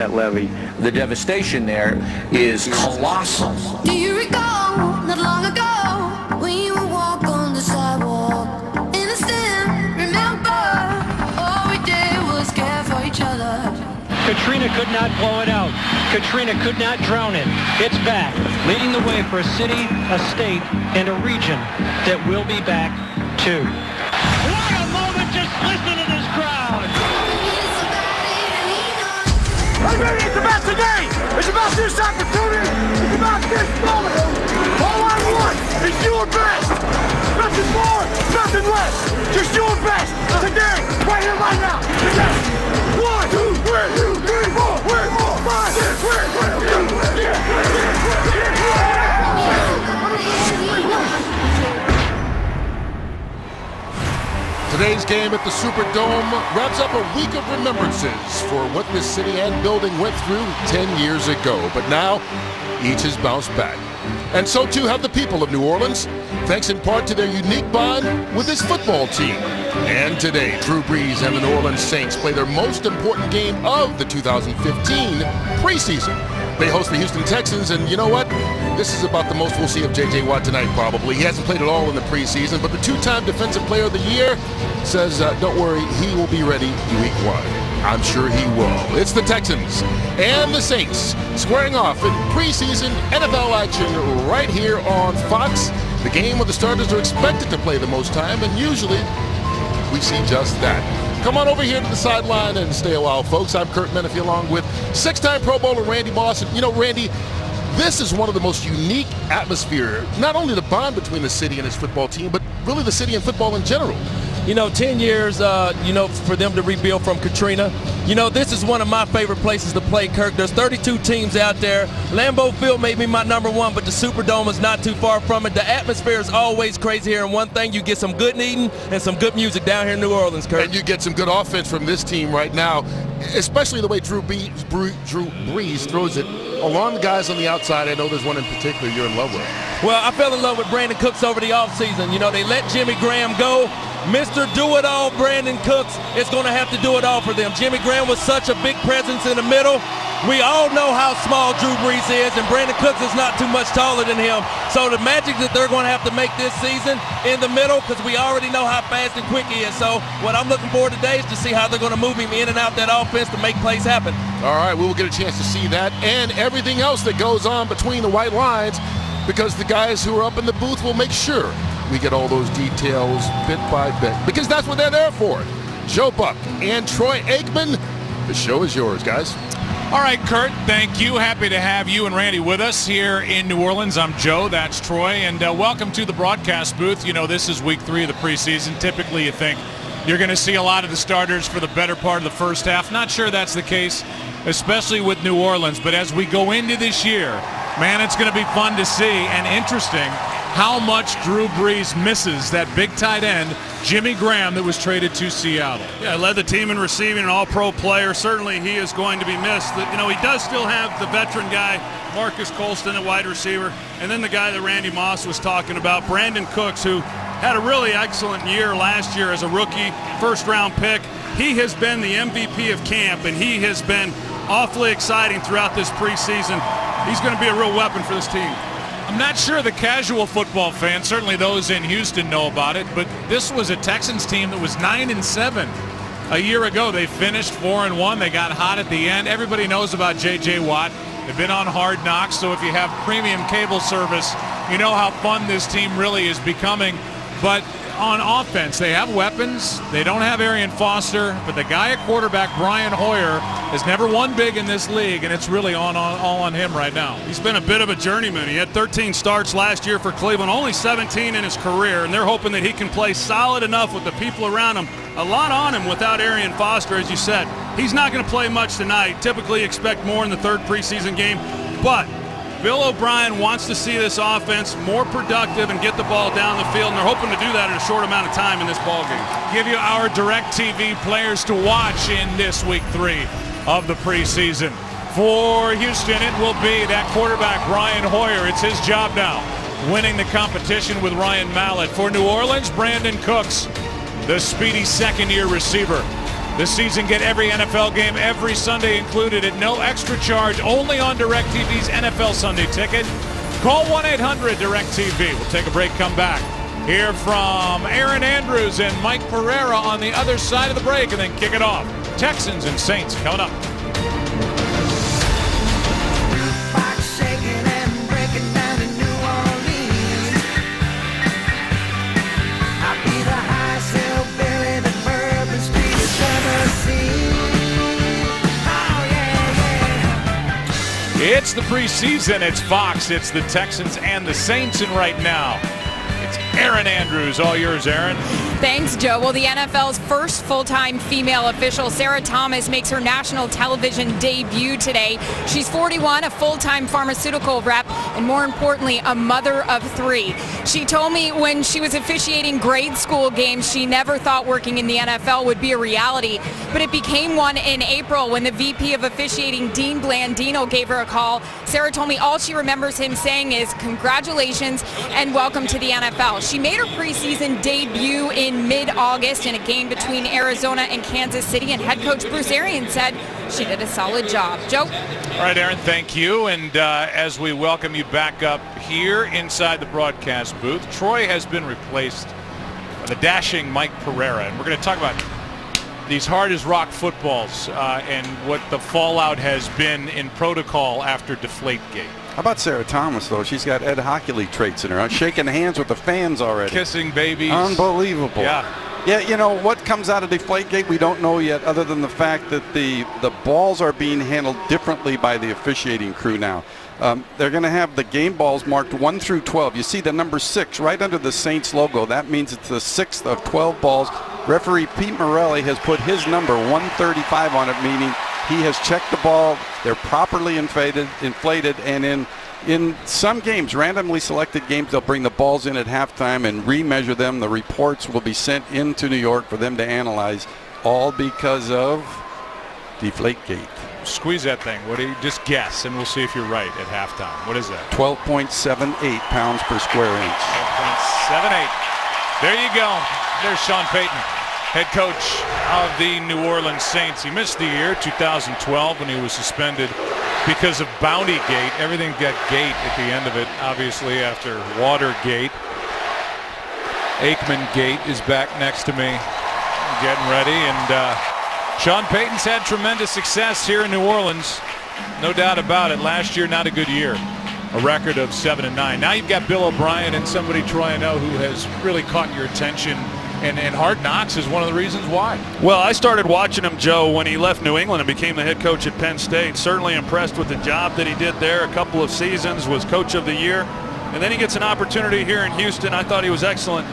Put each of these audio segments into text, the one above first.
that levy. The devastation there is colossal. Do you recall not long ago when you would walk on the sidewalk? Innocent, remember, all we did was care for each other. Katrina could not blow it out. Katrina could not drown it. It's back, leading the way for a city, a state, and a region that will be back too. What a moment, just listen to this crowd. Hey, baby, it's about today. It's about this opportunity. It's about this moment. All I want is your best. Nothing more, nothing less. Just your best today, right here, right now. Today. 1, 2, 3, 4, 5, 6, 7. Today's game at the Superdome wraps up a week of remembrances for what this city and building went through 10 years ago. But now, each has bounced back. And so too have the people of New Orleans, thanks in part to their unique bond with this football team. And today, Drew Brees and the New Orleans Saints play their most important game of the 2015 preseason. They host the Houston Texans, and you know what? This is about the most we'll see of J.J. Watt tonight, probably. He hasn't played at all in the preseason, but the two-time Defensive Player of the Year says, don't worry, he will be ready week 1. I'm sure he will. It's the Texans and the Saints squaring off in preseason NFL action right here on Fox. The game where the starters are expected to play the most time, and usually we see just that. Come on over here to the sideline and stay a while, folks. I'm Kurt Menefee along with 6-time Pro Bowler Randy Moss. And, you know, Randy, this is one of the most unique atmosphere, not only the bond between the city and its football team, but really the city and football in general. You know, 10 years, for them to rebuild from Katrina. You know, this is one of my favorite places to play, Kirk. There's 32 teams out there. Lambeau Field may be my number one, but the Superdome is not too far from it. The atmosphere is always crazy here, and one thing, you get some good eating and some good music down here in New Orleans, Kirk. And you get some good offense from this team right now, especially the way Drew Brees throws it along the guys on the outside. I know there's one in particular you're in love with. Well, I fell in love with Brandon Cooks over the offseason. You know, they let Jimmy Graham go. Mr. Do-It-All Brandon Cooks is going to have to do it all for them. Jimmy Graham was such a big presence in the middle. We all know how small Drew Brees is, and Brandon Cooks is not too much taller than him. So the magic that they're going to have to make this season in the middle, because we already know how fast and quick he is. So what I'm looking forward to today is to see how they're going to move him in and out that offense to make plays happen. All right, we will get a chance to see that and everything else that goes on between the white lines, because the guys who are up in the booth will make sure we get all those details bit by bit, because that's what they're there for. Joe Buck and Troy Aikman, the show is yours, guys. All right, Kurt, thank you. Happy to have you and Randy with us here in New Orleans. I'm Joe, that's Troy, and welcome to the broadcast booth. You know, this is week 3 of the preseason. Typically, you think you're going to see a lot of the starters for the better part of the first half. Not sure that's the case, especially with New Orleans. But as we go into this year, man, it's going to be fun to see and interesting how much Drew Brees misses that big tight end, Jimmy Graham, that was traded to Seattle. Yeah, led the team in receiving, an all-pro player. Certainly he is going to be missed. You know, he does still have the veteran guy, Marcus Colston, at wide receiver, and then the guy that Randy Moss was talking about, Brandon Cooks, who had a really excellent year last year as a rookie, first-round pick. He has been the MVP of camp, and he has been awfully exciting throughout this preseason. He's going to be a real weapon for this team. I'm not sure the casual football fans, certainly those in Houston, know about it, but this was a Texans team that was 9-7 a year ago. They finished 4-1. They got hot at the end. Everybody knows about J.J. Watt. They've been on Hard Knocks, so if you have premium cable service, you know how fun this team really is becoming. But on offense, they have weapons. They don't have Arian Foster, but the guy at quarterback, Brian Hoyer, has never won big in this league, and it's really all on him right now. He's been a bit of a journeyman. He had 13 starts last year for Cleveland, only 17 in his career, and they're hoping that he can play solid enough with the people around him. A lot on him without Arian Foster, as you said. He's not going to play much tonight. Typically expect more in the third preseason game, but Bill O'Brien wants to see this offense more productive and get the ball down the field, and they're hoping to do that in a short amount of time in this ball game. Give you our DirecTV players to watch in this week 3 of the preseason. For Houston, it will be that quarterback, Brian Hoyer. It's his job now, winning the competition with Ryan Mallett. For New Orleans, Brandon Cooks, the speedy second-year receiver. This season, get every NFL game every Sunday included at no extra charge, only on DirecTV's NFL Sunday Ticket. Call 1-800-DirecTV. We'll take a break, come back. Hear from Aaron Andrews and Mike Pereira on the other side of the break, and then kick it off. Texans and Saints coming up. It's the preseason, it's Fox, it's the Texans and the Saints, and right now, it's Aaron Andrews. All yours, Aaron. Thanks, Joe. Well, the NFL's first full-time female official, Sarah Thomas, makes her national television debut today. She's 41, a full-time pharmaceutical rep, and more importantly, a mother of 3. She told me when she was officiating grade school games, she never thought working in the NFL would be a reality, but it became one in April when the VP of officiating, Dean Blandino, gave her a call. Sarah told me all she remembers him saying is congratulations and welcome to the NFL. She made her preseason debut in mid-August in a game between Arizona and Kansas City, and head coach Bruce Arians said she did a solid job. Joe? All right, Aaron, thank you. And as we welcome you back up here inside the broadcast booth, Troy has been replaced by the dashing Mike Pereira. And we're going to talk about these hard as rock footballs and what the fallout has been in protocol after Deflategate. How about Sarah Thomas, though? She's got Ed Hockley traits in her. Shaking hands with the fans already. Kissing babies. Unbelievable. Yeah. Yeah, you know, what comes out of Deflategate, we don't know yet, other than the fact that the balls are being handled differently by the officiating crew now. They're going to have the game balls marked 1 through 12. You see the number 6 right under the Saints logo. That means it's the 6th of 12 balls. Referee Pete Morelli has put his number 135 on it, meaning he has checked the ball. They're properly inflated, and in some games, randomly selected games, they'll bring the balls in at halftime and remeasure them. The reports will be sent into New York for them to analyze, all because of Deflategate. Squeeze that thing. What do you just guess, and we'll see if you're right at halftime. What is that? 12.78 pounds per square inch. 12.78. There you go. There's Sean Payton, head coach of the New Orleans Saints. He missed the year 2012 when he was suspended because of Bountygate. Everything got gate at the end of it, obviously, after Watergate. Aikman Gate is back next to me, getting ready. And Sean Payton's had tremendous success here in New Orleans. No doubt about it. Last year, not a good year. A record of 7-9. Now you've got Bill O'Brien and somebody, Troy, I know, who has really caught your attention. And Hard Knocks is one of the reasons why. Well, I started watching him, Joe, when he left New England and became the head coach at Penn State. Certainly impressed with the job that he did there. A couple of seasons, was coach of the year. And then he gets an opportunity here in Houston. I thought he was excellent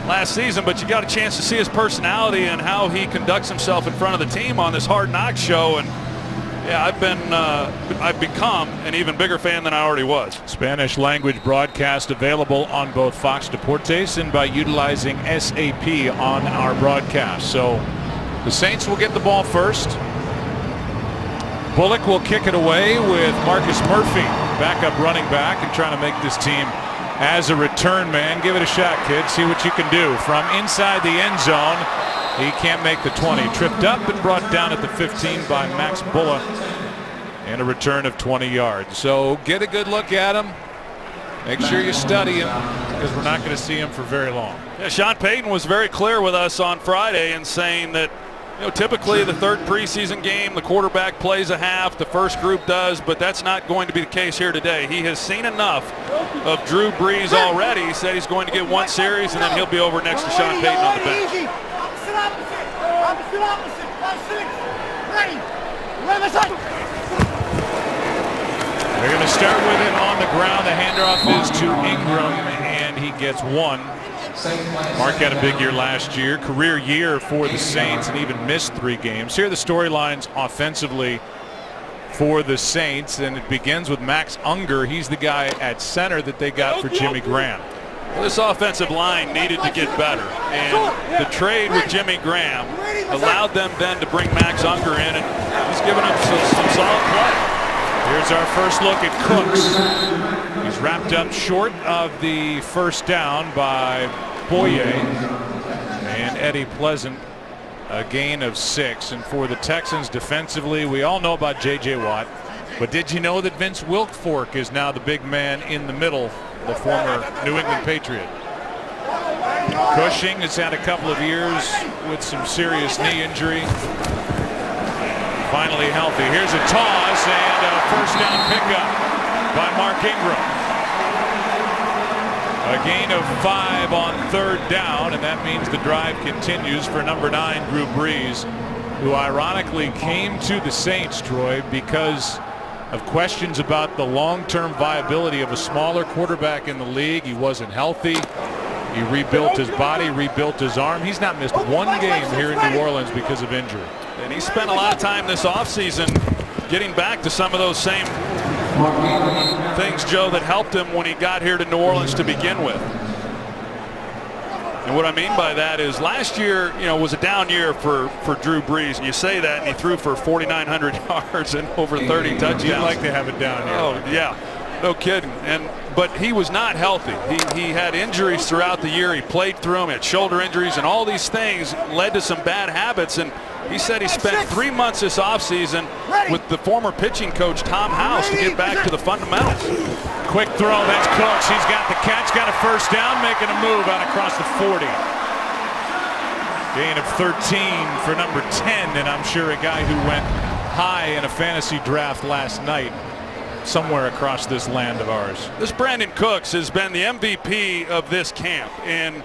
last season, but you got a chance to see his personality and how he conducts himself in front of the team on this Hard Knocks show. And yeah, I've become an even bigger fan than I already was. Spanish language broadcast available on both Fox Deportes and by utilizing SAP on our broadcast. So the Saints will get the ball first. Bullock will kick it away with Marcus Murphy, backup running back, and trying to make this team as a return man. Give it a shot, kid. See what you can do. From inside the end zone, he can't make the 20. Tripped up and brought down at the 15 by Max Bullock. And a return of 20 yards. So get a good look at him. Make sure you study him, because we're not going to see him for very long. Yeah, Sean Payton was very clear with us on Friday in saying that, you know, typically the third preseason game, the quarterback plays a half, the first group does, but that's not going to be the case here today. He has seen enough of Drew Brees already. He said he's going to get one series, and then he'll be over next to Sean Payton on the bench. They're going to start with it on the ground. The handoff is to Ingram, and he gets one. Mark had a big year last year, career year for the Saints, and even missed 3 games. Here are the storylines offensively for the Saints, and it begins with Max Unger. He's the guy at center that they got for Jimmy Graham. Well, this offensive line needed to get better, and the trade with Jimmy Graham allowed them then to bring Max Unger in, and he's given them some solid play. Here's our first look at Cooks. He's wrapped up short of the first down by Boye, and Eddie Pleasant A gain of 6. And for the Texans defensively, we all know about J.J. Watt. But did you know that Vince Wilfork is now the big man in the middle, the former New England Patriot? Cushing has had a couple of years with some serious knee injury. Finally healthy. Here's a toss and a first down pickup by Mark Ingram. A gain of 5 on 3rd down, and that means the drive continues for number 9, Drew Brees, who ironically came to the Saints, Troy, because of questions about the long-term viability of a smaller quarterback in the league. He wasn't healthy. He rebuilt his body, rebuilt his arm. He's not missed one game here in New Orleans because of injury. And he spent a lot of time this offseason getting back to some of those same things, Joe, that helped him when he got here to New Orleans to begin with. And what I mean by that is last year, was a down year for Drew Brees. And you say that, and he threw for 4,900 yards and over 30 touchdowns. You'd like to have it down here. Oh, yeah. No kidding. But he was not healthy. He had injuries throughout the year. He played through them. He had shoulder injuries, and all these things led to some bad habits. And he said he spent 3 months this offseason with the former pitching coach Tom House to get back to the fundamentals. Quick throw. That's Cooks. He's got the catch, got a first down, making a move out across the 40. Gain of 13 for number 10, and I'm sure a guy who went high in a fantasy draft last night somewhere across this land of ours. This Brandon Cooks has been the MVP of this camp, and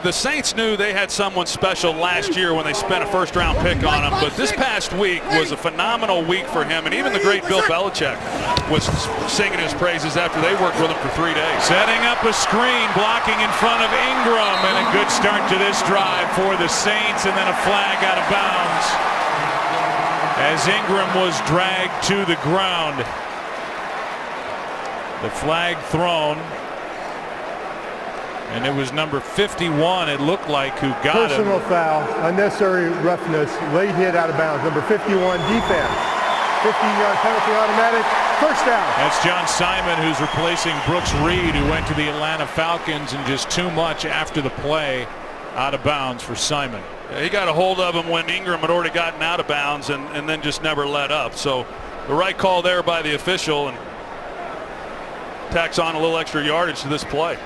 the Saints knew they had someone special last year when they spent a first-round pick on him, but this past week was a phenomenal week for him, and even the great Bill Belichick was singing his praises after they worked with him for 3 days. Setting up a screen, blocking in front of Ingram, and a good start to this drive for the Saints, and then a flag out of bounds as Ingram was dragged to the ground. The flag thrown, and it was number 51, it looked like, who got Personal him. foul, unnecessary roughness, late hit out of bounds. Number 51, defense. 15-yard penalty automatic, first down. That's John Simon, who's replacing Brooks Reed, who went to the Atlanta Falcons, and just too much after the play, out of bounds for Simon. Yeah, he got a hold of him when Ingram had already gotten out of bounds and then just never let up. So the right call there by the official, and tacks on a little extra yardage to this play.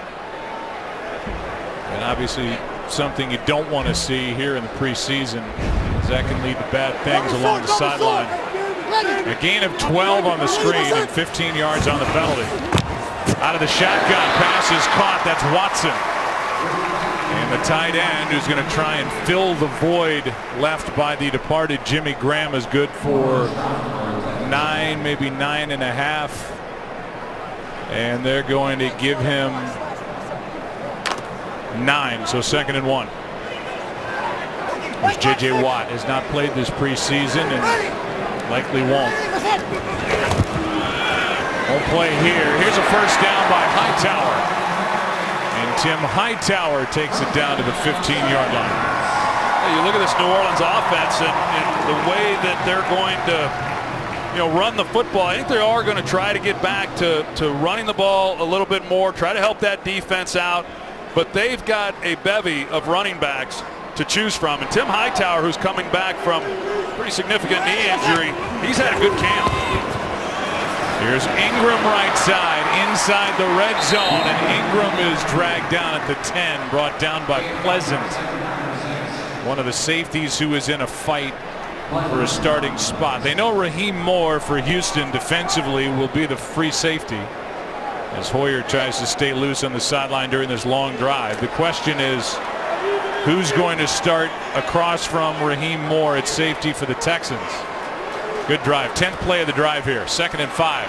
And obviously something you don't want to see here in the preseason, as that can lead to bad things along the sideline. A gain of 12 on the screen and 15 yards on the penalty. Out of the shotgun, pass is caught. That's Watson. And the tight end, who's going to try and fill the void left by the departed Jimmy Graham, is good for 9, maybe 9.5. And they're going to give him 9, so 2nd and 1. As J.J. Watt has not played this preseason and likely won't. Won't play here. Here's a first down by Hightower. And Tim Hightower takes it down to the 15-yard line. You look at this New Orleans offense and the way that they're going to run the football. I think they are going to try to get back to running the ball a little bit more, try to help that defense out. But they've got a bevy of running backs to choose from. And Tim Hightower, who's coming back from pretty significant knee injury, he's had a good camp. Here's Ingram right side, inside the red zone, and Ingram is dragged down at the 10, brought down by Pleasant. One of the safeties who is in a fight for a starting spot. They know Raheem Moore for Houston defensively will be the free safety as Hoyer tries to stay loose on the sideline during this long drive. The question is, who's going to start across from Raheem Moore at safety for the Texans? Good drive. 10th play of the drive here. 2nd and 5.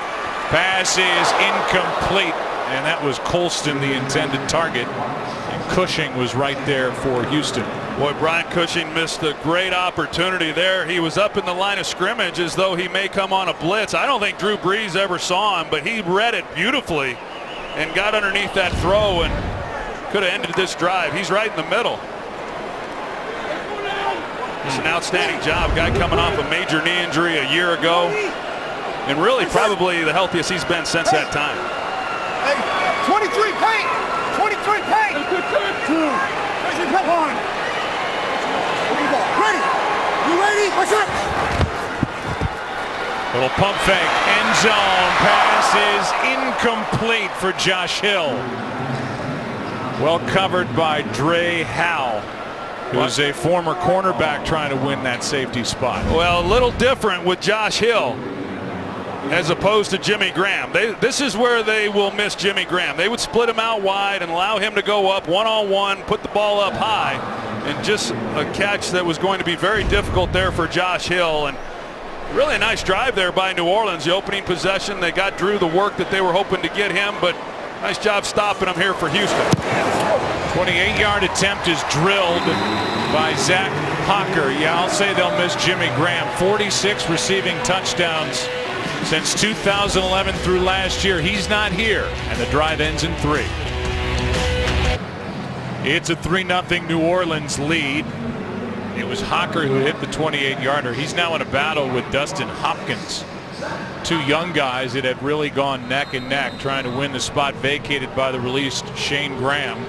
Pass is incomplete, and that was Colston, the intended target. And Cushing was right there for Houston. Boy, Brian Cushing missed a great opportunity there. He was up in the line of scrimmage as though he may come on a blitz. I don't think Drew Brees ever saw him, but he read it beautifully and got underneath that throw and could have ended this drive. He's right in the middle. It's an outstanding job. Guy coming off a major knee injury a year ago, and really probably the healthiest he's been since that time. Hey, 23 paint! 23 paint! 2. Come on! Ready? You ready? What's up? Little pump fake. End zone pass is incomplete for Josh Hill. Well covered by Dre Howe, who's a former cornerback trying to win that safety spot. Well, a little different with Josh Hill as opposed to Jimmy Graham. This is where they will miss Jimmy Graham. They would split him out wide and allow him to go up one-on-one, put the ball up high, and just a catch that was going to be very difficult there for Josh Hill. And really a nice drive there by New Orleans. The opening possession, they got Drew the work that they were hoping to get him, but nice job stopping him here for Houston. 28-yard attempt is drilled by Zach Hocker. Yeah, I'll say they'll miss Jimmy Graham. 46 receiving touchdowns since 2011 through last year. He's not here, and the drive ends in 3. It's a 3-0 New Orleans lead. It was Hocker who hit the 28-yarder. He's now in a battle with Dustin Hopkins. 2 young guys that have really gone neck and neck trying to win the spot vacated by the released Shane Graham.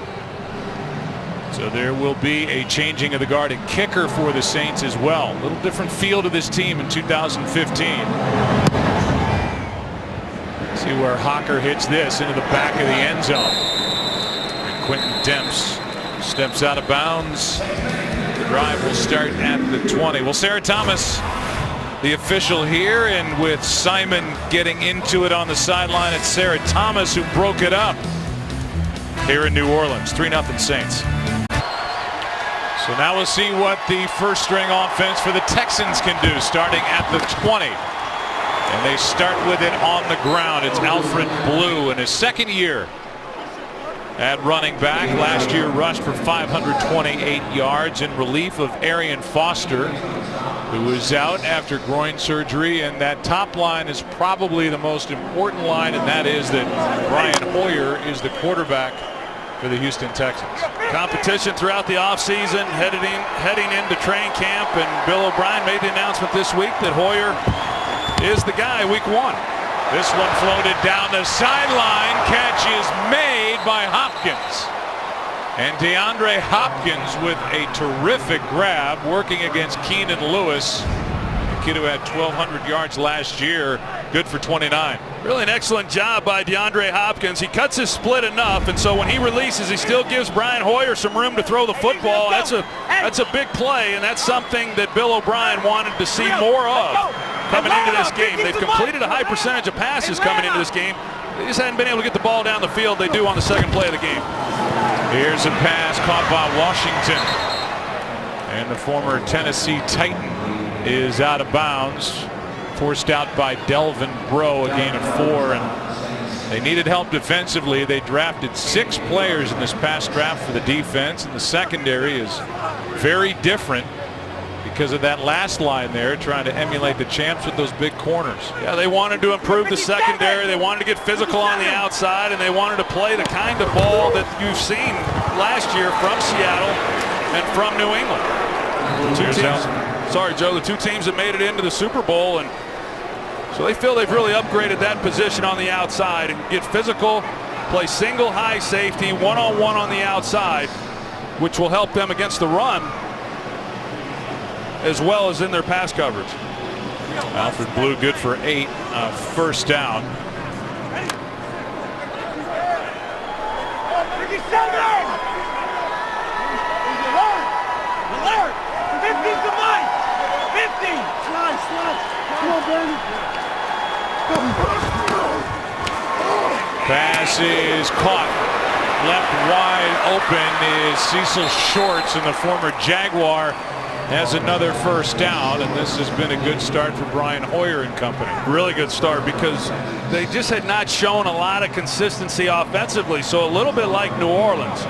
So there will be a changing of the guard and kicker for the Saints as well. A little different feel to this team in 2015. See where Hocker hits this into the back of the end zone. And Quentin Demps steps out of bounds. The drive will start at the 20. Well, Sarah Thomas, the official here, and with Simon getting into it on the sideline, it's Sarah Thomas who broke it up here in New Orleans. 3-0 Saints. So now we'll see what the first string offense for the Texans can do, starting at the 20. And they start with it on the ground. It's Alfred Blue in his second year at running back. Last year rushed for 528 yards in relief of Arian Foster, who was out after groin surgery. And that top line is probably the most important line, and that is that Brian Hoyer is the quarterback for the Houston Texans. Competition throughout the offseason, heading into training camp, and Bill O'Brien made the announcement this week that Hoyer is the guy week 1. This one floated down the sideline. Catch is made by Hopkins. And DeAndre Hopkins with a terrific grab, working against Keenan Lewis, the kid who had 1,200 yards last year, good for 29. Really an excellent job by DeAndre Hopkins. He cuts his split enough, and so when he releases, he still gives Brian Hoyer some room to throw the football. That's a big play, and that's something that Bill O'Brien wanted to see more of coming into this game. They've completed a high percentage of passes coming into this game. They just hadn't been able to get the ball down the field. They do on the second play of the game. Here's a pass caught by Washington, and the former Tennessee Titan is out of bounds, forced out by Delvin Breaux, a gain of 4. And they needed help defensively. They drafted 6 players in this past draft for the defense, and the secondary is very different because of that last line there, trying to emulate the champs with those big corners. Yeah, they wanted to improve the secondary. They wanted to get physical on the outside, and they wanted to play the kind of ball that you've seen last year from Seattle and from New England. The 2 teams that made it into the Super Bowl, and so they feel they've really upgraded that position on the outside and get physical, play single high safety, one-on-one on the outside, which will help them against the run as well as in their pass coverage. Alfred Blue good for 8, first down. Pass is caught. Left wide open is Cecil Shorts, and the former Jaguar has another first down, and this has been a good start for Brian Hoyer and company. Really good start because they just had not shown a lot of consistency offensively, so a little bit like New Orleans.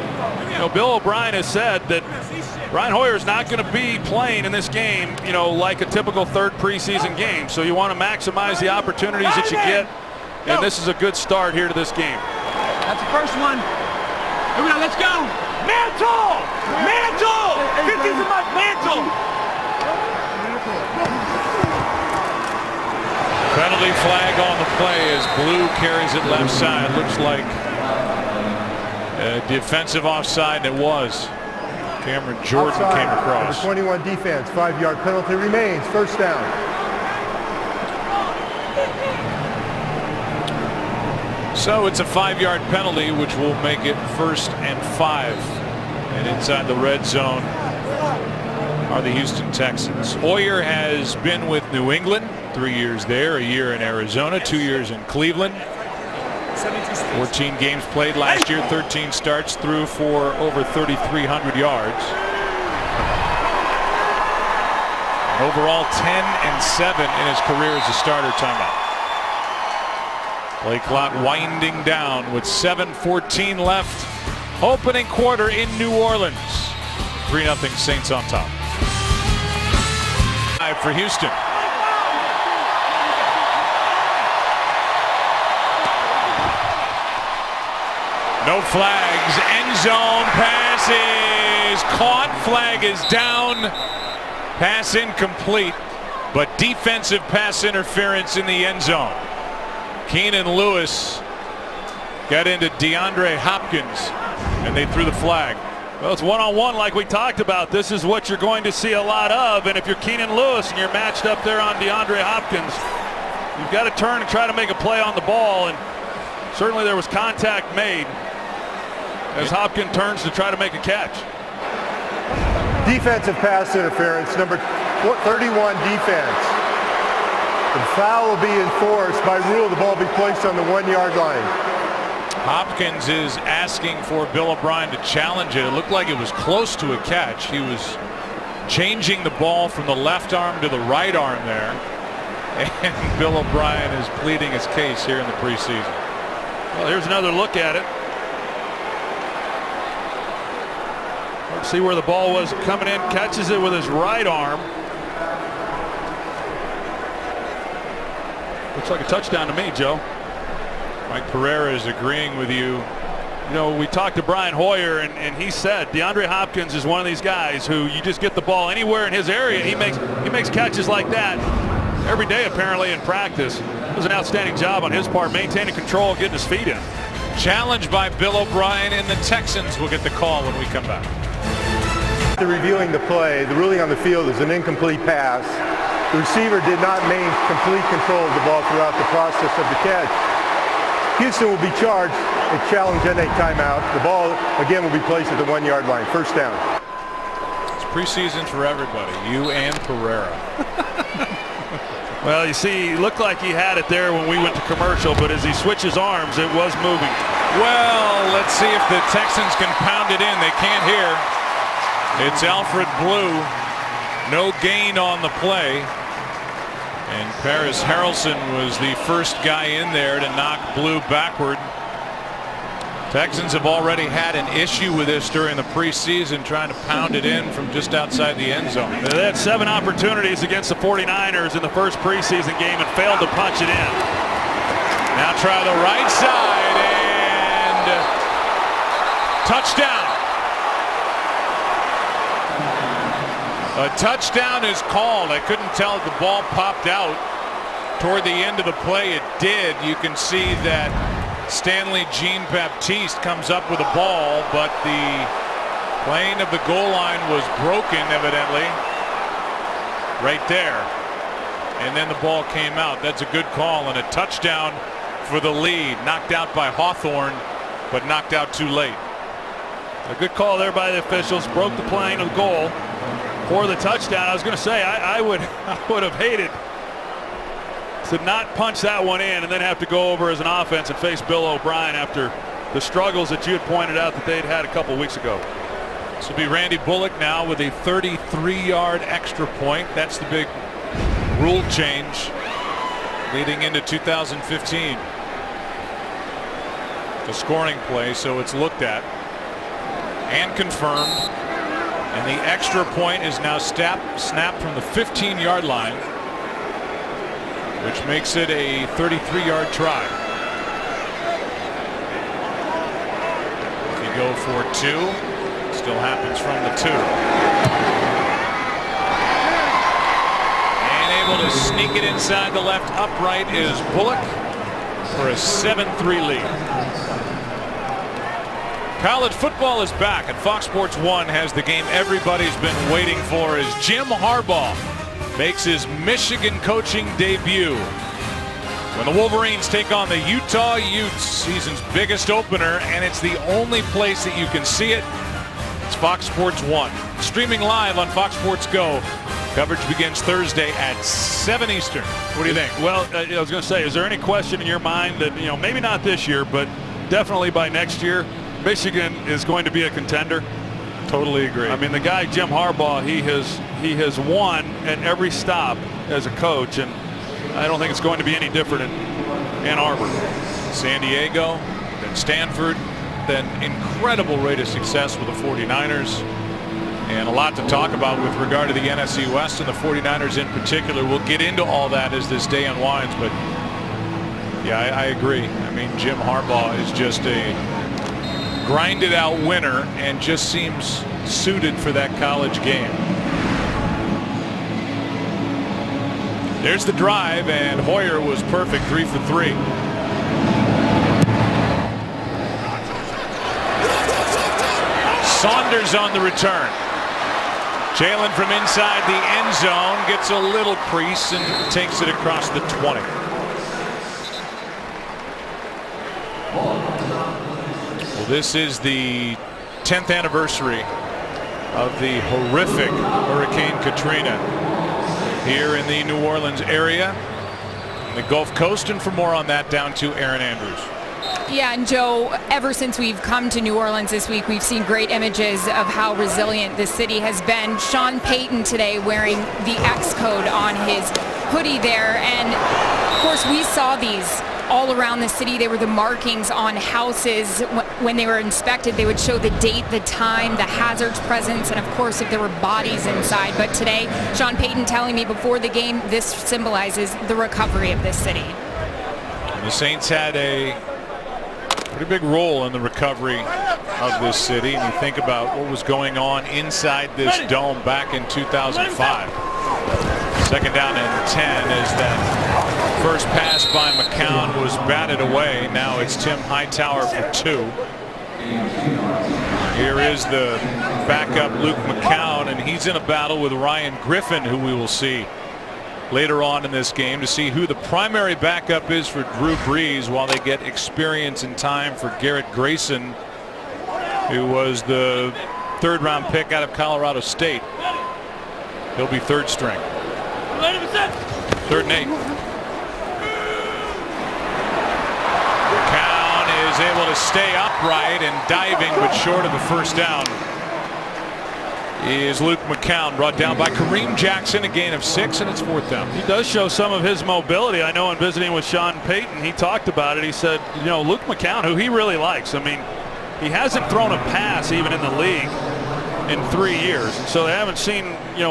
You know, Bill O'Brien has said that Brian Hoyer is not going to be playing in this game, you know, like a typical third preseason game. So you want to maximize the opportunities that you get, and this is a good start here to this game. That's the first one. Here we go, let's go. Mantle! Mantle! 50's a much mantle! Penalty flag on the play as Blue carries it left side. Looks like a defensive offside, and it was. Cameron Jordan Outside, came across. Number 21 defense, 5-yard penalty remains, first down. So it's a 5-yard penalty, which will make it 1st and 5. And inside the red zone are the Houston Texans. Hoyer has been with New England, 3 years there, a year in Arizona, 2 years in Cleveland. 14 games played last year, 13 starts, threw for over 3,300 yards. Overall 10-7 in his career as a starter. Timeout. Play clock winding down with 7:14 left. Opening quarter in New Orleans. 3-0 Saints on top. For Houston. No flags. End zone pass is caught. Flag is down. Pass incomplete. But defensive pass interference in the end zone. Keenan Lewis got into DeAndre Hopkins, and they threw the flag. Well, it's one-on-one like we talked about. This is what you're going to see a lot of. And if you're Keenan Lewis and you're matched up there on DeAndre Hopkins, you've got to turn and try to make a play on the ball. And certainly there was contact made as Hopkins turns to try to make a catch. Defensive pass interference, number 31 defense. The foul will be enforced. By rule, the ball will be placed on the 1-yard line. Hopkins is asking for Bill O'Brien to challenge it. It looked like it was close to a catch. He was changing the ball from the left arm to the right arm there. And Bill O'Brien is pleading his case here in the preseason. Well, here's another look at it. Let's see where the ball was coming in. Catches it with his right arm. Looks like a touchdown to me, Joe. Mike Pereira is agreeing with you. You know, we talked to Brian Hoyer, and he said DeAndre Hopkins is one of these guys who you just get the ball anywhere in his area. He makes catches like that every day, apparently, in practice. It was an outstanding job on his part, maintaining control, getting his feet in. Challenged by Bill O'Brien, and the Texans will get the call when we come back. After reviewing the play, the ruling on the field is an incomplete pass. The receiver did not maintain complete control of the ball throughout the process of the catch. Houston will be charged and challenge and a timeout. The ball, again, will be placed at the 1-yard line. First down. It's preseason for everybody, you and Pereira. Well, you see, he looked like he had it there when we went to commercial, but as he switches arms, it was moving. Well, let's see if the Texans can pound it in. They can't hear. It's Alfred Blue. No gain on the play. And Paris Harrelson was the first guy in there to knock Blue backward. Texans have already had an issue with this during the preseason, trying to pound it in from just outside the end zone. They had 7 opportunities against the 49ers in the first preseason game and failed to punch it in. Now try the right side, and touchdown. A touchdown is called. I couldn't tell if the ball popped out toward the end of the play. It did. You can see that Stanley Jean-Baptiste comes up with a ball, but the plane of the goal line was broken, evidently, right there. And then the ball came out. That's a good call and a touchdown for the lead. Knocked out by Hawthorne, but knocked out too late. A good call there by the officials. Broke the plane of the goal for the touchdown. I was going to say, I would have hated to not punch that one in and then have to go over as an offense and face Bill O'Brien after the struggles that you had pointed out that they'd had a couple weeks ago. This will be Randy Bullock now with a 33-yard extra point. That's the big rule change leading into 2015. The scoring play, so it's looked at and confirmed. And the extra point is now snapped from the 15-yard line, which makes it a 33-yard try. If you go for 2, it still happens from the 2. And able to sneak it inside the left upright is Bullock for a 7-3 lead. College football is back, and Fox Sports 1 has the game everybody's been waiting for as Jim Harbaugh makes his Michigan coaching debut when the Wolverines take on the Utah Utes, season's biggest opener, and it's the only place that you can see it. It's Fox Sports 1. Streaming live on Fox Sports Go. Coverage begins Thursday at 7 Eastern. What do you think? Well, I was going to say, is there any question in your mind that, maybe not this year, but definitely by next year, Michigan is going to be a contender? Totally agree. I mean, the guy, Jim Harbaugh, he has won at every stop as a coach, and I don't think it's going to be any different in Ann Arbor. San Diego, then Stanford, then incredible rate of success with the 49ers. And a lot to talk about with regard to the NFC West and the 49ers in particular. We'll get into all that as this day unwinds, but yeah, I agree. I mean, Jim Harbaugh is just a grinded out winner and just seems suited for that college game. There's the drive, and Hoyer was perfect, 3 for 3. Saunders on the return. Jalen from inside the end zone gets a little crease and takes it across the 20. Well, this is the 10th anniversary of the horrific Hurricane Katrina here in the New Orleans area, the Gulf Coast, and for more on that, down to Aaron Andrews. Yeah, and Joe, ever since we've come to New Orleans this week, we've seen great images of how resilient this city has been. Sean Payton today wearing the X code on his hoodie there. And of course, we saw these all around the city. They were the markings on houses. When they were inspected, they would show the date, the time, the hazards presence, and of course, if there were bodies inside. But today, Sean Payton telling me before the game, this symbolizes the recovery of this city. The Saints had a pretty big role in the recovery of this city, and you think about what was going on inside this dome back in 2005. Second down and 10 as that first pass by McCown was batted away. Now it's Tim Hightower for 2. Here is the backup Luke McCown, and he's in a battle with Ryan Griffin, who we will see later on in this game to see who the primary backup is for Drew Brees, while they get experience and time for Garrett Grayson, who was the 3rd-round pick out of Colorado State. He'll be 3rd string. 3rd and 8. McCown is able to stay upright and diving, but short of the first down is Luke McCown, brought down by Kareem Jackson, a gain of 6, and it's 4th down. He does show some of his mobility. I know in visiting with Sean Payton, he talked about it. He said, Luke McCown, who he really likes. I mean, he hasn't thrown a pass even in the league in 3 years. So they haven't seen,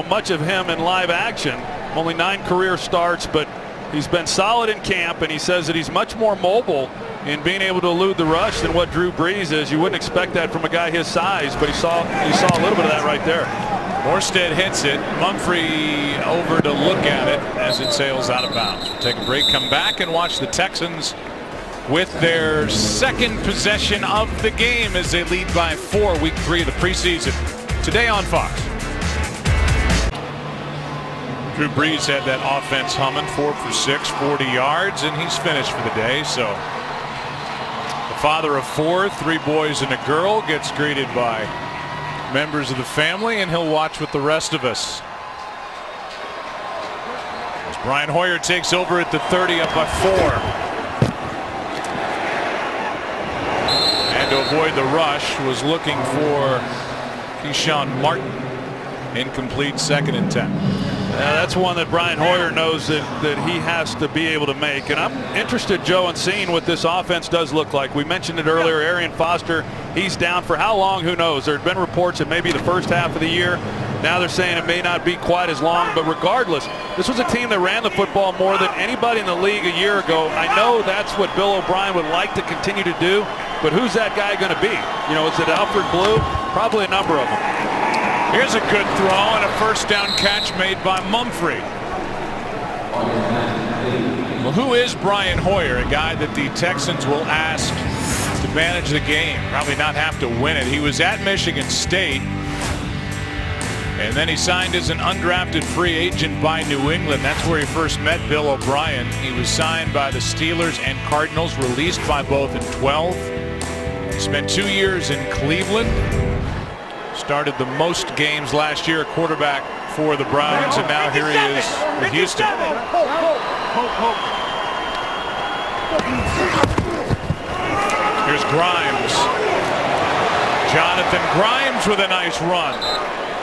much of him in live action. Only 9 career starts, but he's been solid in camp, and he says that he's much more mobile in being able to elude the rush than what Drew Brees is. You wouldn't expect that from a guy his size, but you saw a little bit of that right there. Morstead hits it. Mumphrey over to look at it as it sails out of bounds. We'll take a break, come back, and watch the Texans with their 2nd possession of the game as they lead by 4, week 3 of the preseason. Today on Fox. Drew Brees had that offense humming, 4 for 6, 40 yards, and he's finished for the day. So the father of 4, 3 boys and a girl, gets greeted by members of the family, and he'll watch with the rest of us as Brian Hoyer takes over at the 30, up by 4. And to avoid the rush, was looking for Keyshawn Martin. Incomplete, 2nd and 10. That's one that Brian Hoyer knows that he has to be able to make. And I'm interested, Joe, in seeing what this offense does look like. We mentioned it earlier, Arian Foster, he's down for how long, who knows. There had been reports that maybe the first half of the year. Now they're saying it may not be quite as long, but regardless, this was a team that ran the football more than anybody in the league a year ago. I know that's what Bill O'Brien would like to continue to do, but who's that guy going to be? Is it Alfred Blue? Probably a number of them. Here's a good throw and a 1st down catch made by Mumphrey. Well, who is Brian Hoyer? A guy that the Texans will ask to manage the game, probably not have to win it. He was at Michigan State, and then he signed as an undrafted free agent by New England. That's where he first met Bill O'Brien. He was signed by the Steelers and Cardinals, released by both in 12. Spent 2 years in Cleveland. Started the most games last year, quarterback for the Browns, and now here he is with Houston. Here's Grimes. Jonathan Grimes with a nice run.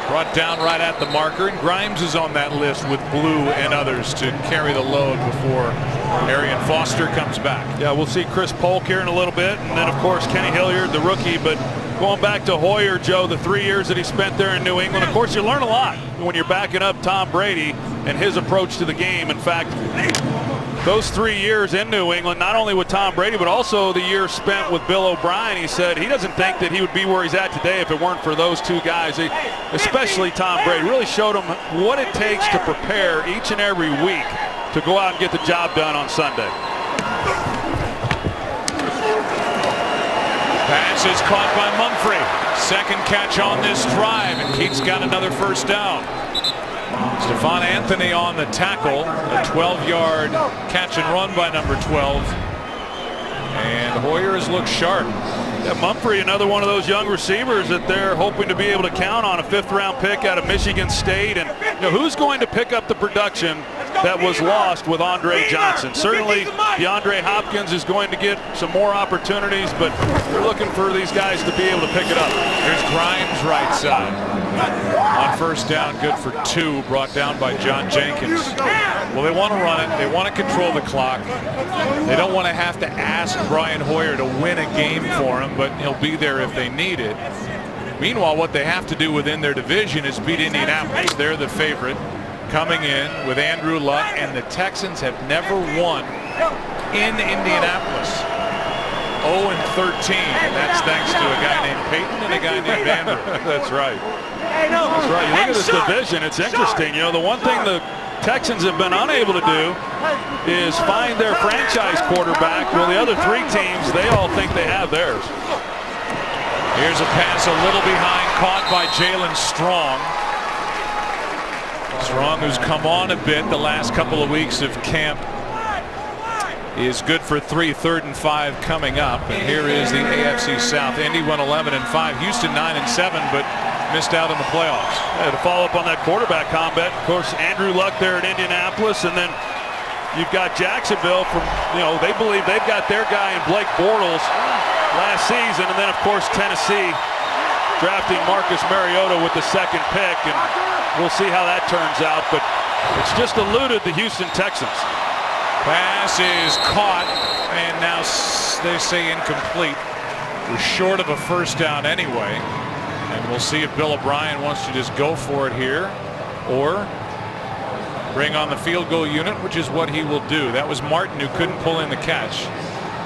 Brought down right at the marker, and Grimes is on that list with Blue and others to carry the load before Arian Foster comes back. Yeah, we'll see Chris Polk here in a little bit, and then of course Kenny Hilliard, the rookie. But going back to Hoyer, Joe, the 3 years that he spent there in New England, of course you learn a lot when you're backing up Tom Brady and his approach to the game. In fact, those 3 years in New England, not only with Tom Brady, but also the year spent with Bill O'Brien, he said he doesn't think that he would be where he's at today if it weren't for those two guys, especially Tom Brady. Really showed him what it takes to prepare each and every week to go out and get the job done on Sunday. Pass is caught by Mumphrey. Second catch on this drive, and Keats got another first down. Stephon Anthony on the tackle, a 12-yard catch and run by number 12. And Hoyer has looked sharp. Yeah, Mumphrey, another one of those young receivers that they're hoping to be able to count on, a 5th-round pick out of Michigan State. And who's going to pick up the production that was lost with Andre Johnson? Certainly DeAndre Hopkins is going to get some more opportunities, but they're looking for these guys to be able to pick it up. Here's Grimes right side. On first down, good for 2, brought down by John Jenkins. Well, they want to run it. They want to control the clock. They don't want to have to ask Brian Hoyer to win a game for him, but he'll be there if they need it. Meanwhile, what they have to do within their division is beat Indianapolis. They're the favorite coming in with Andrew Luck, and the Texans have never won in Indianapolis. 0-13, and that's thanks to a guy named Peyton and a guy named Vander. That's right. That's right. You look at this division, it's interesting. The one thing the Texans have been unable to do is find their franchise quarterback. Well, the other 3 teams, they all think they have theirs. Here's a pass a little behind, caught by Jalen Strong. Strong, who's come on a bit the last couple of weeks of camp, is good for 3, 3rd and 5 coming up. And here is the AFC South. Indy went 11-5, Houston 9-7, but missed out in the playoffs. Yeah, to follow up on that quarterback combat, of course, Andrew Luck there at Indianapolis, and then you've got Jacksonville from, they believe they've got their guy in Blake Bortles last season, and then of course Tennessee drafting Marcus Mariota with the 2nd pick, and we'll see how that turns out, but it's just eluded the Houston Texans. Pass is caught, and now they say incomplete. We're short of a first down anyway, and we'll see if Bill O'Brien wants to just go for it here or bring on the field goal unit, which is what he will do. That was Martin who couldn't pull in the catch,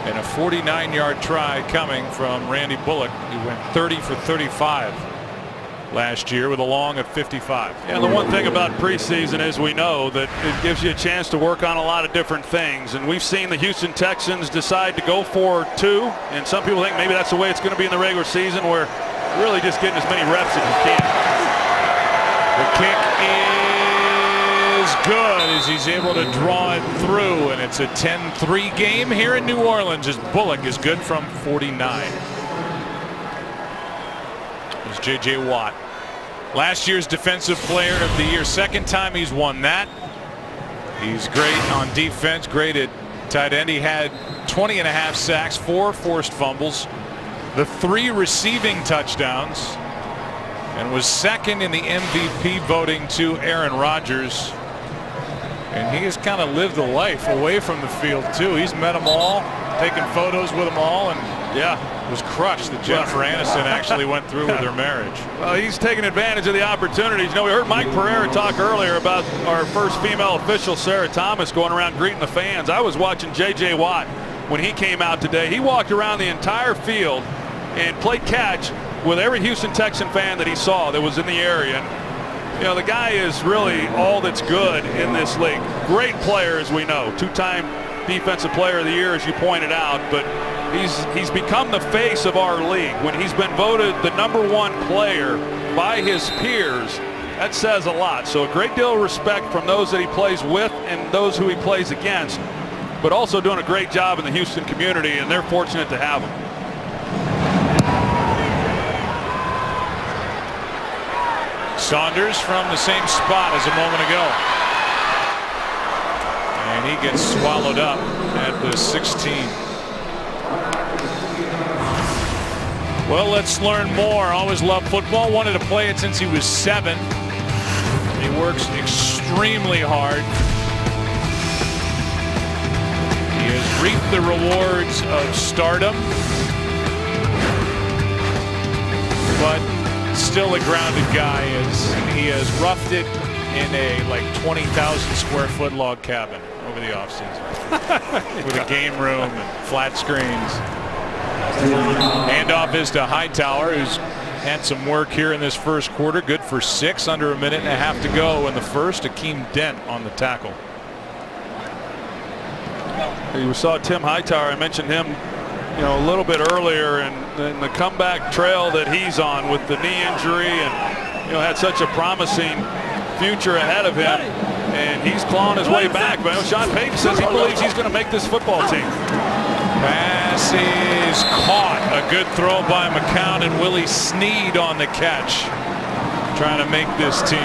and a 49-yard try coming from Randy Bullock. He went 30 for 35 last year with a long of 55. And the one thing about preseason is we know that it gives you a chance to work on a lot of different things, and we've seen the Houston Texans decide to go for 2, and some people think maybe that's the way it's going to be in the regular season, where you're really just getting as many reps as you can. The kick is good as he's able to draw it through, and it's a 10-3 game here in New Orleans as Bullock is good from 49. It's J.J. Watt, last year's Defensive Player of the Year, 2nd time he's won that. He's great on defense, great at tight end. He had 20.5 sacks, 4 forced fumbles, the 3 receiving touchdowns, and was 2nd in the MVP voting to Aaron Rodgers. And he has kind of lived the life away from the field too. He's met them all, taken photos with them all, and was crushed that Jennifer Aniston actually went through with her marriage. Well, he's taking advantage of the opportunities. We heard Mike Pereira talk earlier about our first female official, Sarah Thomas, going around greeting the fans. I was watching J.J. Watt when he came out today. He walked around the entire field and played catch with every Houston Texan fan that he saw that was in the area. And, the guy is really all that's good in this league. Great player, as we know. 2-time Defensive Player of the Year, as you pointed out, but he's become the face of our league. When he's been voted the #1 player by his peers, that says a lot. So a great deal of respect from those that he plays with and those who he plays against, but also doing a great job in the Houston community, and they're fortunate to have him. Saunders from the same spot as a moment ago. And he gets swallowed up at the 16. Well, let's learn more. Always loved football. Wanted to play it since he was 7. He works extremely hard. He has reaped the rewards of stardom, but still a grounded guy. He has roughed it in a like 20,000 square foot log cabin over the offseason with a game room and flat screens. Handoff is to Hightower, who's had some work here in this first quarter. Good for 6, under a minute and a half to go in the first. Akeem Dent on the tackle. You saw Tim Hightower. I mentioned him, a little bit earlier, and the comeback trail that he's on with the knee injury, and had such a promising future ahead of him, and he's clawing his way back. But Sean Payton says he believes he's going to make this football team. Pass is caught. A good throw by McCown, and Willie Snead on the catch, trying to make this team.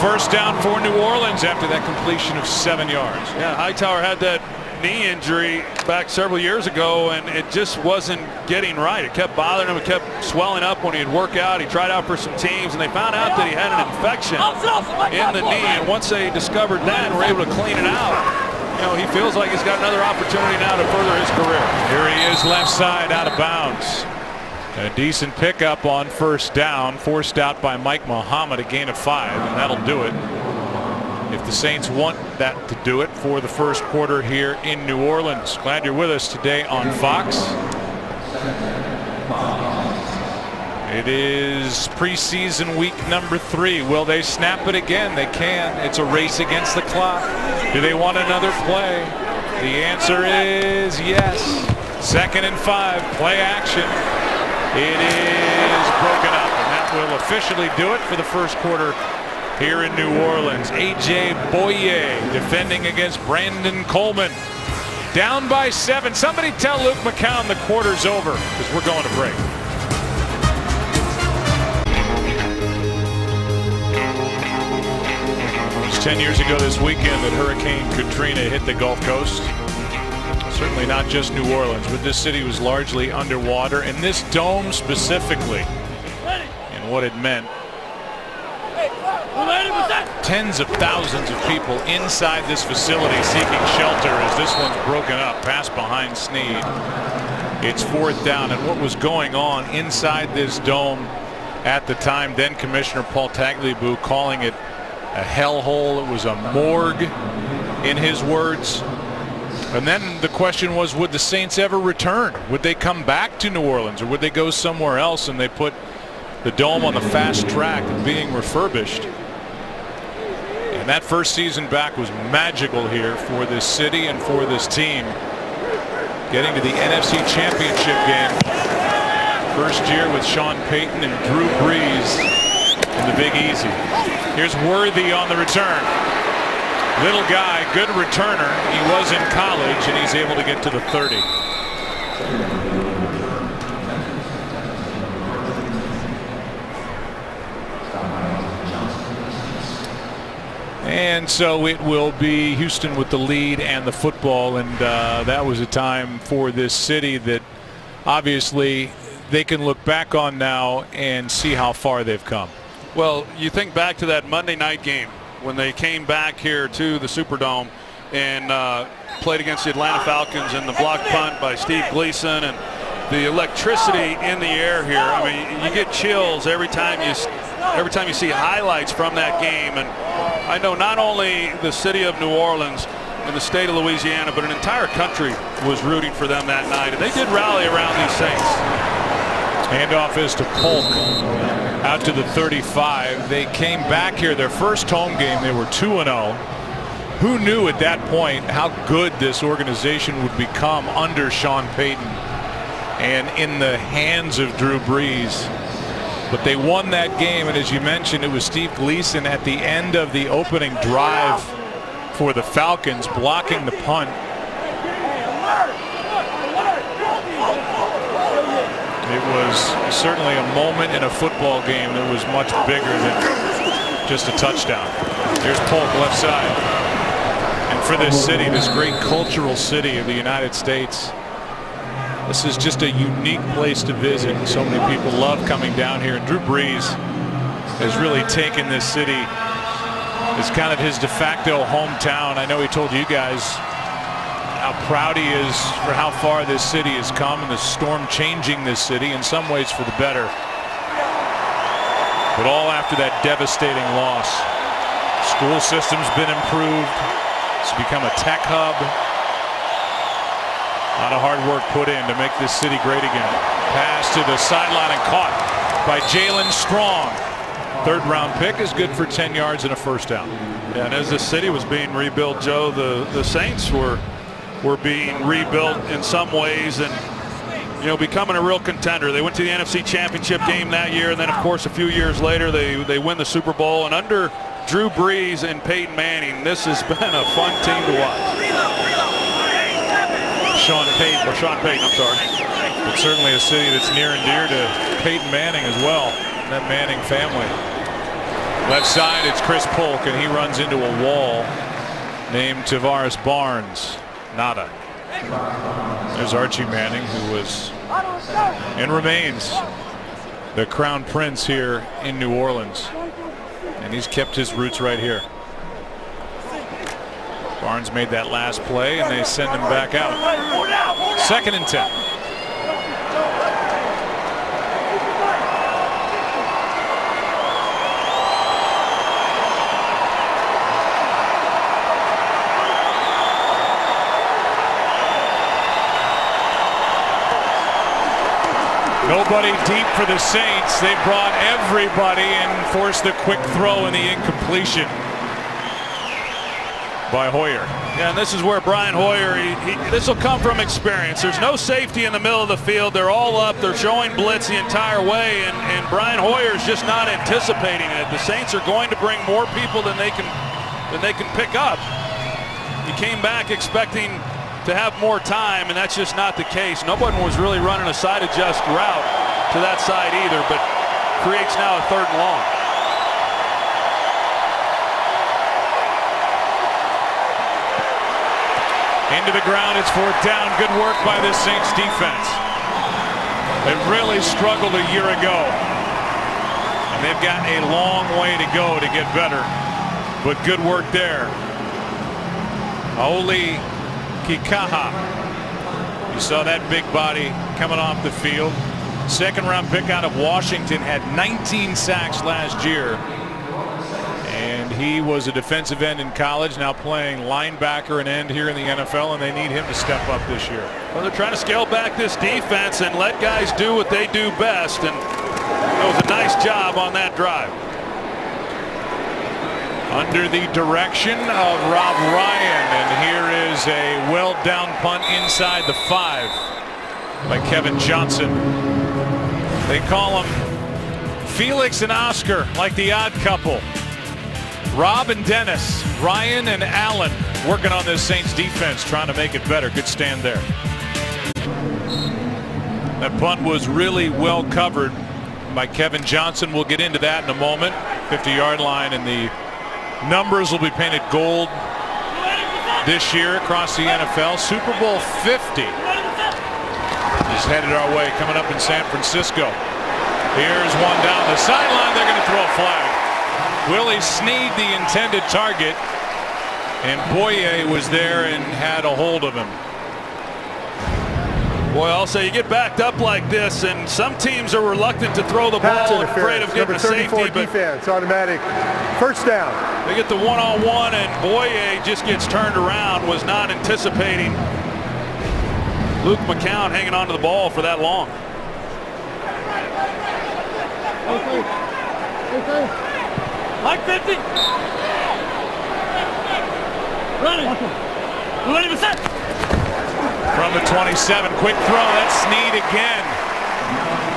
First down for New Orleans after that completion of 7 yards. Yeah, Hightower had that knee injury back several years ago, and it just wasn't getting right. It kept bothering him. It kept swelling up when he'd work out. He tried out for some teams, and they found out that he had an infection in the knee. And once they discovered that and were able to clean it out, he feels like he's got another opportunity now to further his career. Here he is, left side, out of bounds. A decent pickup on first down, forced out by Mike Muhammad, a gain of 5, and that'll do it. If the Saints want that to do it for the first quarter here in New Orleans. Glad you're with us today on Fox. It is preseason week number 3. Will they snap it again? They can. It's a race against the clock. Do they want another play? The answer is yes. 2nd and 5, play action. It is broken up, and that will officially do it for the first quarter here in New Orleans. A.J. Boye defending against Brandon Coleman. Down by 7. Somebody tell Luke McCown the quarter's over, because we're going to break. It was 10 years ago this weekend that Hurricane Katrina hit the Gulf Coast. Certainly not just New Orleans, but this city was largely underwater, and this dome specifically, and what it meant. Tens of thousands of people inside this facility seeking shelter as this one's broken up. Pass behind Snead. It's 4th down, and what was going on inside this dome at the time, then Commissioner Paul Tagliabue calling it a hellhole. It was a morgue, in his words. And then the question was, would the Saints ever return? Would they come back to New Orleans, or would they go somewhere else? And they put the dome on the fast track of being refurbished. And that first season back was magical here for this city and for this team. Getting to the NFC Championship game. First year with Sean Payton and Drew Brees in the Big Easy. Here's Worthy on the return. Little guy, good returner. He was in college, and he's able to get to the 30. And so it will be Houston with the lead and the football, and that was a time for this city that obviously they can look back on now and see how far they've come. Well, you think back to that Monday night game when they came back here to the Superdome and played against the Atlanta Falcons, and the block punt by Steve Gleason, and the electricity in the air here. I mean, you get chills every time you see highlights from that game. And I know not only the city of New Orleans and the state of Louisiana, but an entire country was rooting for them that night, and they did rally around these Saints. Handoff is to Polk out to the 35. They came back here their first home game. They were 2-0. Who knew at that point how good this organization would become under Sean Payton and in the hands of Drew Brees? But they won that game, and as you mentioned, it was Steve Gleason at the end of the opening drive for the Falcons blocking the punt. It was certainly a moment in a football game that was much bigger than just a touchdown. Here's Polk left side. And for this city, this great cultural city of the United States, this is just a unique place to visit. So many people love coming down here. And Drew Brees has really taken this city as kind of his de facto hometown. I know he told you guys how proud he is for how far this city has come and the storm changing this city in some ways for the better. But all after that devastating loss. School system's been improved. It's become a tech hub. A lot of hard work put in to make this city great again. Pass to the sideline and caught by Jalen Strong. Third round pick is good for 10 yards and a first down. Yeah, and as the city was being rebuilt, Joe, the Saints were being rebuilt in some ways and, you know, becoming a real contender. They went to the NFC Championship game that year, and then of course a few years later they win the Super Bowl. And under Drew Brees and Peyton Manning, this has been a fun team to watch. Sean Payton, I'm sorry. But certainly a city that's near and dear to Peyton Manning as well, that Manning family. Left side, it's Chris Polk, and he runs into a wall named Tavares Barnes. Nada. There's Archie Manning, who was and remains the crown prince here in New Orleans. And he's kept his roots right here. Barnes made that last play, and they send him back out. 2nd and 10. Nobody deep for the Saints. They brought everybody and forced the quick throw and the incompletion by Hoyer. Yeah, and this is where Brian Hoyer, this will come from experience. There's no safety in the middle of the field. They're all up. They're showing blitz the entire way, and Brian Hoyer's just not anticipating it. The Saints are going to bring more people than they can pick up. He came back expecting to have more time, and that's just not the case. No one was really running a side adjust route to that side either, but creates now a 3rd and long. Into the ground, it's 4th down. Good work by this Saints defense. They really struggled a year ago, and they've got a long way to go to get better, but good work there. Oli Kikaha. You saw that big body coming off the field. 2nd round pick out of Washington, had 19 sacks last year. And he was a defensive end in college, now playing linebacker and end here in the NFL, and they need him to step up this year. Well, they're trying to scale back this defense and let guys do what they do best, and it was a nice job on that drive. Under the direction of Rob Ryan, and here is a well down punt inside the 5 by Kevin Johnson. They call him Felix and Oscar, like the Odd Couple. Rob and Dennis, Ryan and Allen working on this Saints defense, trying to make it better. Good stand there. That punt was really well covered by Kevin Johnson. We'll get into that in a moment. 50-yard line, and the numbers will be painted gold this year across the NFL. Super Bowl 50 is headed our way, coming up in San Francisco. Here's one down the sideline. They're going to throw a flag. Willie Snead, the intended target, and Boye was there and had a hold of him. Boy, I'll say you get backed up like this, and some teams are reluctant to throw the ball, afraid of getting a safety. But defense, automatic, 1st down. They get the one-on-one, and Boye just gets turned around, was not anticipating Luke McCown hanging onto the ball for that long. Like 50. From the 27, quick throw. That's Snead again.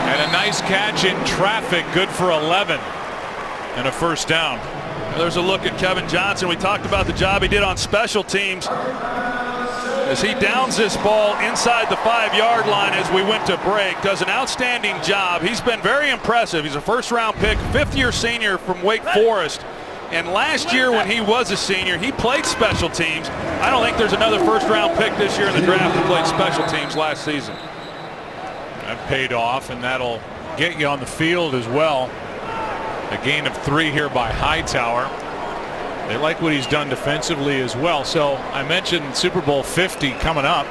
And a nice catch in traffic, good for 11. And a first down. There's a look at Kevin Johnson. We talked about the job he did on special teams as he downs this ball inside the 5-yard line as we went to break. Does an outstanding job. He's been very impressive. He's a first-round pick, fifth-year senior from Wake Forest. And last year when he was a senior, he played special teams. I don't think there's another first-round pick this year in the draft that played special teams last season. That paid off, and that'll get you on the field as well. A gain of 3 here by Hightower. They like what he's done defensively as well. So I mentioned Super Bowl 50 coming up.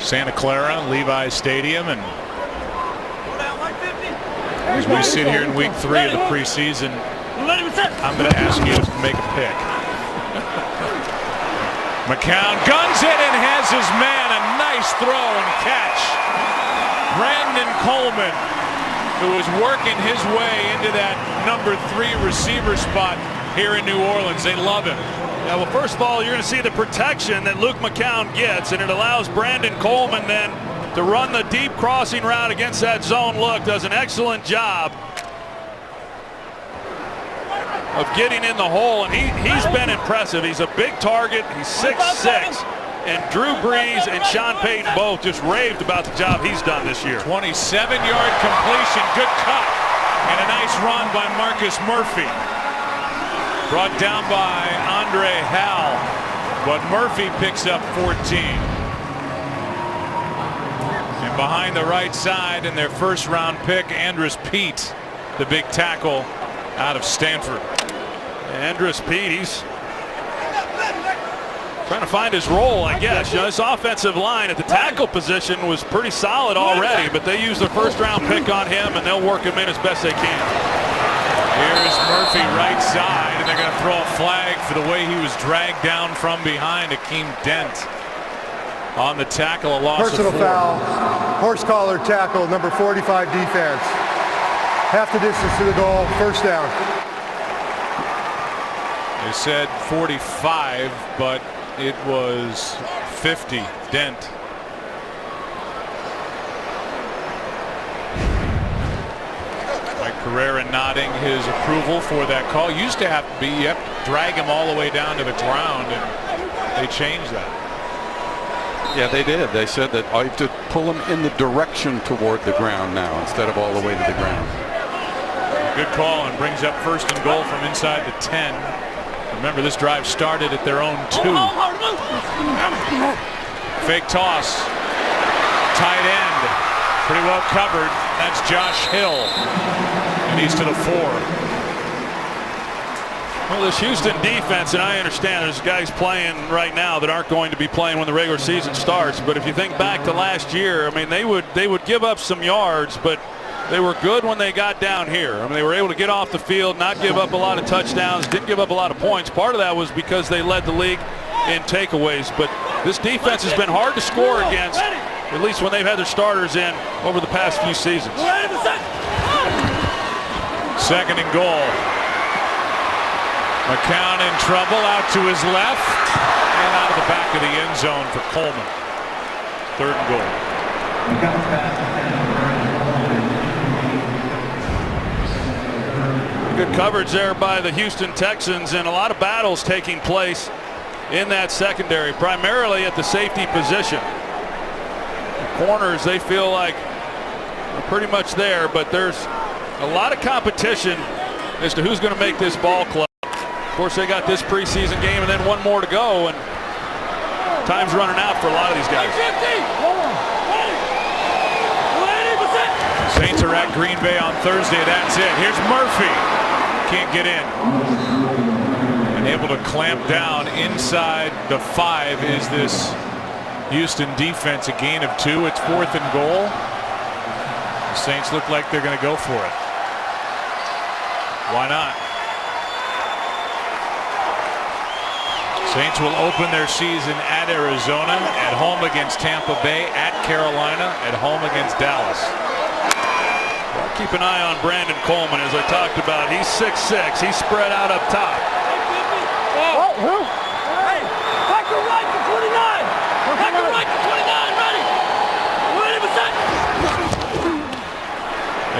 Santa Clara, Levi's Stadium, and as we sit here in week 3 of the preseason, I'm going to ask you to make a pick. McCown guns it and has his man. A nice throw and catch. Brandon Coleman, who is working his way into that number 3 receiver spot here in New Orleans. They love him. Yeah, well, first of all, you're going to see the protection that Luke McCown gets, and it allows Brandon Coleman then to run the deep crossing route against that zone look. Does an excellent job of getting in the hole, and he's been impressive. He's a big target. He's 6'6", and Drew Brees and Sean Payton both just raved about the job he's done this year. 27-yard completion, good cut, and a nice run by Marcus Murphy. Brought down by Andre Howell, but Murphy picks up 14. And behind the right side in their first-round pick, Andrus Peet, the big tackle out of Stanford. Andrus Peet, he's trying to find his role, I guess. You know, this offensive line at the tackle position was pretty solid already, but they used their first-round pick on him, and they'll work him in as best they can. Here's Murphy right side, and they're going to throw a flag for the way he was dragged down from behind. Akeem Dent on the tackle, a loss Personal of 4. foul, horse collar tackle, number 45 defense. Half the distance to the goal, first down. They said 45, but it was 50. Dent. Mike Pereira nodding his approval for that call. Used to have to be, you have to drag him all the way down to the ground, and they changed that. Yeah, they did. They said that I have to pull him in the direction toward the ground now instead of all the way to the ground. Good call, and brings up first and goal from inside the 10. Remember, this drive started at their own 2. Fake toss. Tight end. Pretty well covered. That's Josh Hill. And he's to the 4. Well, this Houston defense, and I understand there's guys playing right now that aren't going to be playing when the regular season starts, but if you think back to last year, I mean, they would give up some yards, but they were good when they got down here. I mean, they were able to get off the field, not give up a lot of touchdowns, didn't give up a lot of points. Part of that was because they led the league in takeaways, but this defense has been hard to score against, at least when they've had their starters in over the past few seasons. Second and goal. McCown in trouble, out to his left, and out of the back of the end zone for Coleman. Third and goal. Good coverage there by the Houston Texans, and a lot of battles taking place in that secondary, primarily at the safety position. The corners, they feel like are pretty much there, but there's a lot of competition as to who's going to make this ball club. Of course, they got this preseason game and then one more to go, and time's running out for a lot of these guys. Saints are at Green Bay on Thursday. That's it. Here's Murphy. Can't get in. And able to clamp down inside the 5 is this Houston defense. A gain of 2. It's 4th and goal. The Saints look like they're going to go for it. Why not? Saints will open their season at Arizona, at home against Tampa Bay, at Carolina, at home against Dallas. Keep an eye on Brandon Coleman, as I talked about. He's 6'6". He's spread out up top.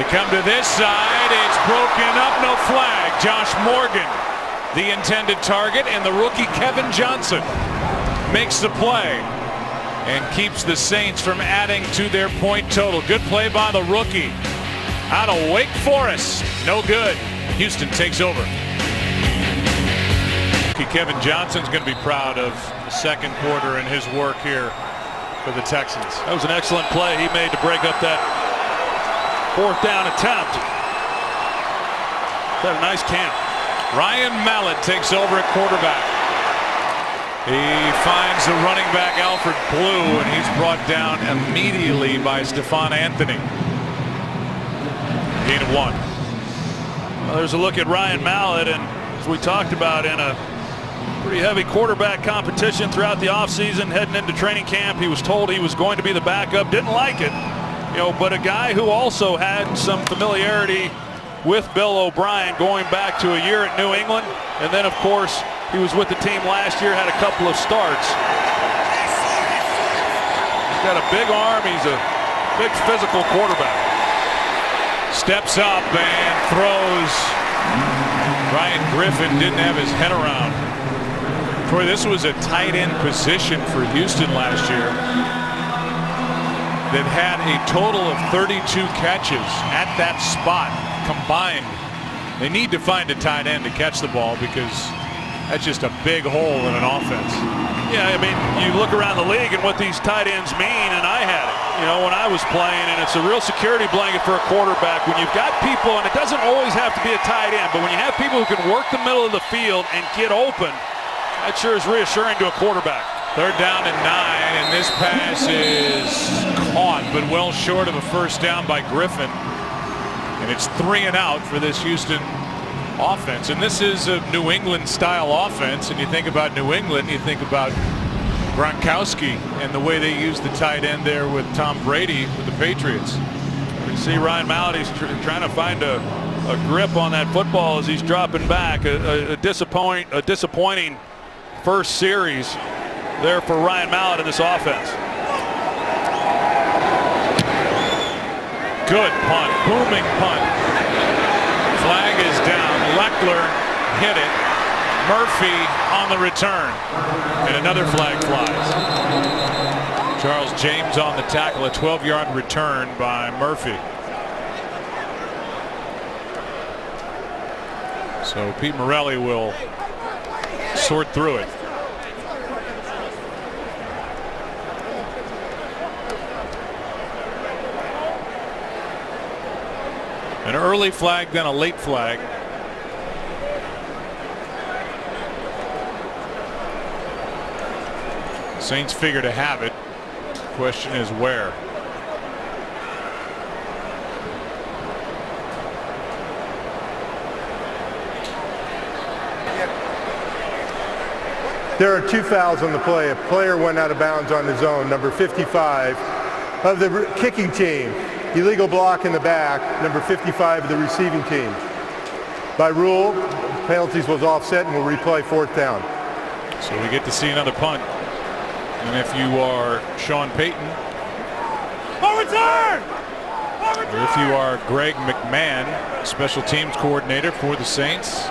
come to this side. It's broken up. No flag. Josh Morgan, the intended target, and the rookie Kevin Johnson makes the play and keeps the Saints from adding to their point total. Good play by the rookie out of Wake Forest. No good. Houston takes over. Kevin Johnson's going to be proud of the second quarter and his work here for the Texans. That was an excellent play he made to break up that fourth down attempt. Had a nice camp. Ryan Mallett takes over at quarterback. He finds the running back Alfred Blue, and he's brought down immediately by Stephon Anthony. Gain of 1. Well, there's a look at Ryan Mallett, and as we talked about, in a pretty heavy quarterback competition throughout the offseason, heading into training camp, he was told he was going to be the backup. Didn't like it, but a guy who also had some familiarity with Bill O'Brien going back to a year at New England, and then of course he was with the team last year, had a couple of starts. He's got a big arm. He's a big physical quarterback. Steps up and throws. Ryan Griffin didn't have his head around. Troy, this was a tight end position for Houston last year. They've had a total of 32 catches at that spot combined. They need to find a tight end to catch the ball because that's just a big hole in an offense. Yeah, I mean, you look around the league and what these tight ends mean, and I had it, when I was playing, and it's a real security blanket for a quarterback. When you've got people, and it doesn't always have to be a tight end, but when you have people who can work the middle of the field and get open, that sure is reassuring to a quarterback. Third down and 9, and this pass is caught, but well short of a first down by Griffin. And it's 3 and out for this Houston offense. And this is a New England style offense. And you think about New England, you think about Gronkowski and the way they use the tight end there with Tom Brady with the Patriots. You see Ryan Mallett, he's trying to find a grip on that football as he's dropping back. A disappointing first series there for Ryan Mallett in this offense. Good punt, booming punt. Flag is down. Leckler hit it. Murphy on the return, and another flag flies. Charles James on the tackle, a 12-yard return by Murphy. So Pete Morelli will sort through it. An early flag, then a late flag. Saints figure to have it. Question is where. There are 2 fouls on the play. A player went out of bounds on his own, number 55 of the kicking team. Illegal block in the back, number 55 of the receiving team. By rule, penalties was offset and will replay 4th down. So we get to see another punt. And if you are Sean Payton, or if you are Greg McMahon, special teams coordinator for the Saints,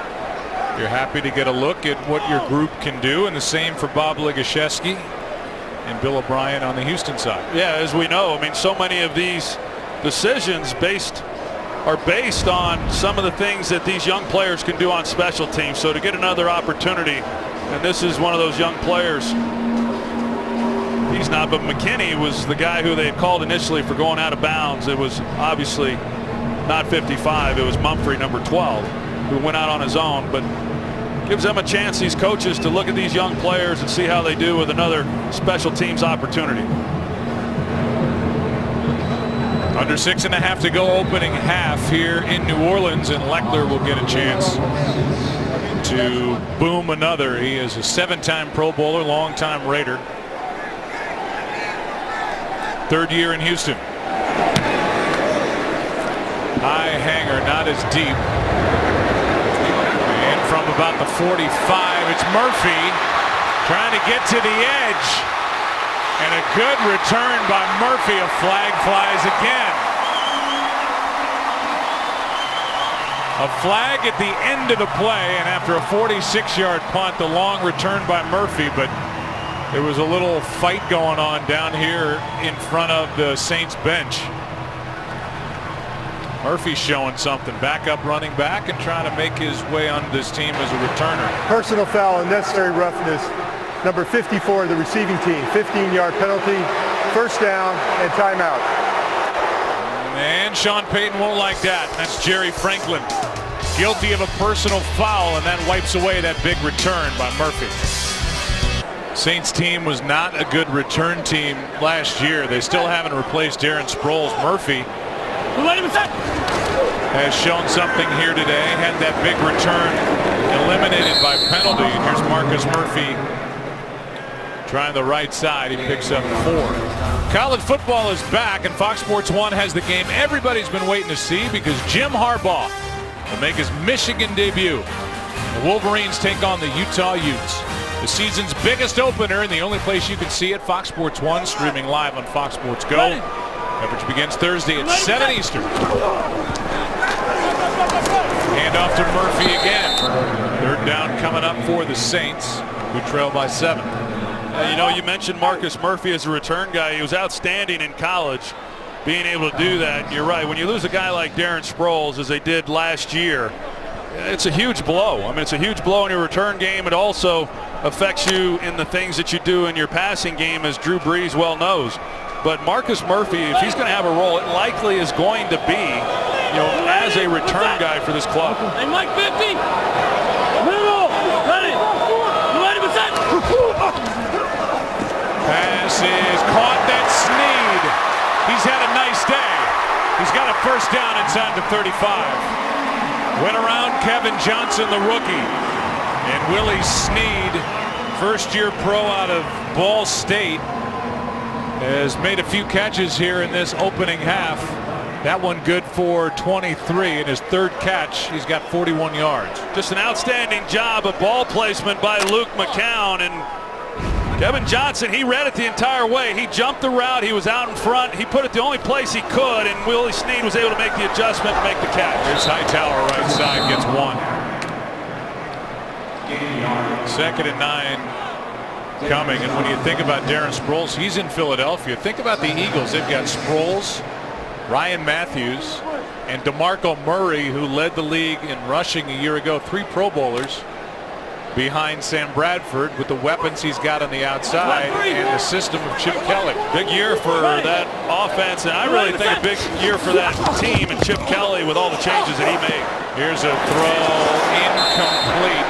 you're happy to get a look at what your group can do, and the same for Bob Ligashevsky and Bill O'Brien on the Houston side. Yeah, as we know, I mean, so many of these decisions are based on some of the things that these young players can do on special teams. So to get another opportunity, and this is one of those young players. He's not, but McKinney was the guy who they had called initially for going out of bounds. It was obviously not 55. It was Mumphrey, number 12, who went out on his own, but gives them a chance, these coaches, to look at these young players and see how they do with another special teams opportunity. Under 6.5 to go, opening half here in New Orleans, and Leckler will get a chance to boom another. He is a 7-time Pro Bowler, long-time Raider. 3rd year in Houston. High hanger, not as deep. And from about the 45, it's Murphy trying to get to the edge. And a good return by Murphy. A flag flies again. A flag at the end of the play, and after a 46-yard punt, the long return by Murphy, but there was a little fight going on down here in front of the Saints bench. Murphy's showing something. Back up running back and trying to make his way onto this team as a returner. Personal foul and necessary roughness. Number 54, the receiving team. 15-yard penalty, first down, and timeout. And Sean Payton won't like that. That's Jerry Franklin. Guilty of a personal foul, and that wipes away that big return by Murphy. Saints team was not a good return team last year. They still haven't replaced Darren Sproles. Murphy has shown something here today. Had that big return eliminated by penalty. And here's Marcus Murphy trying the right side. He picks up 4. College football is back, and Fox Sports 1 has the game everybody's been waiting to see, because Jim Harbaugh will make his Michigan debut. The Wolverines take on the Utah Utes. The season's biggest opener, and the only place you can see it, Fox Sports 1, streaming live on Fox Sports Go. Coverage begins Thursday at 7 Eastern. Hand off to Murphy again. Third down coming up for the Saints, who trail by 7. You know, you mentioned Marcus Murphy as a return guy. He was outstanding in college, being able to do that. You're right. When you lose a guy like Darren Sproles, as they did last year, it's a huge blow. I mean, it's a huge blow in your return game. It also affects you in the things that you do in your passing game, as Drew Brees well knows. But Marcus Murphy, if he's going to have a role, it likely is going to be, you know, as a return guy for this club. Hey, Mike 50. Middle. Ready. 90%. Pass is caught. That's Snead. He's had a nice day. He's got a first down inside the 35. Went around Kevin Johnson, the rookie. And Willie Snead, first-year pro out of Ball State, has made a few catches here in this opening half. That one good for 23. In his third catch, he's got 41 yards. Just an outstanding job of ball placement by Luke McCown. And Kevin Johnson, he read it the entire way. He jumped the route. He was out in front. He put it the only place he could, and Willie Snead was able to make the adjustment and make the catch. Here's Hightower right side, gets 1. 2nd and 9 coming. And when you think about Darren Sproles, he's in Philadelphia. Think about the Eagles. They've got Sproles, Ryan Matthews, and DeMarco Murray, who led the league in rushing a year ago. 3 Pro Bowlers behind Sam Bradford, with the weapons he's got on the outside and the system of Chip Kelly. Big year for that offense, and I really think a big year for that team and Chip Kelly with all the changes that he made. Here's a throw, incomplete.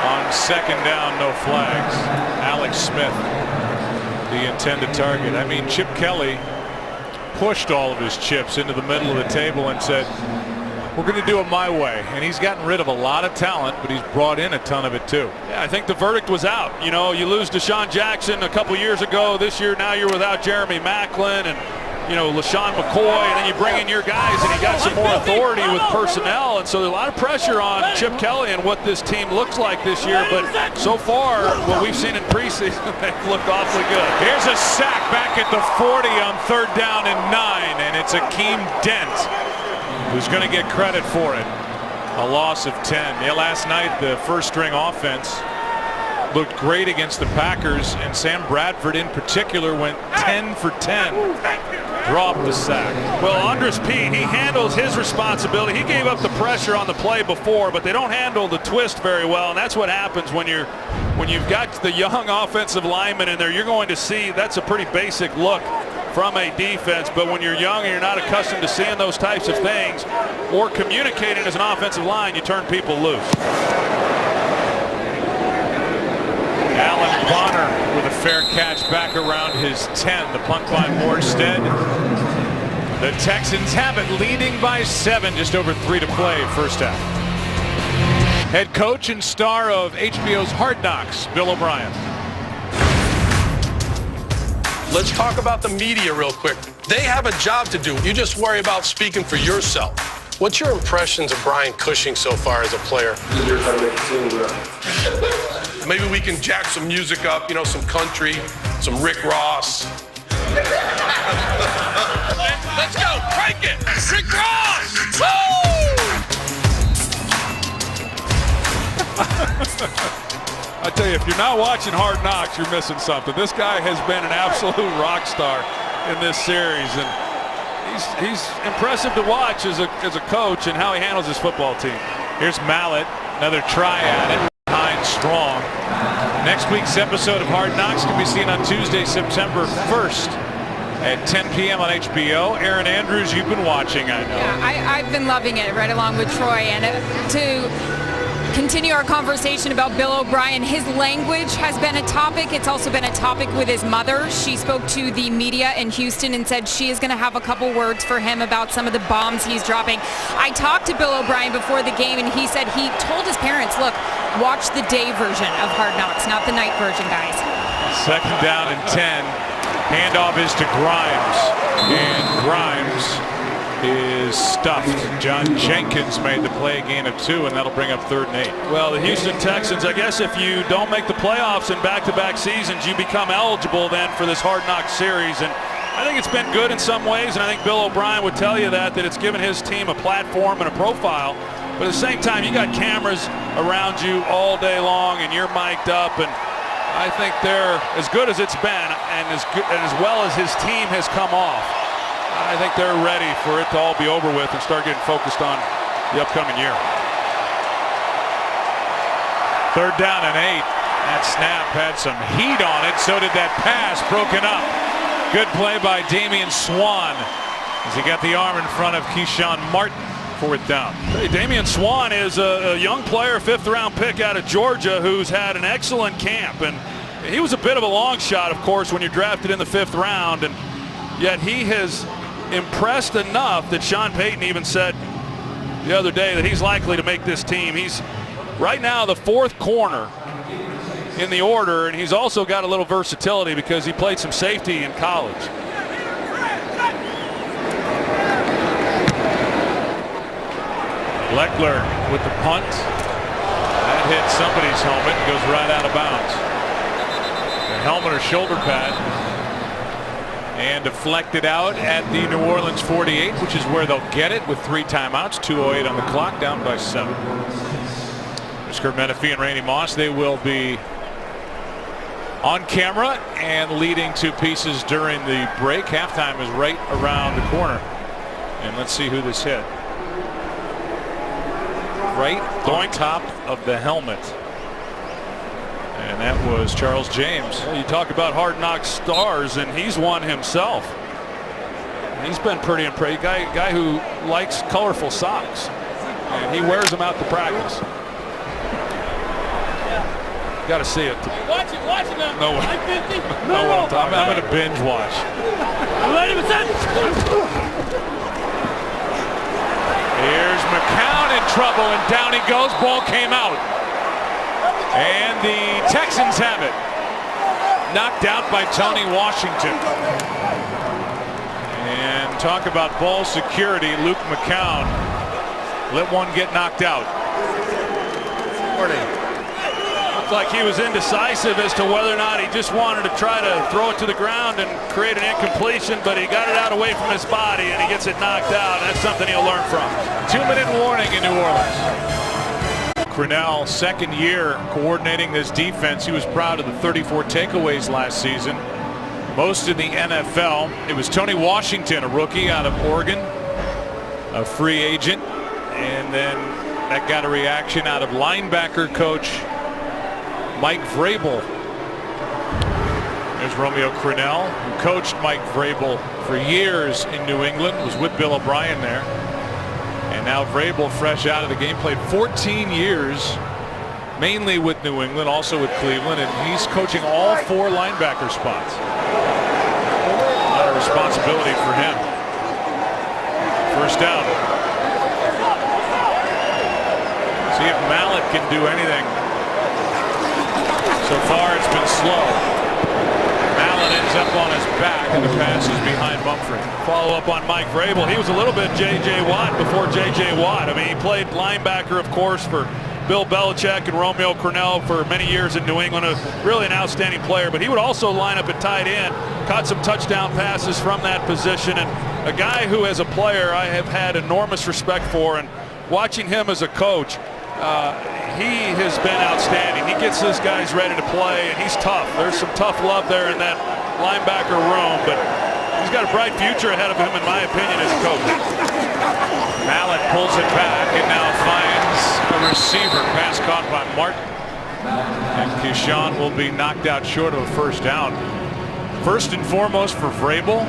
On 2nd down, no flags. Alex Smith, the intended target. I mean, Chip Kelly pushed all of his chips into the middle of the table and said, we're going to do it my way. And he's gotten rid of a lot of talent, but he's brought in a ton of it too. Yeah, I think the verdict was out. You know, you lose Deshaun Jackson a couple years ago. This year, now you're without Jeremy Maclin and, you know, LaShawn McCoy, and then you bring in your guys, and you got some more authority with personnel, and so there's a lot of pressure on Chip Kelly and what this team looks like this year. But so far, what we've seen in preseason, they've looked awfully good. Here's a sack back at the 40 on 3rd down and 9, and it's Akeem Dent who's going to get credit for it. A loss of 10. Yeah, last night the first-string offense looked great against the Packers, and Sam Bradford in particular went 10 for 10. Dropped the sack. Well, Andres Pete, he handles his responsibility. He gave up the pressure on the play before, but they don't handle the twist very well, and that's what happens when you've got the young offensive lineman in there. You're going to see that's a pretty basic look from a defense, but when you're young and you're not accustomed to seeing those types of things or communicating as an offensive line, you turn people loose. Alan Bonner with a fair catch back around his 10. The punt by Morstead. The Texans have it, leading by 7, just over 3 to play first half. Head coach and star of HBO's Hard Knocks, Bill O'Brien. Let's talk about the media real quick. They have a job to do. You just worry about speaking for yourself. What's your impressions of Brian Cushing so far as a player? Maybe we can jack some music up, you know, some country, some Rick Ross. Let's go, crank it! Rick Ross! Woo! I tell you, if you're not watching Hard Knocks, you're missing something. This guy has been an absolute rock star in this series, and he's impressive to watch as a coach and how he handles his football team. Here's Mallett, another try at it. Behind strong. Next week's episode of Hard Knocks can be seen on Tuesday, September 1st at 10 p.m. on HBO. Aaron Andrews, you've been watching, I know. Yeah, I've been loving it right along with Troy. And to continue our conversation about Bill O'Brien, his language has been a topic. It's also been a topic with his mother. She spoke to the media in Houston and said she is going to have a couple words for him about some of the bombs he's dropping. I talked to Bill O'Brien before the game, and he said he told his parents, look, watch the day version of Hard Knocks, not the night version, guys. Second down and 10. Handoff is to Grimes, and Grimes is stuffed. John Jenkins made the play, gain of 2, and that'll bring up 3rd and 8. Well, the Houston Texans, I guess if you don't make the playoffs in back-to-back seasons, you become eligible then for this Hard Knocks series. And I think it's been good in some ways, and I think Bill O'Brien would tell you that it's given his team a platform and a profile. But at the same time, you got cameras around you all day long, and you're mic'd up, and I think they're as good as it's been, and as well as his team has come off. I think they're ready for it to all be over with and start getting focused on the upcoming year. 3rd down and 8. That snap had some heat on it. So did that pass, broken up. Good play by Damian Swan as he got the arm in front of Keyshawn Martin. 4th down. Hey, Damian Swan is a young player, 5th-round pick out of Georgia, who's had an excellent camp. And he was a bit of a long shot, of course, when you're drafted in the 5th round. And yet he has impressed enough that Sean Payton even said the other day that he's likely to make this team. He's right now the 4th corner in the order, and he's also got a little versatility because he played some safety in college. Leckler with the punt. That hits somebody's helmet and goes right out of bounds. The helmet or shoulder pad. And deflected out at the New Orleans 48, which is where they'll get it with 3 timeouts. 2:08 on the clock, down by 7. There's Kurt Menefee and Randy Moss. They will be on camera and leading 2 pieces during the break. Halftime is right around the corner. And let's see who this hit. Right on top of the helmet. And that was Charles James. Well, you talk about Hard Knocks stars, and he's one himself. He's been pretty impressive. Guy who likes colorful socks, and he wears them out to practice. Got to see it. Watch it now. No, I'm going to binge watch. Here's McCown in trouble, and down he goes. Ball came out. And the Texans have it. Knocked out by Tony Washington. And talk about ball security. Luke McCown let one get knocked out. Looked like he was indecisive as to whether or not he just wanted to try to throw it to the ground and create an incompletion, but he got it out away from his body and he gets it knocked out, and that's something he'll learn from. 2-minute warning in New Orleans. Crennel, 2nd year coordinating this defense. He was proud of the 34 takeaways last season, most in the NFL. It was Tony Washington, a rookie out of Oregon, a free agent, and then that got a reaction out of linebacker coach Mike Vrabel. There's Romeo Crennel, who coached Mike Vrabel for years in New England, was with Bill O'Brien there. And now Vrabel, fresh out of the game, played 14 years, mainly with New England, also with Cleveland, and he's coaching all 4 linebacker spots. A lot of responsibility for him. 1st down. See if Mallett can do anything. So far, it's been slow. Mallett ends up on his back, and the pass is behind Mumphrey. Follow up on Mike Vrabel. He was a little bit J.J. Watt before J.J. Watt. I mean, he played linebacker, of course, for Bill Belichick and Romeo Crennel for many years in New England. Really an outstanding player, but he would also line up at tight end, caught some touchdown passes from that position, and a guy who, as a player, I have had enormous respect for, and watching him as a coach, he has been outstanding. He gets his guys ready to play, and he's tough. There's some tough love there in that linebacker room, but he's got a bright future ahead of him, in my opinion, as a coach. Mallett pulls it back and now finds a receiver. Pass caught by Martin. And Keyshawn will be knocked out short of a first down. First and foremost for Vrabel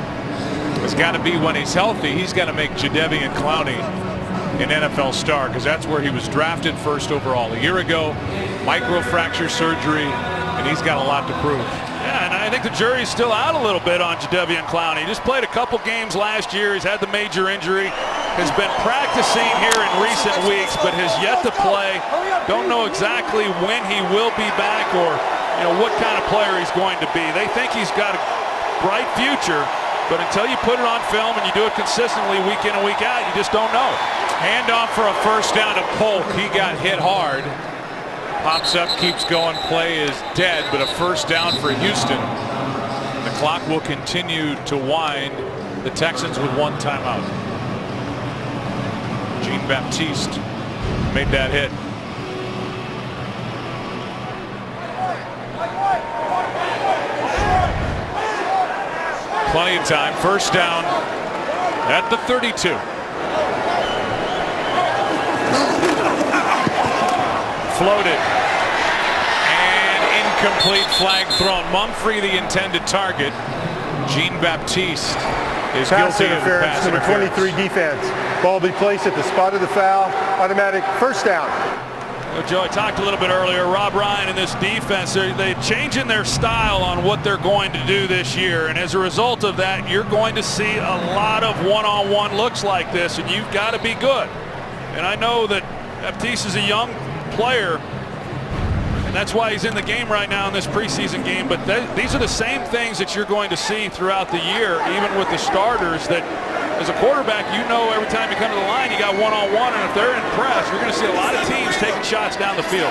has got to be when he's healthy. He's got to make Jadeveon Clowney an NFL star, because that's where he was drafted first overall a year ago. Microfracture surgery, and he's got a lot to prove. Yeah, and I think the jury's still out a little bit on Jadeveon Clowney. He just played a couple games last year. He's had the major injury. Has been practicing here in recent weeks, but has yet to play. Don't know exactly when he will be back, or what kind of player he's going to be. They think he's got a bright future, but until you put it on film and you do it consistently week in and week out, you just don't know. Handoff for a first down to Polk. He got hit hard. Pops up, keeps going. Play is dead, but a first down for Houston. The clock will continue to wind. The Texans with one timeout. Jean-Baptiste made that hit. Plenty of time. First down at the 32. Floated and incomplete, flag thrown. Mumphrey the intended target. Jean-Baptiste is guilty of pass interference. Number 23 defense. Ball will be placed at the spot of the foul. Automatic first down. Joe, I talked a little bit earlier. Rob Ryan and this defense, they're changing their style on what they're going to do this year, and as a result of that, you're going to see a lot of one-on-one looks like this, and you've got to be good. And I know that Baptiste is a young player, and that's why he's in the game right now in this preseason game, but these are the same things that you're going to see throughout the year, even with the starters, that as a quarterback, every time you come to the line, you got one-on-one, and if they're impressed, you're going to see a lot of teams taking shots down the field.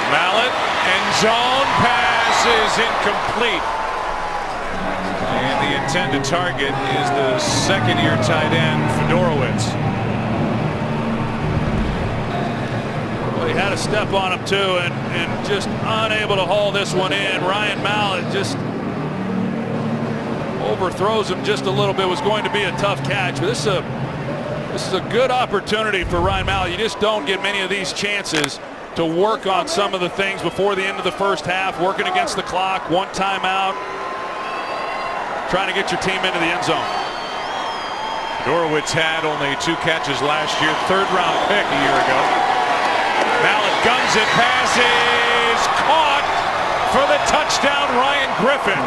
Mallett, end zone pass is incomplete. And the intended target is the second-year tight end, Fedorowicz. Well, he had a step on him, too, and just unable to haul this one in. Ryan Mallett just overthrows him just a little bit. Was going to be a tough catch, but this is a good opportunity for Ryan Mallett. You just don't get many of these chances to work on some of the things before the end of the first half, working against the clock, one timeout, trying to get your team into the end zone. Fedorowicz had only 2 catches last year, third-round pick a year ago. Mallett guns it, passes, caught for the touchdown, Ryan Griffin.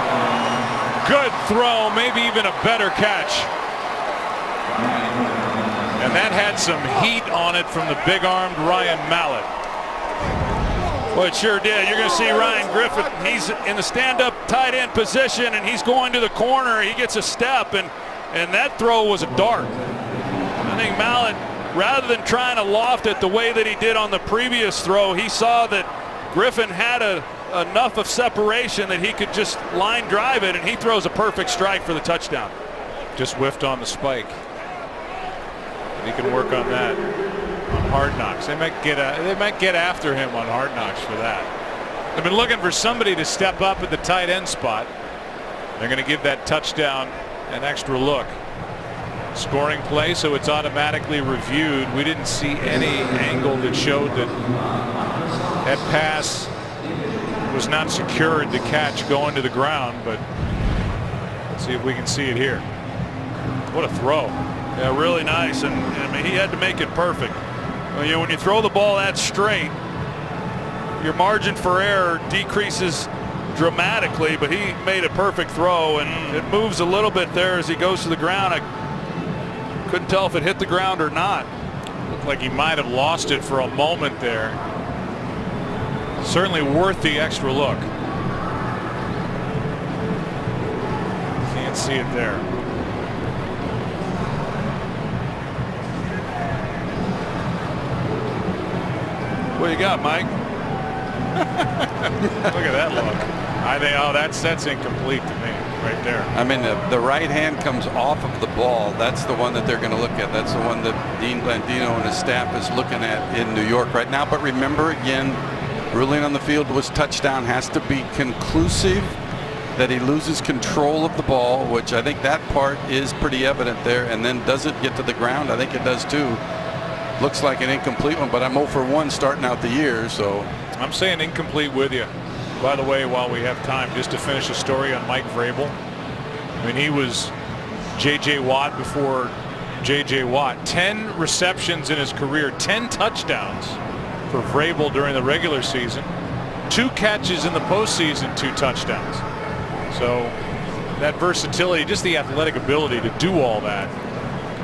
Good throw, maybe even a better catch. And that had some heat on it from the big-armed Ryan Mallett. Well, it sure did. You're going to see Ryan Griffin. He's in the stand-up tight end position, and he's going to the corner. He gets a step, and that throw was a dart. I think Mallett, rather than trying to loft it the way that he did on the previous throw, he saw that Griffin had enough of separation that he could just line drive it, and he throws a perfect strike for the touchdown. Just whiffed on the spike. He can work on that on Hard Knocks. They might get after him on Hard Knocks for that. They've been looking for somebody to step up at the tight end spot. They're going to give that touchdown an extra look. Scoring play, so it's automatically reviewed. We didn't see any angle that showed that that pass was not secured to catch going to the ground, but let's see if we can see it here. What a throw. Yeah, really nice, and I mean, he had to make it perfect. When you throw the ball that straight, your margin for error decreases dramatically, but he made a perfect throw, and it moves a little bit there as he goes to the ground. I couldn't tell if it hit the ground or not. Looked like he might have lost it for a moment there. Certainly worth the extra look. Can't see it there. What you got, Mike? Look at that look. I think, that's incomplete to me. right there. I mean, the right hand comes off of the ball. That's the one that they're going to look at. That's the one that Dean Blandino and his staff is looking at in New York right now. But remember, again, ruling on the field was touchdown. Has to be conclusive that he loses control of the ball, which I think that part is pretty evident there. And then does it get to the ground? I think it does too. Looks like an incomplete one, but I'm 0 for 1 starting out the year, so. I'm saying incomplete with you. By the way, while we have time, just to finish the story on Mike Vrabel. I mean, he was J.J. Watt before J.J. Watt. 10 receptions in his career, 10 touchdowns for Vrabel during the regular season. 2 catches in the postseason, 2 touchdowns. So that versatility, just the athletic ability to do all that,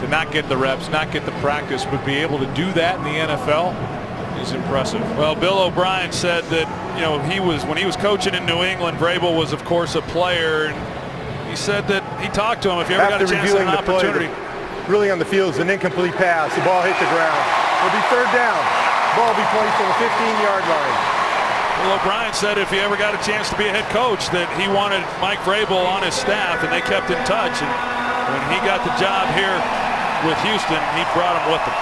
to not get the reps, not get the practice, but be able to do that in the NFL is impressive. Well, Bill O'Brien said that, you know, when he was coaching in New England, Vrabel was, of course, a player. And he said that he talked to him if you ever got a chance and an opportunity. Really on the field is an incomplete pass. The ball hit the ground. It'll be third down. Ball will be placed on the 15-yard line. Well, O'Brien said if he ever got a chance to be a head coach that he wanted Mike Vrabel on his staff, and they kept in touch. And when he got the job here with Houston, he brought him with him.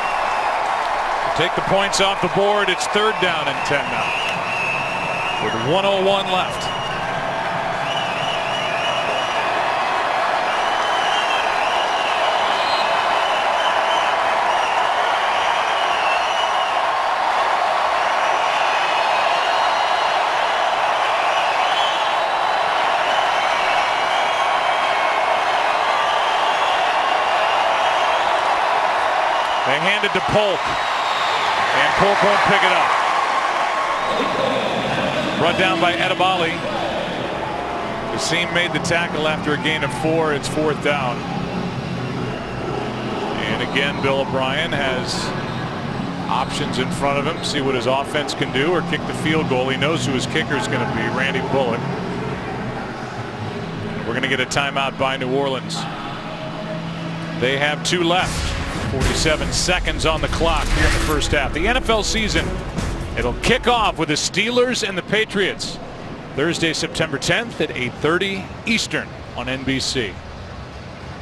Take the points off the board. It's third down and 10 now with 1:01 left. They hand it to Polk. And Polk won't pick it up. Run down by Edebali. Kassim made the tackle after a gain of 4. It's 4th down. And again, Bill O'Brien has options in front of him. See what his offense can do or kick the field goal. He knows who his kicker is going to be, Randy Bullock. We're going to get a timeout by New Orleans. They have 2 left. 47 seconds on the clock here in the first half. The NFL season, it'll kick off with the Steelers and the Patriots Thursday, September 10th at 8:30 Eastern on NBC.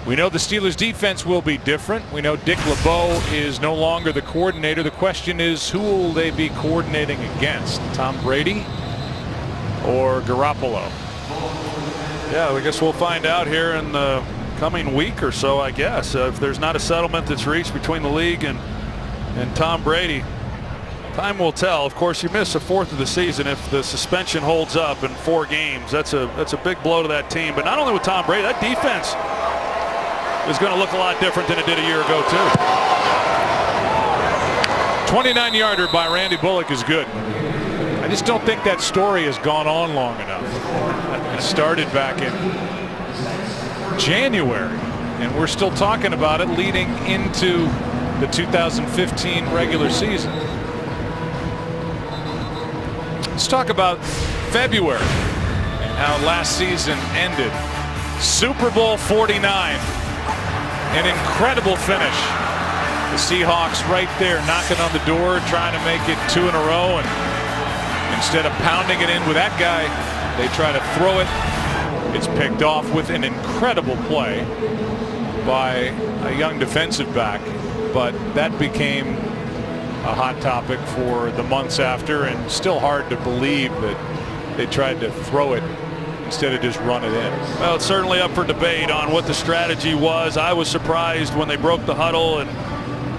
We know the Steelers defense will be different. We know Dick LeBeau is no longer the coordinator. The question is, who will they be coordinating against? Tom Brady or Garoppolo? Yeah, I guess we'll find out here in the coming week or so, I guess. If there's not a settlement that's reached between the league and Tom Brady, time will tell. Of course, you miss a 4th of the season if the suspension holds up in 4 games. That's a big blow to that team. But not only with Tom Brady, that defense is going to look a lot different than it did a year ago too. 29-yarder by Randy Bullock is good. I just don't think that story has gone on long enough. It started back in January, and we're still talking about it leading into the 2015 regular season. Let's talk about February and how last season ended. Super Bowl 49, an incredible finish. The Seahawks right there knocking on the door, trying to make it 2 in a row, and instead of pounding it in with that guy, they try to throw it. It's picked off with an incredible play by a young defensive back, but that became a hot topic for the months after, and still hard to believe that they tried to throw it instead of just run it in. Well, it's certainly up for debate on what the strategy was. I was surprised when they broke the huddle and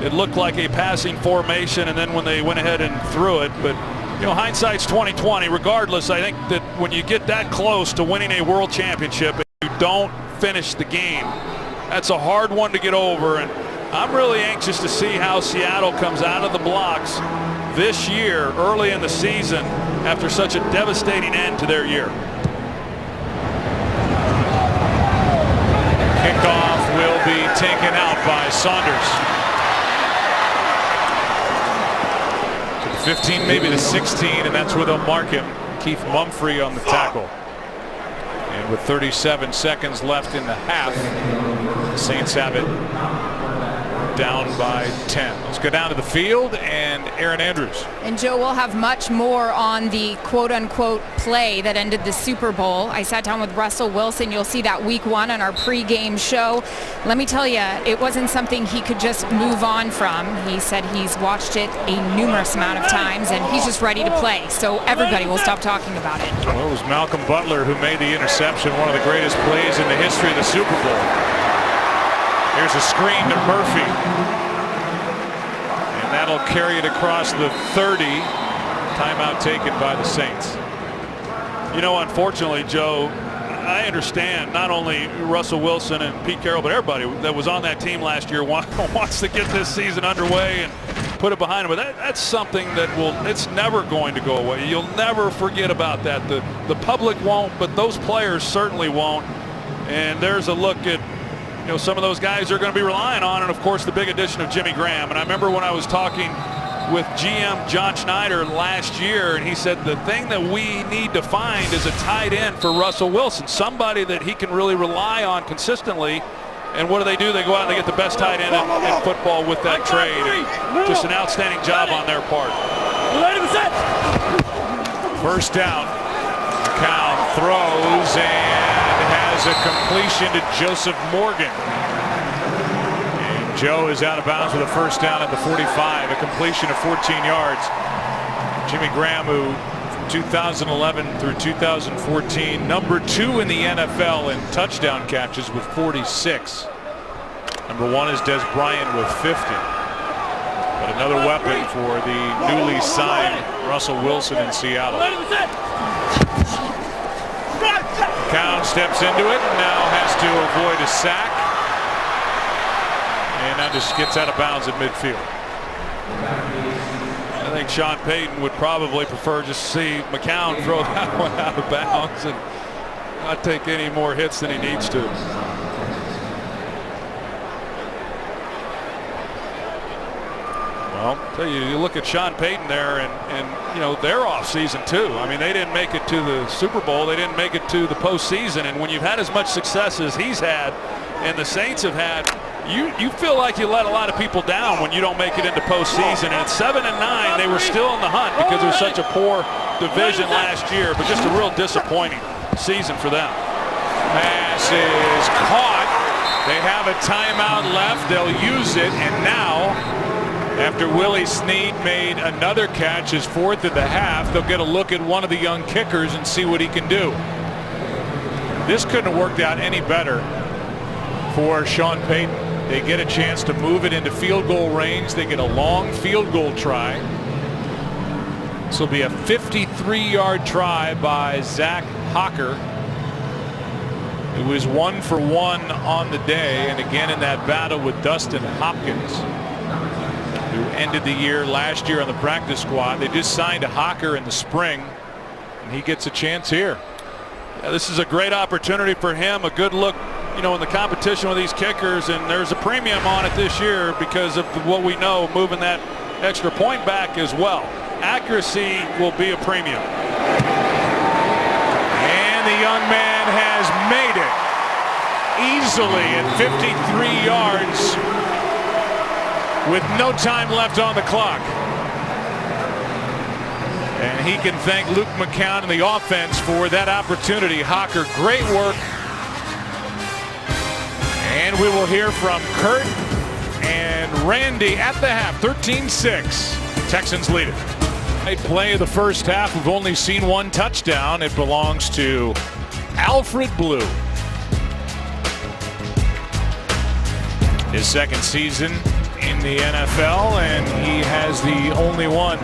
it looked like a passing formation, and then when they went ahead and threw it. But you know, hindsight's 20/20. Regardless, I think that when you get that close to winning a world championship and you don't finish the game, that's a hard one to get over. And I'm really anxious to see how Seattle comes out of the blocks this year, early in the season, after such a devastating end to their year. Kickoff will be taken out by Saunders. 15, maybe the 16, and that's where they'll mark him. Keith Mumphrey on the tackle. And with 37 seconds left in the half, the Saints have it down by 10. Let's go down to the field and Aaron Andrews. And Joe, will have much more on the quote-unquote play that ended the Super Bowl. I sat down with Russell Wilson. You'll see that week 1 on our pregame show. Let me tell you, it wasn't something he could just move on from. He said he's watched it a numerous amount of times, and he's just ready to play. So everybody will stop talking about it. Well, it was Malcolm Butler who made the interception, one of the greatest plays in the history of the Super Bowl. Here's a screen to Murphy. And that'll carry it across the 30. Timeout taken by the Saints. You know, unfortunately, Joe, I understand not only Russell Wilson and Pete Carroll, but everybody that was on that team last year wants to get this season underway and put it behind them. But that's something that it's never going to go away. You'll never forget about that. The public won't, but those players certainly won't. And there's a look at, you know, some of those guys they're going to be relying on, and of course the big addition of Jimmy Graham. And I remember when I was talking with GM John Schneider last year, and he said the thing that we need to find is a tight end for Russell Wilson, somebody that he can really rely on consistently. And what do? They go out and they get the best tight end in football with that trade. Just an outstanding job on their part. First down. Cal throws and has a completion to Joseph Morgan. And Joe is out of bounds with a first down at the 45, a completion of 14 yards. Jimmy Graham, who from 2011 through 2014, number 2 in the NFL in touchdown catches with 46. Number 1 is Des Bryant with 50. But another weapon for the newly signed Russell Wilson in Seattle. Count steps into it and now has to avoid a sack. And now just gets out of bounds at midfield. I think Sean Payton would probably prefer just to see McCown throw that one out of bounds and not take any more hits than he needs to. Well, I'll tell you, you look at Sean Payton there and you know, their off season too. I mean, they didn't make it to the Super Bowl. They didn't make it to the postseason. And when you've had as much success as he's had and the Saints have had, you feel like you let a lot of people down when you don't make it into postseason. And at 7-9, they were still in the hunt because it was such a poor division last year, but just a real disappointing season for them. Pass is caught. They have a timeout left. They'll use it. And now, after Willie Snead made another catch, his 4th of the half, they'll get a look at one of the young kickers and see what he can do. This couldn't have worked out any better for Sean Payton. They get a chance to move it into field goal range. They get a long field goal try. This will be a 53-yard try by Zach Hocker. It was 1 for 1 on the day, and again in that battle with Dustin Hopkins, who ended the year last year on the practice squad. They just signed a Hocker in the spring, and he gets a chance here. Yeah, this is a great opportunity for him, a good look, you know, in the competition with these kickers, and there's a premium on it this year because of what we know, moving that extra point back as well. Accuracy will be a premium. And the young man has made it easily at 53 yards with no time left on the clock. And he can thank Luke McCown and the offense for that opportunity. Hocker, great work. And we will hear from Kurt and Randy at the half. 13-6. Texans lead it. Play of the first half. We've only seen one touchdown. It belongs to Alfred Blue. His second season in the NFL, and he has the only one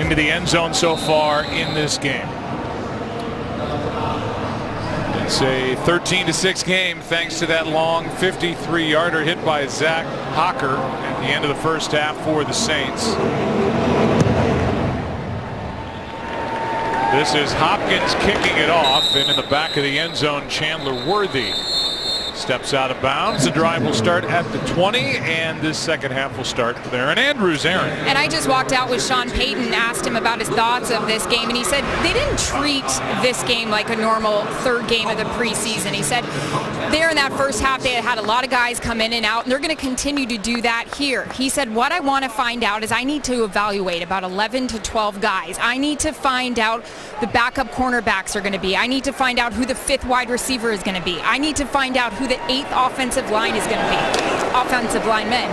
into the end zone so far in this game. It's a 13-6 game thanks to that long 53-yarder hit by Zach Hocker at the end of the first half for the Saints. This is Hopkins kicking it off, and in the back of the end zone, Chandler Worthy Steps out of bounds. The drive will start at the 20, and this second half will start there. And Andrews, Aaron. And I just walked out with Sean Payton, asked him about his thoughts of this game, and he said they didn't treat this game like a normal third game of the preseason. He said there in that first half they had a lot of guys come in and out, and they're going to continue to do that here. He said, what I want to find out is I need to evaluate about 11 to 12 guys. I need to find out the backup cornerbacks are going to be. I need to find out who the 5th wide receiver is going to be. I need to find out who the 8th offensive line is going to be, offensive linemen.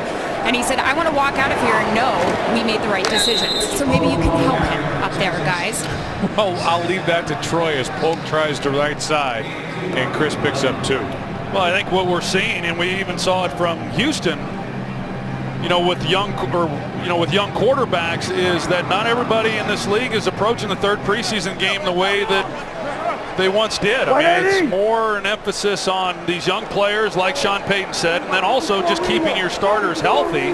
And he said, I want to walk out of here and know we made the right decisions. So maybe you can help him up there, guys. Well, I'll leave that to Troy as Polk tries to right side and Chris picks up 2. Well, I think what we're seeing, and we even saw it from Houston, with young quarterbacks, is that not everybody in this league is approaching the third preseason game the way that they once did. I mean, it's more an emphasis on these young players, like Sean Payton said, and then also just keeping your starters healthy.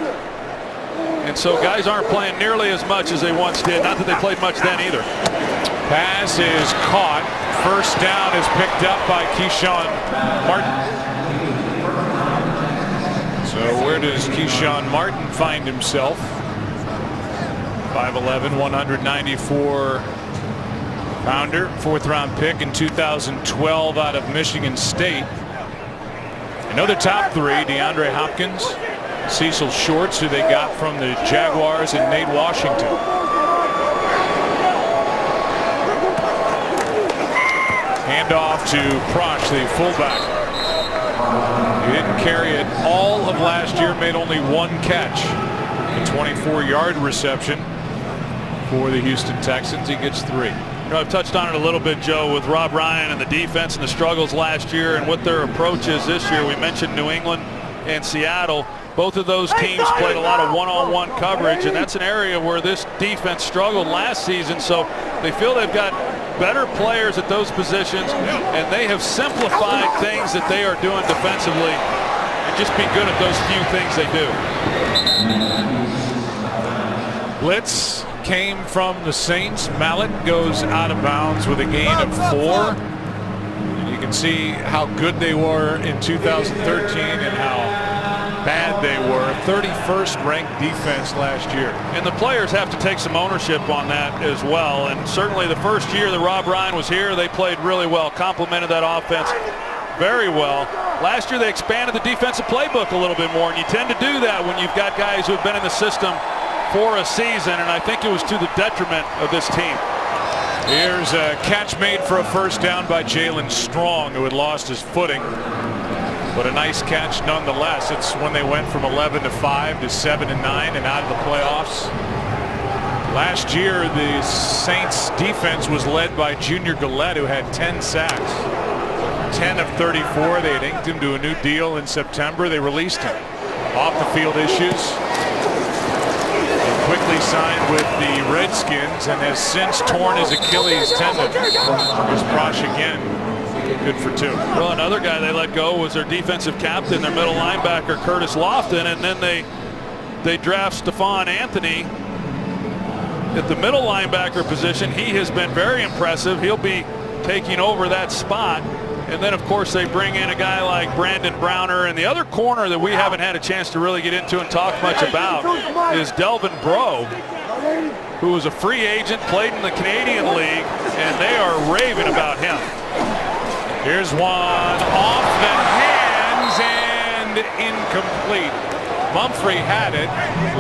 And so guys aren't playing nearly as much as they once did. Not that they played much then either. Pass is caught. First down is picked up by Keyshawn Martin. So where does Keyshawn Martin find himself? 5'11", 194 pounder, 4th round pick in 2012 out of Michigan State. Another top 3, DeAndre Hopkins, Cecil Shorts, who they got from the Jaguars, and Nate Washington. Handoff to Prosh, the fullback. He didn't carry it all of last year, made only 1 catch. A 24-yard reception for the Houston Texans. He gets 3. I've touched on it a little bit, Joe, with Rob Ryan and the defense and the struggles last year and what their approach is this year. We mentioned New England and Seattle. Both of those teams played a lot of one-on-one coverage, and that's an area where this defense struggled last season. So they feel they've got better players at those positions, and they have simplified things that they are doing defensively and just be good at those few things they do. Blitz came from the Saints. Mallett goes out of bounds with a gain of 4. And you can see how good they were in 2013 and how bad they were. 31st ranked defense last year. And the players have to take some ownership on that as well. And certainly the first year that Rob Ryan was here, they played really well, complemented that offense very well. Last year they expanded the defensive playbook a little bit more, and you tend to do that when you've got guys who have been in the system for a season, and I think it was to the detriment of this team. Here's a catch made for a first down by Jalen Strong, who had lost his footing. But a nice catch nonetheless. It's when they went from 11 to 5 to 7 and 9 and out of the playoffs. Last year, the Saints defense was led by Junior Gillette, who had 10 sacks. 10 of 34. They had inked him to a new deal in September. They released him. Off the field issues. Quickly signed with the Redskins and has since torn his Achilles tendon. Here's Prosh again. Good for 2. Well, another guy they let go was their defensive captain, their middle linebacker, Curtis Lofton, and then they draft Stephon Anthony at the middle linebacker position. He has been very impressive. He'll be taking over that spot. And then, of course, they bring in a guy like Brandon Browner. And the other corner that we haven't had a chance to really get into and talk much about is Delvin Breaux, who was a free agent, played in the Canadian League, and they are raving about him. Here's one off the hands and incomplete. Mumphrey had it,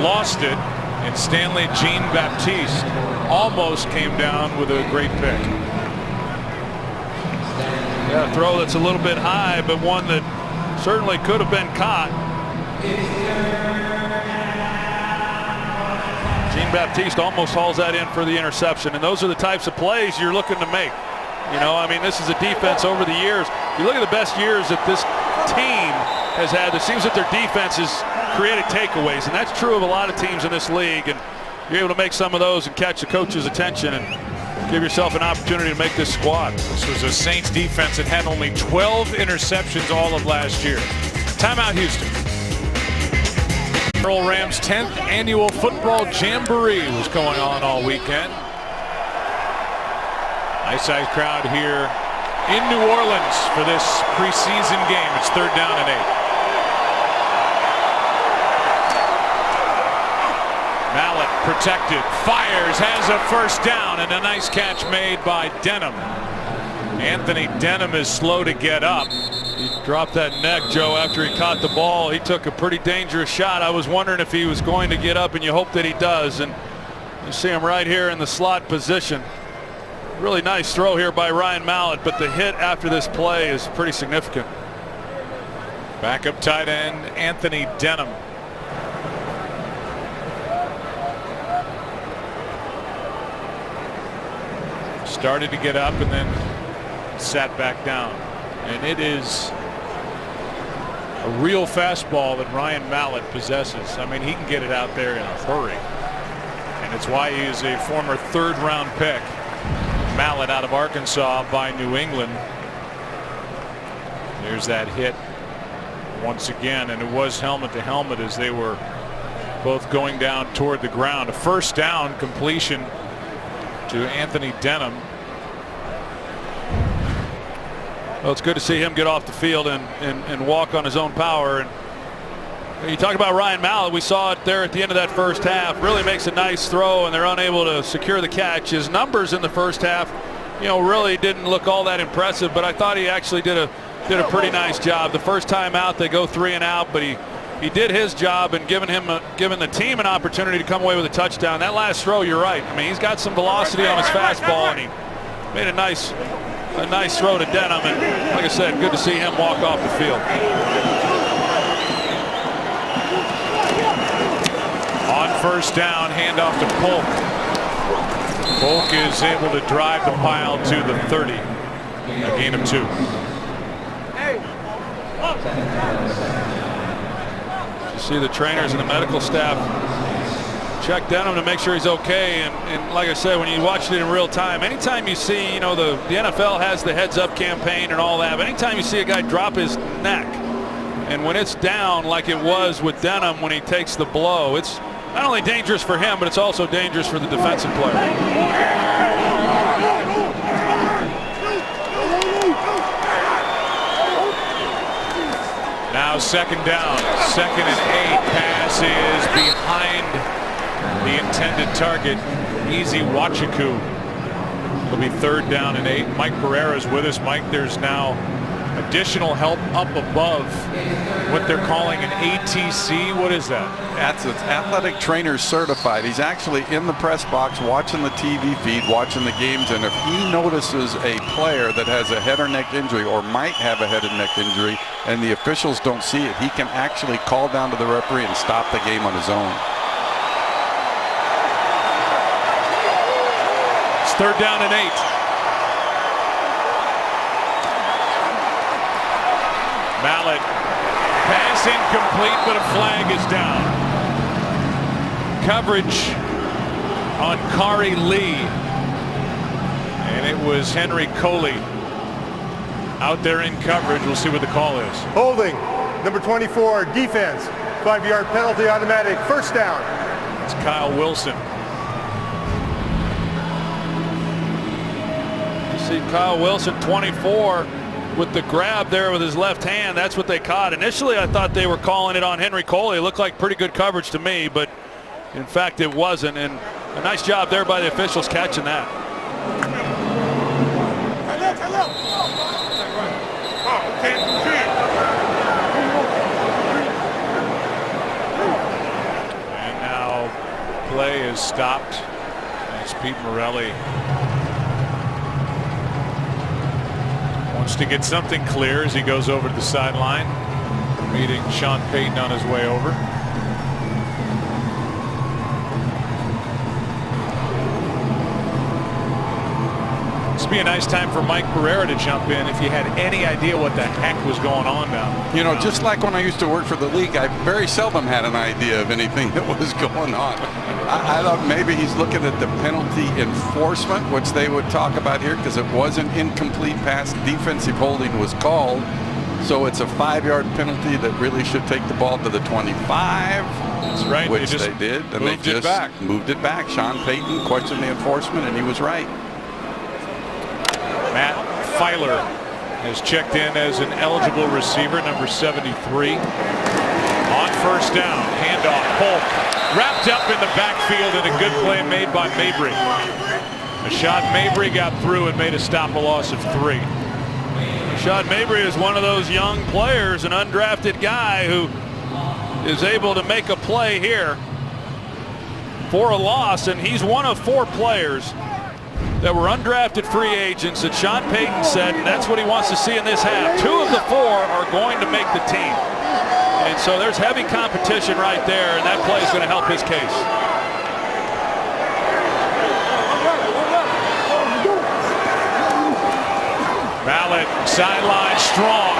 lost it, and Stanley Jean-Baptiste almost came down with a great pick. Yeah, a throw that's a little bit high, but one that certainly could have been caught. Jean-Baptiste almost hauls that in for the interception, and those are the types of plays you're looking to make. You know, I mean, this is a defense over the years. You look at the best years that this team has had, it seems that their defense has created takeaways, and that's true of a lot of teams in this league, and you're able to make some of those and catch the coach's attention and give yourself an opportunity to make this squad. This was a Saints defense that had only 12 interceptions all of last year. Timeout, Houston. Earl Rams' 10th annual football jamboree was going on all weekend. Nice sized crowd here in New Orleans for this preseason game. It's 3rd down and 8. Mallett protected, fires, has a first down, and a nice catch made by Denham. Anthony Denham is slow to get up. He dropped that neck, Joe, after he caught the ball. He took a pretty dangerous shot. I was wondering if he was going to get up, and you hope that he does. And you see him right here in the slot position. Really nice throw here by Ryan Mallett, but the hit after this play is pretty significant. Backup tight end Anthony Denham. Started to get up and then sat back down. And it is a real fastball that Ryan Mallett possesses. I mean, he can get it out there in a hurry. And it's why he is a former 3rd-round pick. Mallett out of Arkansas by New England. There's that hit once again, and it was helmet to helmet as they were both going down toward the ground. A first down completion to Anthony Denham. Well, it's good to see him get off the field and walk on his own power. And you talk about Ryan Mallett. We saw it there at the end of that first half. Really makes a nice throw, and they're unable to secure the catch. His numbers in the first half, really didn't look all that impressive, but I thought he actually did a pretty nice job. The first time out, they go 3 and out, but he did his job and given the team an opportunity to come away with a touchdown. That last throw, you're right. I mean, he's got some velocity on his fastball, and he made a nice throw to Denham. And like I said, good to see him walk off the field. On first down, handoff to Polk. Polk is able to drive the pile to the 30. A gain of 2. You see the trainers and the medical staff check Denham to make sure he's okay. And like I said, when you watched it in real time, anytime you see, the NFL has the heads up campaign and all that, but anytime you see a guy drop his neck, and when it's down like it was with Denham when he takes the blow, it's not only dangerous for him, but it's also dangerous for the defensive player. Now 2nd down, 2nd and 8. Pass is behind the intended target, Easy Wachiku. It'll be 3rd down and 8. Mike Pereira's with us. Mike, there's now additional help up above what they're calling an ATC. What is that? That's athletic trainer certified. He's actually in the press box watching the TV feed, watching the games, and if he notices a player that has a head or neck injury or might have a head and neck injury and the officials don't see it, he can actually call down to the referee and stop the game on his own. It's 3rd down and 8. Mallett, pass incomplete, but a flag is down. Coverage on Kari Lee, and it was Henry Coley out there in coverage. We'll see what the call is. Holding, number 24, defense. 5-yard penalty, automatic, first down. It's Kyle Wilson. You see Kyle Wilson, 24. With the grab there with his left hand. That's what they caught. Initially, I thought they were calling it on Henry Coley. It looked like pretty good coverage to me, but in fact, it wasn't. And a nice job there by the officials catching that. And now play is stopped. As Pete Morelli wants to get something clear as he goes over to the sideline, meeting Sean Payton on his way over. This would be a nice time for Mike Pereira to jump in if you had any idea what the heck was going on now. Just like when I used to work for the league, I very seldom had an idea of anything that was going on. I thought maybe he's looking at the penalty enforcement, which they would talk about here, because it was an incomplete pass. Defensive holding was called. So it's a 5-yard penalty that really should take the ball to the 25. That's right. Which they did. And they just moved it back. Sean Payton questioned the enforcement, and he was right. Matt Filer has checked in as an eligible receiver, number 73. On first down, handoff, Polk wrapped up in the backfield, and a good play made by Mabry. Rashad Mabry got through and made a stop, a loss of 3. Rashad Mabry is one of those young players, an undrafted guy who is able to make a play here for a loss, and he's one of 4 players that were undrafted free agents that Sean Payton said that's what he wants to see in this half. 2 of the 4 are going to make the team. And so there's heavy competition right there, and that play is going to help his case. Mallett, sideline, strong.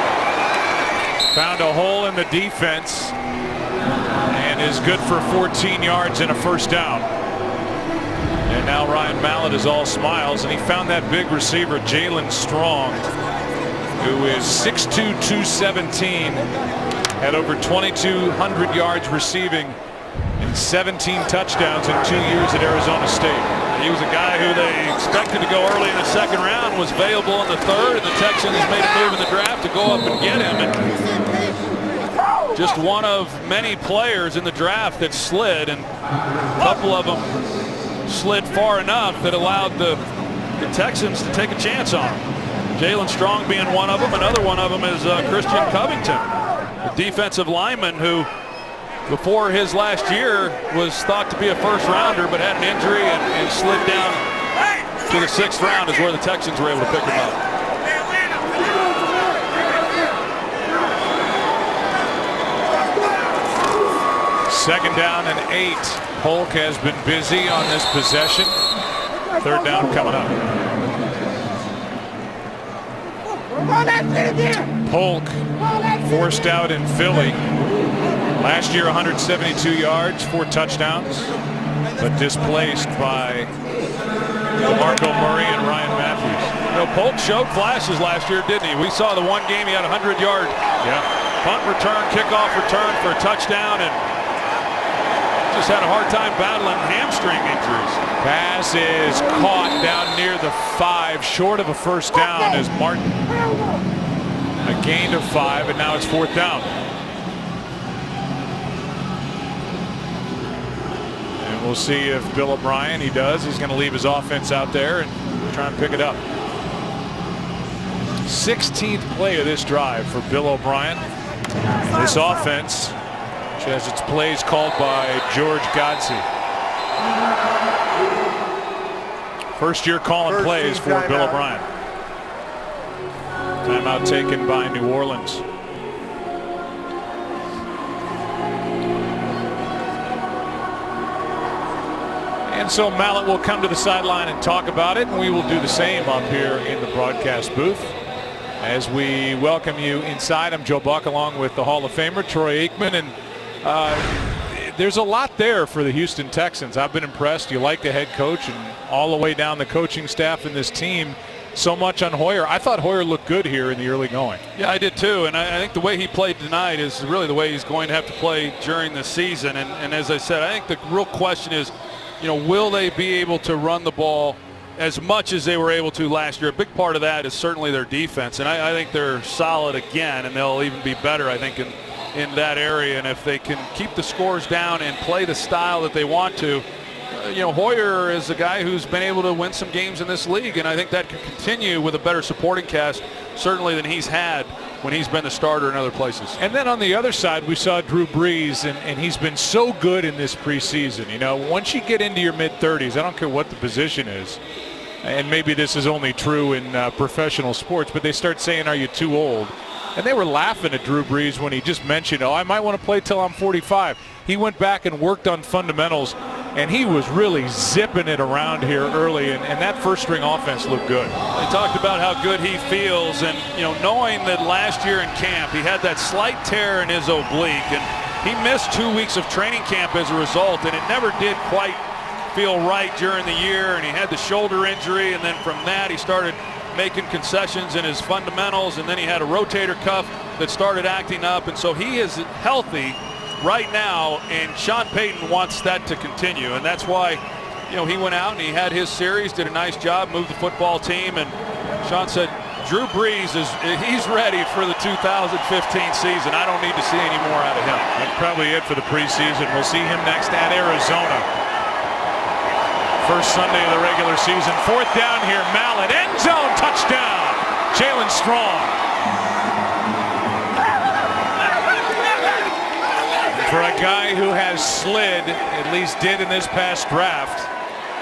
Found a hole in the defense and is good for 14 yards and a first down. And now Ryan Mallett is all smiles, and he found that big receiver, Jalen Strong, who is 6'2", 217, had over 2,200 yards receiving and 17 touchdowns in 2 years at Arizona State. He was a guy who they expected to go early in the second round, was available in the third, and the Texans made a move in the draft to go up and get him. And just one of many players in the draft that slid, and a couple of them slid far enough that allowed the Texans to take a chance on him. Jalen Strong being one of them. Another one of them is Christian Covington, a defensive lineman who before his last year was thought to be a first rounder, but had an injury and slid down to the 6th round is where the Texans were able to pick him up. Second down and 8. Polk has been busy on this possession. Third down coming up. Polk forced out in Philly. Last year 172 yards, 4 touchdowns, but displaced by DeMarco Murray and Ryan Matthews. You know, Polk showed flashes last year, didn't he? We saw the one game he had 100-yard punt return, kickoff return for a touchdown, and just had a hard time battling hamstring injuries. Pass is caught down near the 5, short of a first down as Martin. A gain of 5, and now it's 4th down. And we'll see if Bill O'Brien, he does. He's going to leave his offense out there and try and pick it up. 16th play of this drive for Bill O'Brien. This offense, which has its plays called by George Godsey. First year calling plays for Bill O'Brien. Timeout taken by New Orleans. And so Mallett will come to the sideline and talk about it, and we will do the same up here in the broadcast booth. As we welcome you inside, I'm Joe Buck along with the Hall of Famer Troy Aikman, and there's a lot there for the Houston Texans. I've been impressed. You like the head coach and all the way down the coaching staff in this team. So much on Hoyer. I thought Hoyer looked good here in the early going. Yeah, I did too, and I think the way he played tonight is really the way he's going to have to play during the season. And as I said, I think the real question is, you know, will they be able to run the ball as much as they were able to last year? A big part of that is certainly their defense, and I think they're solid again, and they'll even be better, I think, in that area. And if they can keep the scores down and play the style that they want to, you know, Hoyer is a guy who's been able to win some games in this league, and I think that can continue with a better supporting cast certainly than he's had when he's been the starter in other places. And then on the other side, we saw Drew Brees, and he's been so good in this preseason. You know, once you get into your mid-30s, I don't care what the position is, and maybe this is only true in professional sports, but they start saying, are you too old? And they were laughing at Drew Brees when he just mentioned, oh, I might want to play till I'm 45. He went back and worked on fundamentals, and he was really zipping it around here early, and that first-string offense looked good. They talked about how good he feels, and, you know, knowing that last year in camp he had that slight tear in his oblique, and he missed 2 weeks of training camp as a result, and it never did quite feel right during the year, and he had the shoulder injury, and then from that he started making concessions in his fundamentals, and then he had a rotator cuff that started acting up, and so he is healthy right now, and Sean Payton wants that to continue, and that's why, you know, he went out and he had his series, did a nice job, moved the football team, and Sean said, Drew Brees he's ready for the 2015 season. I don't need to see any more out of him. That's probably it for the preseason. We'll see him next at Arizona. First Sunday of the regular season. Fourth down here. Mallett, end zone, touchdown. Jalen Strong. For a guy who has slid, at least did in this past draft,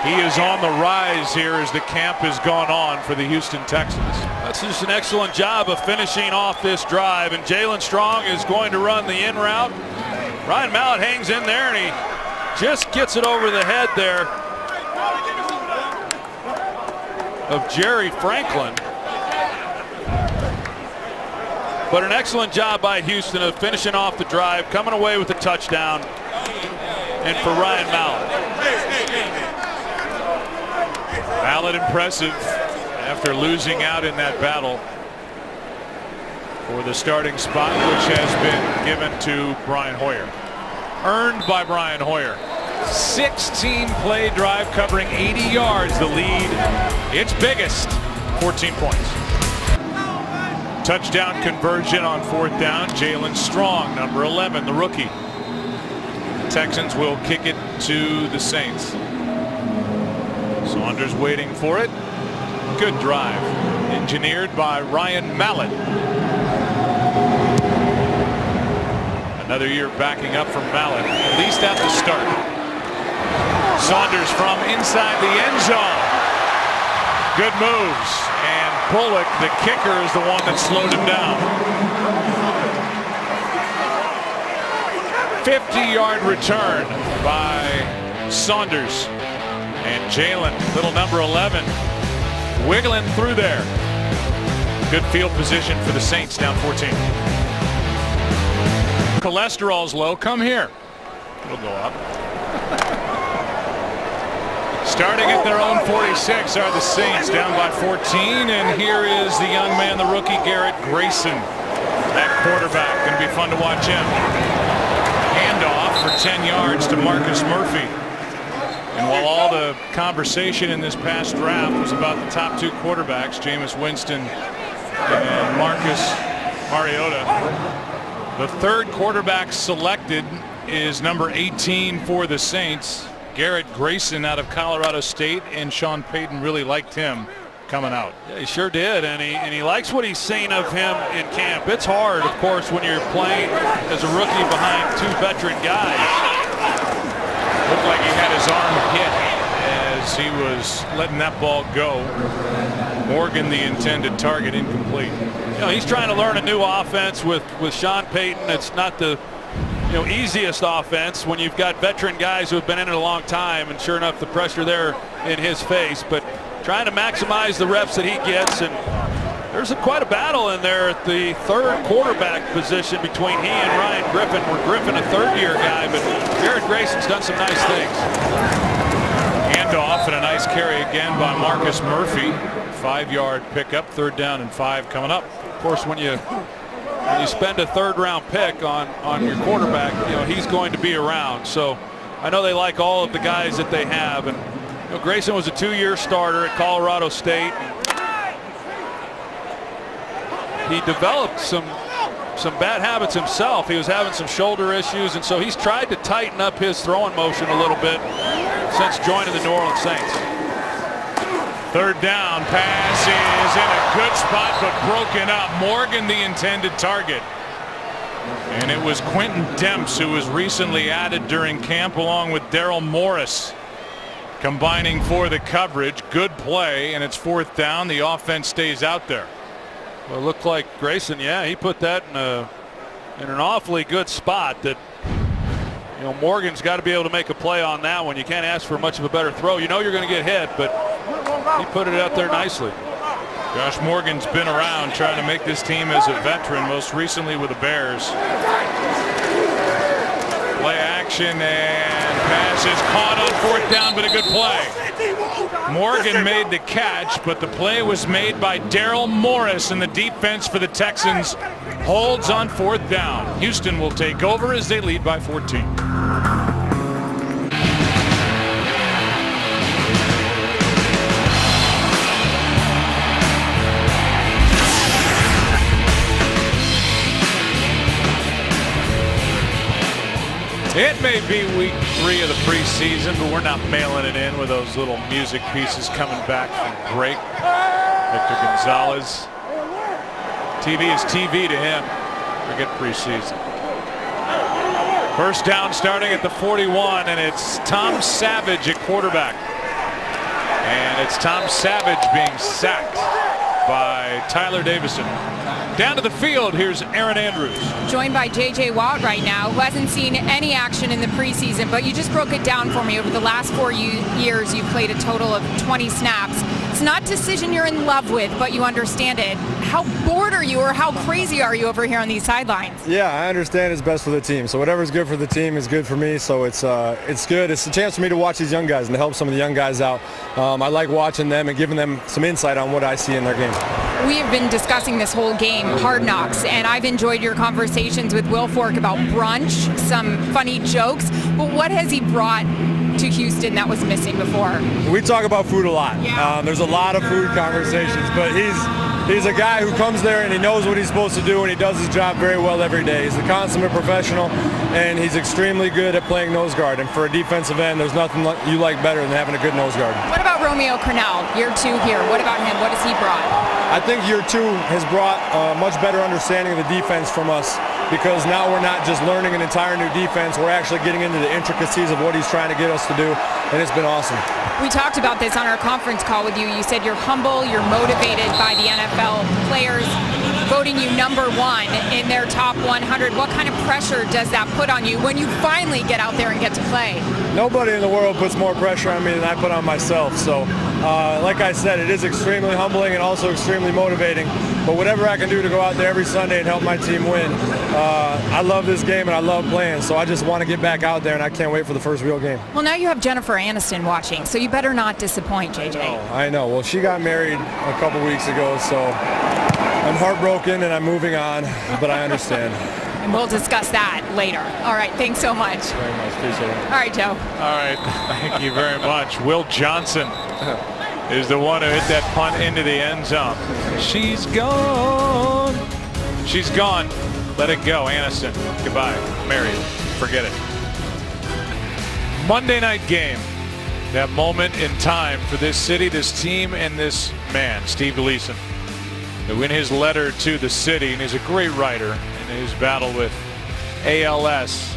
he is on the rise here as the camp has gone on for the Houston Texans. That's just an excellent job of finishing off this drive, and Jalen Strong is going to run the in route. Ryan Mallett hangs in there, and he just gets it over the head there of Jerry Franklin. But an excellent job by Houston of finishing off the drive, coming away with the touchdown, and for Ryan Mallett. Mallett impressive after losing out in that battle for the starting spot, which has been given to Brian Hoyer. Earned by Brian Hoyer. 16-play drive covering 80 yards, the lead. Its biggest, 14 points. Touchdown conversion on fourth down. Jalen Strong, number 11, the rookie. The Texans will kick it to the Saints. Saunders waiting for it. Good drive. Engineered by Ryan Mallett. Another year backing up from Mallett, at least at the start. Saunders from inside the end zone. Good moves. And Bullock, the kicker, is the one that slowed him down. 50-yard return by Saunders. And Jalen, little number 11, wiggling through there. Good field position for the Saints, down 14. Cholesterol's low. Come here. It'll go up. Starting at their own 46 are the Saints, down by 14. And here is the young man, the rookie, Garrett Grayson. That quarterback. Going to be fun to watch him. Handoff for 10 yards to Marcus Murphy. And while all the conversation in this past draft was about the top two quarterbacks, Jameis Winston and Marcus Mariota, the third quarterback selected is number 18 for the Saints, Garrett Grayson out of Colorado State, and Sean Payton really liked him coming out. Yeah, he sure did, and he likes what he's seen of him in camp. It's hard, of course, when you're playing as a rookie behind two veteran guys. Looked like he had his arm hit as he was letting that ball go. Morgan, the intended target, incomplete. You know, he's trying to learn a new offense with Sean Payton. It's not the easiest offense when you've got veteran guys who have been in it a long time, and sure enough, the pressure there in his face. But trying to maximize the reps that he gets, and there's quite a battle in there at the third quarterback position between he and Ryan Griffin. Where Griffin, a third-year guy, but Garrett Grayson's done some nice things. Handoff and a nice carry again by Marcus Murphy. 5-yard pickup, third down and 5 coming up. Of course, when you spend a third-round pick on your quarterback, he's going to be around. So I know they like all of the guys that they have, and Grayson was a 2-year starter at Colorado State. He developed some bad habits himself. He was having some shoulder issues, and so he's tried to tighten up his throwing motion a little bit since joining the New Orleans Saints. Third down, pass is in a good spot but broken up. Morgan, the intended target. And it was Quentin Demps, who was recently added during camp, along with Daryl Morris, combining for the coverage. Good play, and it's fourth down. The offense stays out there. Well, it looked like Grayson, he put that in an awfully good spot that, Morgan's got to be able to make a play on that one. You can't ask for much of a better throw. You're going to get hit, but he put it out there nicely. Josh Morgan's been around trying to make this team as a veteran, most recently with the Bears. Play action, and pass is caught on fourth down, but a good play. Morgan made the catch, but the play was made by Daryl Morris, and the defense for the Texans holds on fourth down. Houston will take over as they lead by 14. may be week 3 of the preseason, but we're not mailing it in with those little music pieces coming back from break. Victor Gonzalez. TV is TV to him. Forget preseason. First down starting at the 41, and it's Tom Savage at quarterback. And it's Tom Savage being sacked by Tyler Davison. Down to the field, here's Aaron Andrews. Joined by J.J. Watt right now, who hasn't seen any action in the preseason, but you just broke it down for me. Over the last 4 years, you've played a total of 20 snaps. It's not a decision you're in love with, but you understand it. How bored are you, or how crazy are you over here on these sidelines? Yeah, I understand it's best for the team. So whatever's good for the team is good for me. So it's good. It's a chance for me to watch these young guys and to help some of the young guys out. I like watching them and giving them some insight on what I see in their game. We have been discussing this whole game, Hard Knocks, and I've enjoyed your conversations with Will Fork about brunch, some funny jokes, but what has he brought to Houston that was missing before? We talk about food a lot. Yeah. There's a lot of food conversations, but he's a guy who comes there and he knows what he's supposed to do, and he does his job very well every day. He's a consummate professional, and he's extremely good at playing nose guard. And for a defensive end, there's nothing you like better than having a good nose guard. What about Romeo Cornell, year 2 here? What about him? What has he brought? I think year 2 has brought a much better understanding of the defense from us, because now we're not just learning an entire new defense, we're actually getting into the intricacies of what he's trying to get us to do, and it's been awesome. We talked about this on our conference call with you. You said you're humble, you're motivated by the NFL players voting you number 1 in their top 100. What kind of pressure does that put on you when you finally get out there and get to play? Nobody in the world puts more pressure on me than I put on myself. So, like I said, it is extremely humbling and also extremely motivating. But whatever I can do to go out there every Sunday and help my team win, I love this game and I love playing. So I just want to get back out there, and I can't wait for the first real game. Well, now you have Jennifer Aniston watching, so you better not disappoint, JJ. I know. Well, she got married a couple weeks ago, so I'm heartbroken and I'm moving on, but I understand. And we'll discuss that later. All right, thanks so much. Very much, appreciate it. All right, Joe. All right, thank you very much. Will Johnson is the one who hit that punt into the end zone. She's gone. She's gone. Let it go, Aniston. Goodbye. Married. Forget it. Monday night game. That moment in time for this city, this team, and this man, Steve Gleason. In his letter to the city, and he's a great writer in his battle with ALS.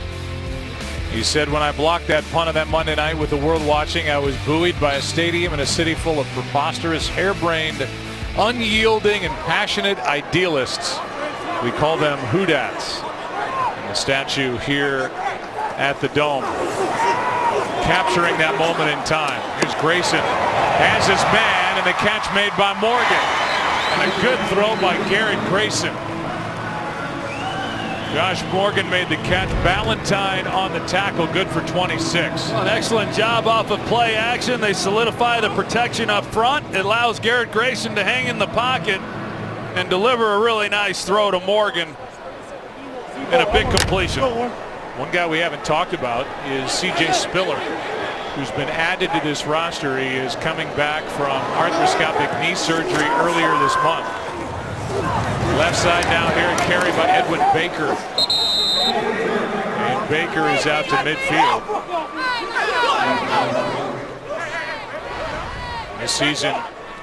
He said, when I blocked that punt on that Monday night with the world watching, I was buoyed by a stadium in a city full of preposterous, harebrained, unyielding, and passionate idealists. We call them Hoodats. And the statue here at the Dome, capturing that moment in time. Here's Grayson, has his man, and the catch made by Morgan. And a good throw by Garrett Grayson. Josh Morgan made the catch. Ballantyne on the tackle, good for 26. An excellent job off of play action. They solidify the protection up front. It allows Garrett Grayson to hang in the pocket and deliver a really nice throw to Morgan and a big completion. One guy we haven't talked about is C.J. Spiller, who's been added to this roster. He is coming back from arthroscopic knee surgery earlier this month. Left side now here, carried by Edwin Baker. And Baker is out to midfield. This season,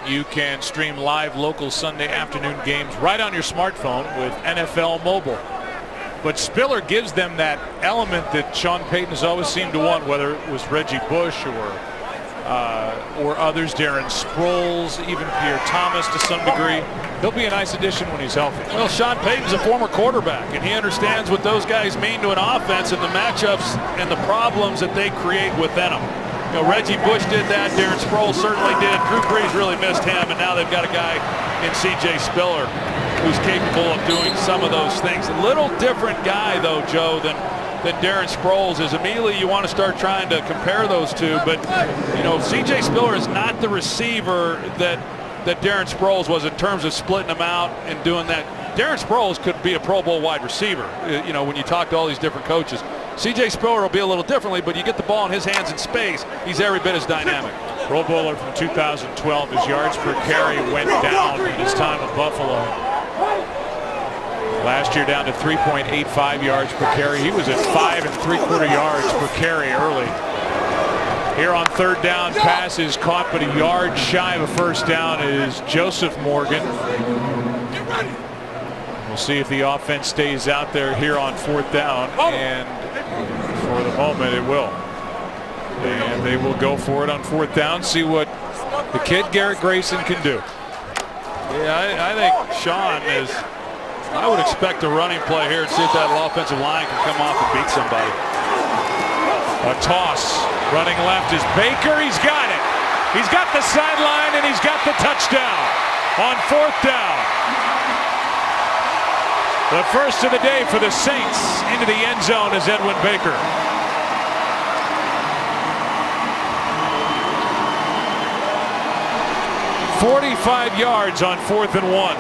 you can stream live local Sunday afternoon games right on your smartphone with NFL Mobile. But Spiller gives them that element that Sean Payton has always seemed to want, whether it was Reggie Bush or others, Darren Sproles, even Pierre Thomas to some degree. He'll be a nice addition when he's healthy. Well, Sean Payton's a former quarterback, and he understands what those guys mean to an offense and the matchups and the problems that they create within them. You know, Reggie Bush did that. Darren Sproles certainly did. Drew Brees really missed him, and now they've got a guy in C.J. Spiller who's capable of doing some of those things. A little different guy, though, Joe, than Darren Sproles is. Immediately you want to start trying to compare those two, but you know, C.J. Spiller is not the receiver that Darren Sproles was in terms of splitting them out and doing that. Darren Sproles could be a Pro Bowl wide receiver, you know, when you talk to all these different coaches. C.J. Spiller will be a little differently, but you get the ball in his hands in space, he's every bit as dynamic. Pro Bowler from 2012, his yards per carry went down in his time at Buffalo. Last year down to 3.85 yards per carry. He was at 5 3/4 yards per carry early. Here on third down, pass is caught, but a yard shy of a first down is Joseph Morgan. We'll see if the offense stays out there here on fourth down, and for the moment it will. And they will go for it on fourth down, see what the kid Garrett Grayson can do. Yeah, I think Sean is, I would expect a running play here and see if that offensive line can come off and beat somebody. A toss, running left is Baker. He's got it. He's got the sideline and he's got the touchdown on fourth down. The first of the day for the Saints into the end zone is Edwin Baker. "45 yards on 4th and 1.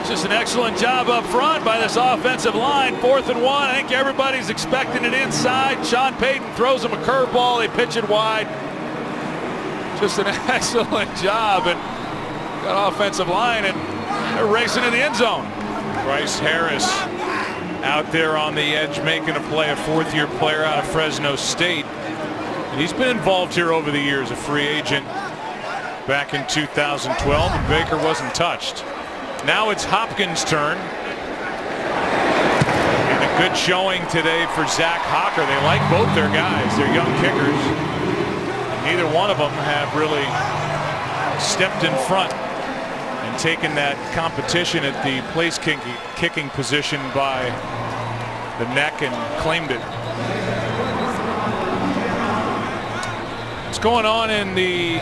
Just an excellent job up front by this offensive line. 4th and 1. I think everybody's expecting it inside. Sean Payton throws him a curveball. They pitch it wide. Just an excellent job. And got offensive line, and they're racing in the end zone. Bryce Harris out there on the edge making a play, a fourth-year player out of Fresno State. He's been involved here over the years, a free agent back in 2012, and Baker wasn't touched. Now it's Hopkins' turn. And a good showing today for Zach Hocker. They like both their guys. They're young kickers. Neither one of them have really stepped in front and taken that competition at the place kicking position by the neck and claimed it. What's going on in the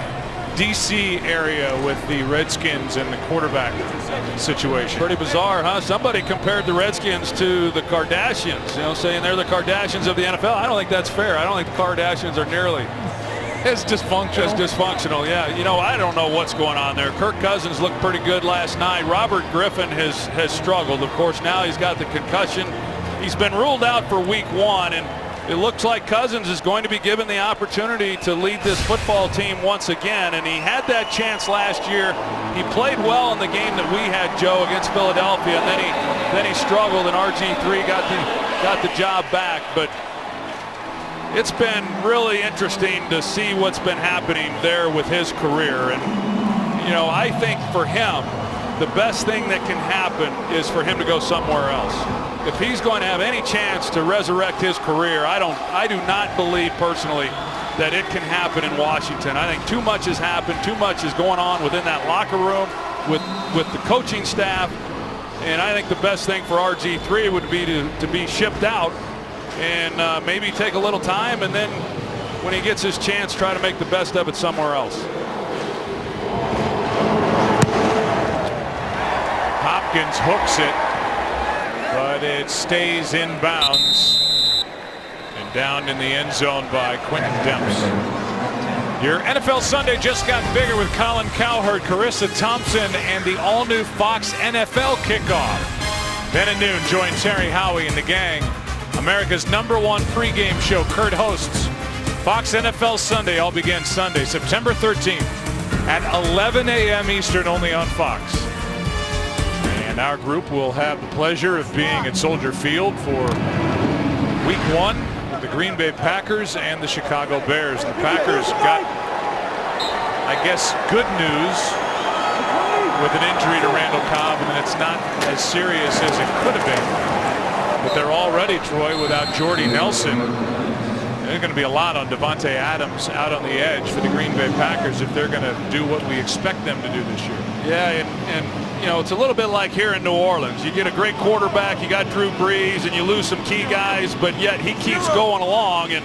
DC area with the Redskins and the quarterback situation? Pretty bizarre, huh? Somebody compared the Redskins to the Kardashians, you know, saying they're the Kardashians of the NFL. I don't think that's fair. I don't think the Kardashians are nearly as dysfunctional. Yeah. You know, I don't know what's going on there. Kirk Cousins looked pretty good last night. Robert Griffin has struggled. Of course, now he's got the concussion. He's been ruled out for week 1, and it looks like Cousins is going to be given the opportunity to lead this football team once again, and he had that chance last year. He played well in the game that we had, Joe, against Philadelphia, and then he struggled, and RG3 got the job back. But it's been really interesting to see what's been happening there with his career. And you know, I think for him, the best thing that can happen is for him to go somewhere else. If he's going to have any chance to resurrect his career, I do not believe personally that it can happen in Washington. I think too much has happened. Too much is going on within that locker room with the coaching staff. And I think the best thing for RG3 would be to be shipped out and maybe take a little time, and then when he gets his chance, try to make the best of it somewhere else. Hopkins hooks it, but it stays in bounds and down in the end zone by Quentin Demps. Your NFL Sunday just got bigger with Colin Cowherd, Carissa Thompson, and the all-new Fox NFL kickoff. Then at noon, join Terry Howie and the gang. America's #1 pregame show. Kurt hosts Fox NFL Sunday. All begins Sunday, September 13th at 11 a.m. Eastern, only on Fox. And our group will have the pleasure of being at Soldier Field for week 1 with the Green Bay Packers and the Chicago Bears. The Packers got, I guess, good news with an injury to Randall Cobb, and it's not as serious as it could have been. But they're already, Troy, without Jordy Nelson. There's going to be a lot on Devontae Adams out on the edge for the Green Bay Packers if they're going to do what we expect them to do this year. Yeah, and you know, it's a little bit like here in New Orleans. You get a great quarterback, you got Drew Brees, and you lose some key guys, but yet he keeps going along. And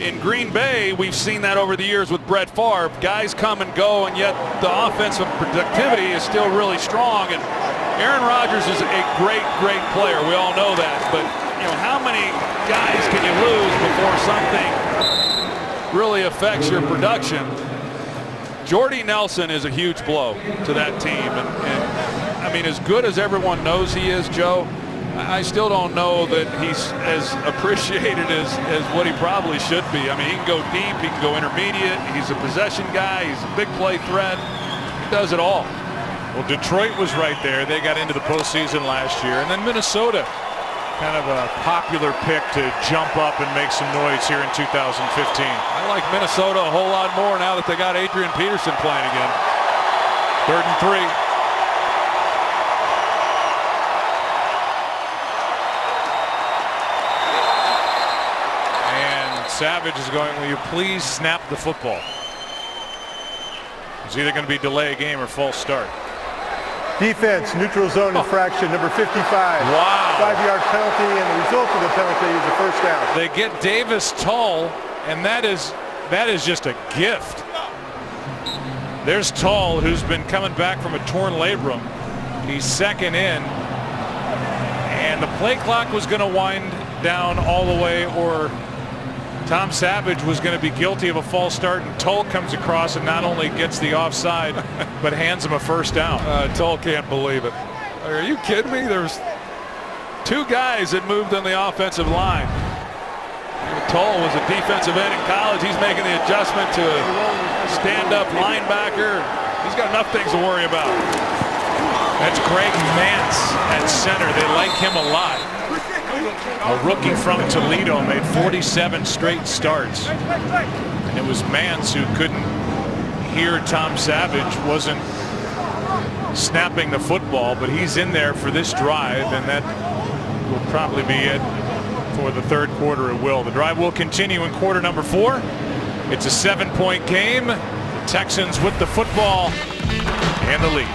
in Green Bay, we've seen that over the years with Brett Favre. Guys come and go, and yet the offensive productivity is still really strong. And Aaron Rodgers is a great player. We all know that. But you know, how many guys can you lose before something really affects your production? Jordy Nelson is a huge blow to that team. And I mean, as good as everyone knows he is, Joe, I still don't know that he's as appreciated as what he probably should be. I mean, he can go deep, he can go intermediate, he's a possession guy, he's a big play threat. He does it all. Well, Detroit was right there. They got into the postseason last year. And then Minnesota, kind of a popular pick to jump up and make some noise here in 2015. I like Minnesota a whole lot more now that they got Adrian Peterson playing again. 3rd and 3. And Savage is going, will you please snap the football? It's either going to be delay a game or false start. Defense, neutral zone infraction, number 55. Wow. 5-yard penalty, and the result of the penalty is a first down. They get Davis Tull, and that is just a gift. There's Tull, who's been coming back from a torn labrum. He's second in, and the play clock was going to wind down all the way, or Tom Savage was going to be guilty of a false start, and Tull comes across and not only gets the offside, but hands him a first down. Tull can't believe it. Are you kidding me? There's 2 guys that moved on the offensive line. Tull was a defensive end in college. He's making the adjustment to a stand-up linebacker. He's got enough things to worry about. That's Greg Mance at center. They like him a lot. A rookie from Toledo, made 47 straight starts. And it was Mance who couldn't hear Tom Savage, wasn't snapping the football, but he's in there for this drive, and that will probably be it for the 3rd quarter. It will. The drive will continue in quarter number 4. It's a 7-point game. The Texans with the football and the lead.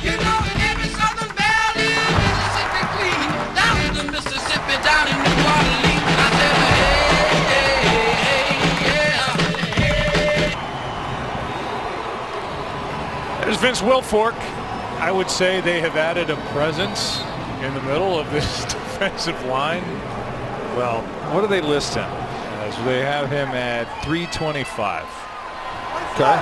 You know, every Southern Valley, Mississippi Queen, down to the Mississippi, down in New Orleans. I said, hey, yeah. There's Vince Wilfork. I would say they have added a presence in the middle of this defensive line. Well, what do they list him as? They have him at 325. Okay.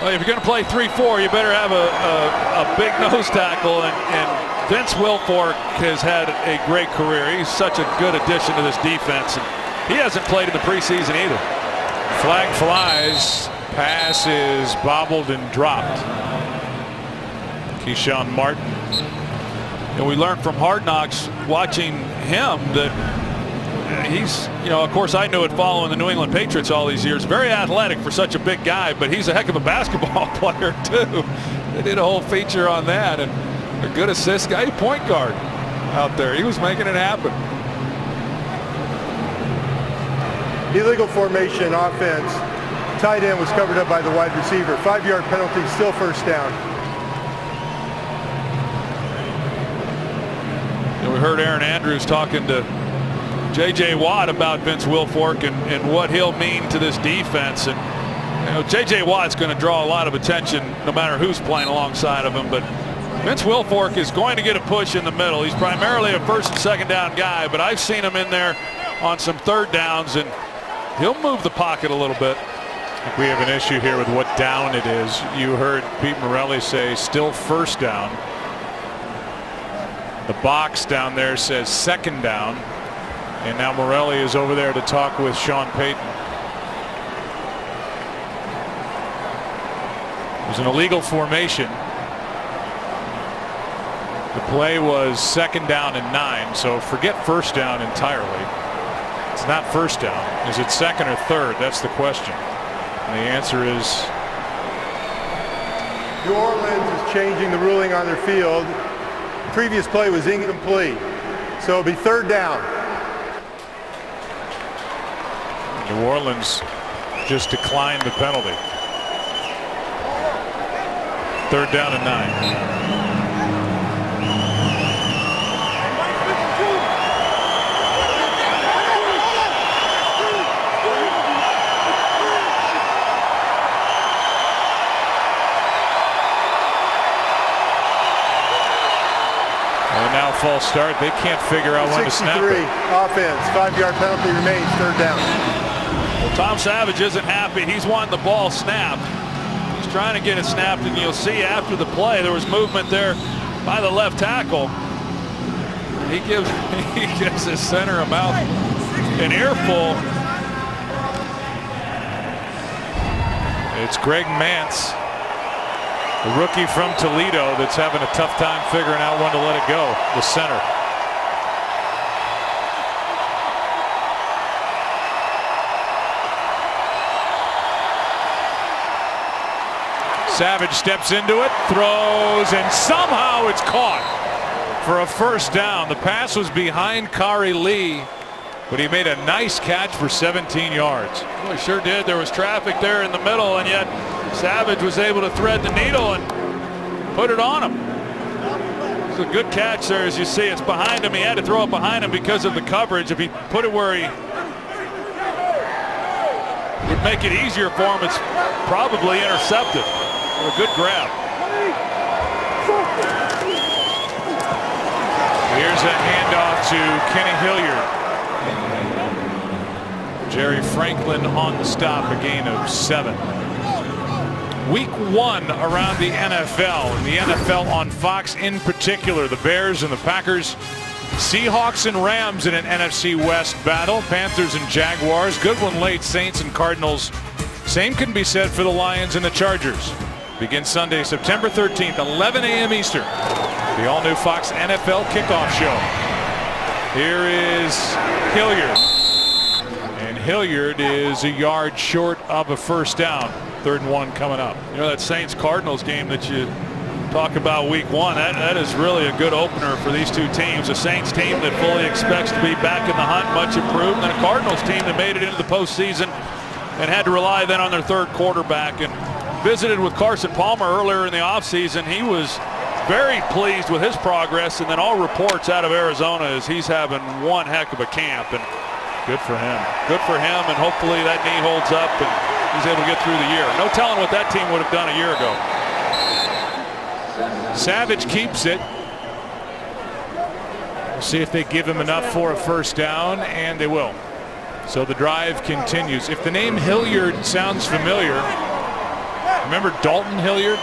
Well, if you're going to play 3-4, you better have a big nose tackle, and Vince Wilfork has had a great career. He's such a good addition to this defense, and he hasn't played in the preseason either. Flag flies. Pass is bobbled and dropped. Keyshawn Martin. And we learned from Hard Knocks watching him that he's, of course I knew it following the New England Patriots all these years, very athletic for such a big guy, but he's a heck of a basketball player too. They did a whole feature on that, and a good assist guy, point guard out there. He was making it happen. Illegal formation offense. Tight end was covered up by the wide receiver. 5-yard penalty, still first down. And we heard Aaron Andrews talking to J.J. Watt about Vince Wilfork and what he'll mean to this defense. And J.J. Watt's going to draw a lot of attention no matter who's playing alongside of him. But Vince Wilfork is going to get a push in the middle. He's primarily a 1st and 2nd down guy, but I've seen him in there on some 3rd downs, and he'll move the pocket a little bit. I think we have an issue here with what down it is. You heard Pete Morelli say still 1st down. The box down there says 2nd down. And now Morelli is over there to talk with Sean Payton. It was an illegal formation. The play was 2nd down and 9, so forget 1st down entirely. It's not 1st down. Is it 2nd or 3rd? That's the question. And the answer is New Orleans is changing the ruling on their field. The previous play was incomplete, so it'll be 3rd down. New Orleans just declined the penalty. 3rd down and 9. Now false start. They can't figure out when to snap it. Offense, 5-yard penalty remains, 3rd down. Well, Tom Savage isn't happy. He's wanting the ball snapped. He's trying to get it snapped, and you'll see after the play there was movement there by the left tackle. He gives his center a mouth an earful. It's Greg Mance. The rookie from Toledo that's having a tough time figuring out when to let it go, the center. Savage steps into it, throws, and somehow it's caught for a first down. The pass was behind Kari Lee, but he made a nice catch for 17 yards. Well, he sure did. There was traffic there in the middle, and yet Savage was able to thread the needle and put it on him. It's a good catch there, as you see. It's behind him. He had to throw it behind him because of the coverage. If he put it where he would make it easier for him, it's probably intercepted. A good grab. Here's a handoff to Kenny Hilliard. Jerry Franklin on the stop, a gain of 7. Week 1 around the NFL, and the NFL on Fox in particular. The Bears and the Packers, Seahawks and Rams in an NFC West battle. Panthers and Jaguars, good one late. Saints and Cardinals. Same can be said for the Lions and the Chargers. Begins Sunday, September 13th, 11 a.m. Eastern. The all-new Fox NFL kickoff show. Here is Hilliard. And Hilliard is a yard short of a first down. 3rd and 1 coming up. You know, that Saints-Cardinals game that you talk about week 1, that is really a good opener for these two teams. A Saints team that fully expects to be back in the hunt, much improved, and a Cardinals team that made it into the postseason and had to rely then on their 3rd quarterback. And visited with Carson Palmer earlier in the offseason. He was very pleased with his progress, and then all reports out of Arizona is he's having one heck of a camp, and good for him. Good for him, and hopefully that knee holds up and he's able to get through the year. No telling what that team would have done a year ago. Savage keeps it. We'll see if they give him enough for a first down, and they will. So the drive continues. If the name Hilliard sounds familiar, remember Dalton Hilliard?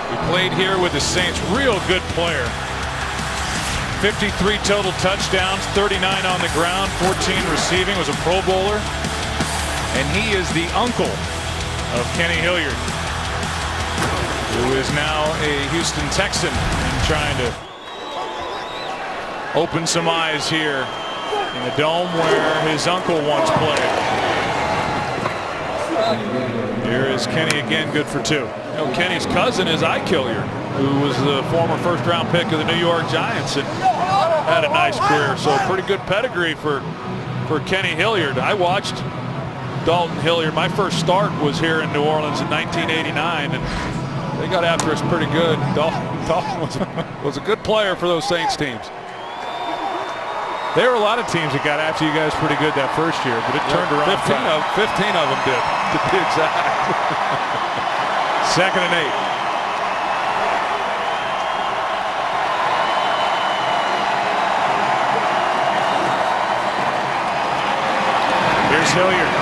He played here with the Saints. Real good player. 53 total touchdowns, 39 on the ground, 14 receiving, was a Pro Bowler. And he is the uncle of Kenny Hilliard, who is now a Houston Texan and trying to open some eyes here in the dome where his uncle once played. Here is Kenny again, good for 2. You know, Kenny's cousin is Ike Hilliard, who was the former 1st-round pick of the New York Giants and had a nice career. So pretty good pedigree for Kenny Hilliard. I watched Dalton Hilliard. My first start was here in New Orleans in 1989, and they got after us pretty good. Dalton was a good player for those Saints teams. There were a lot of teams that got after you guys pretty good that first year, but it turned around. 15 of them did, to be exact. 2nd and 8. Here's Hilliard.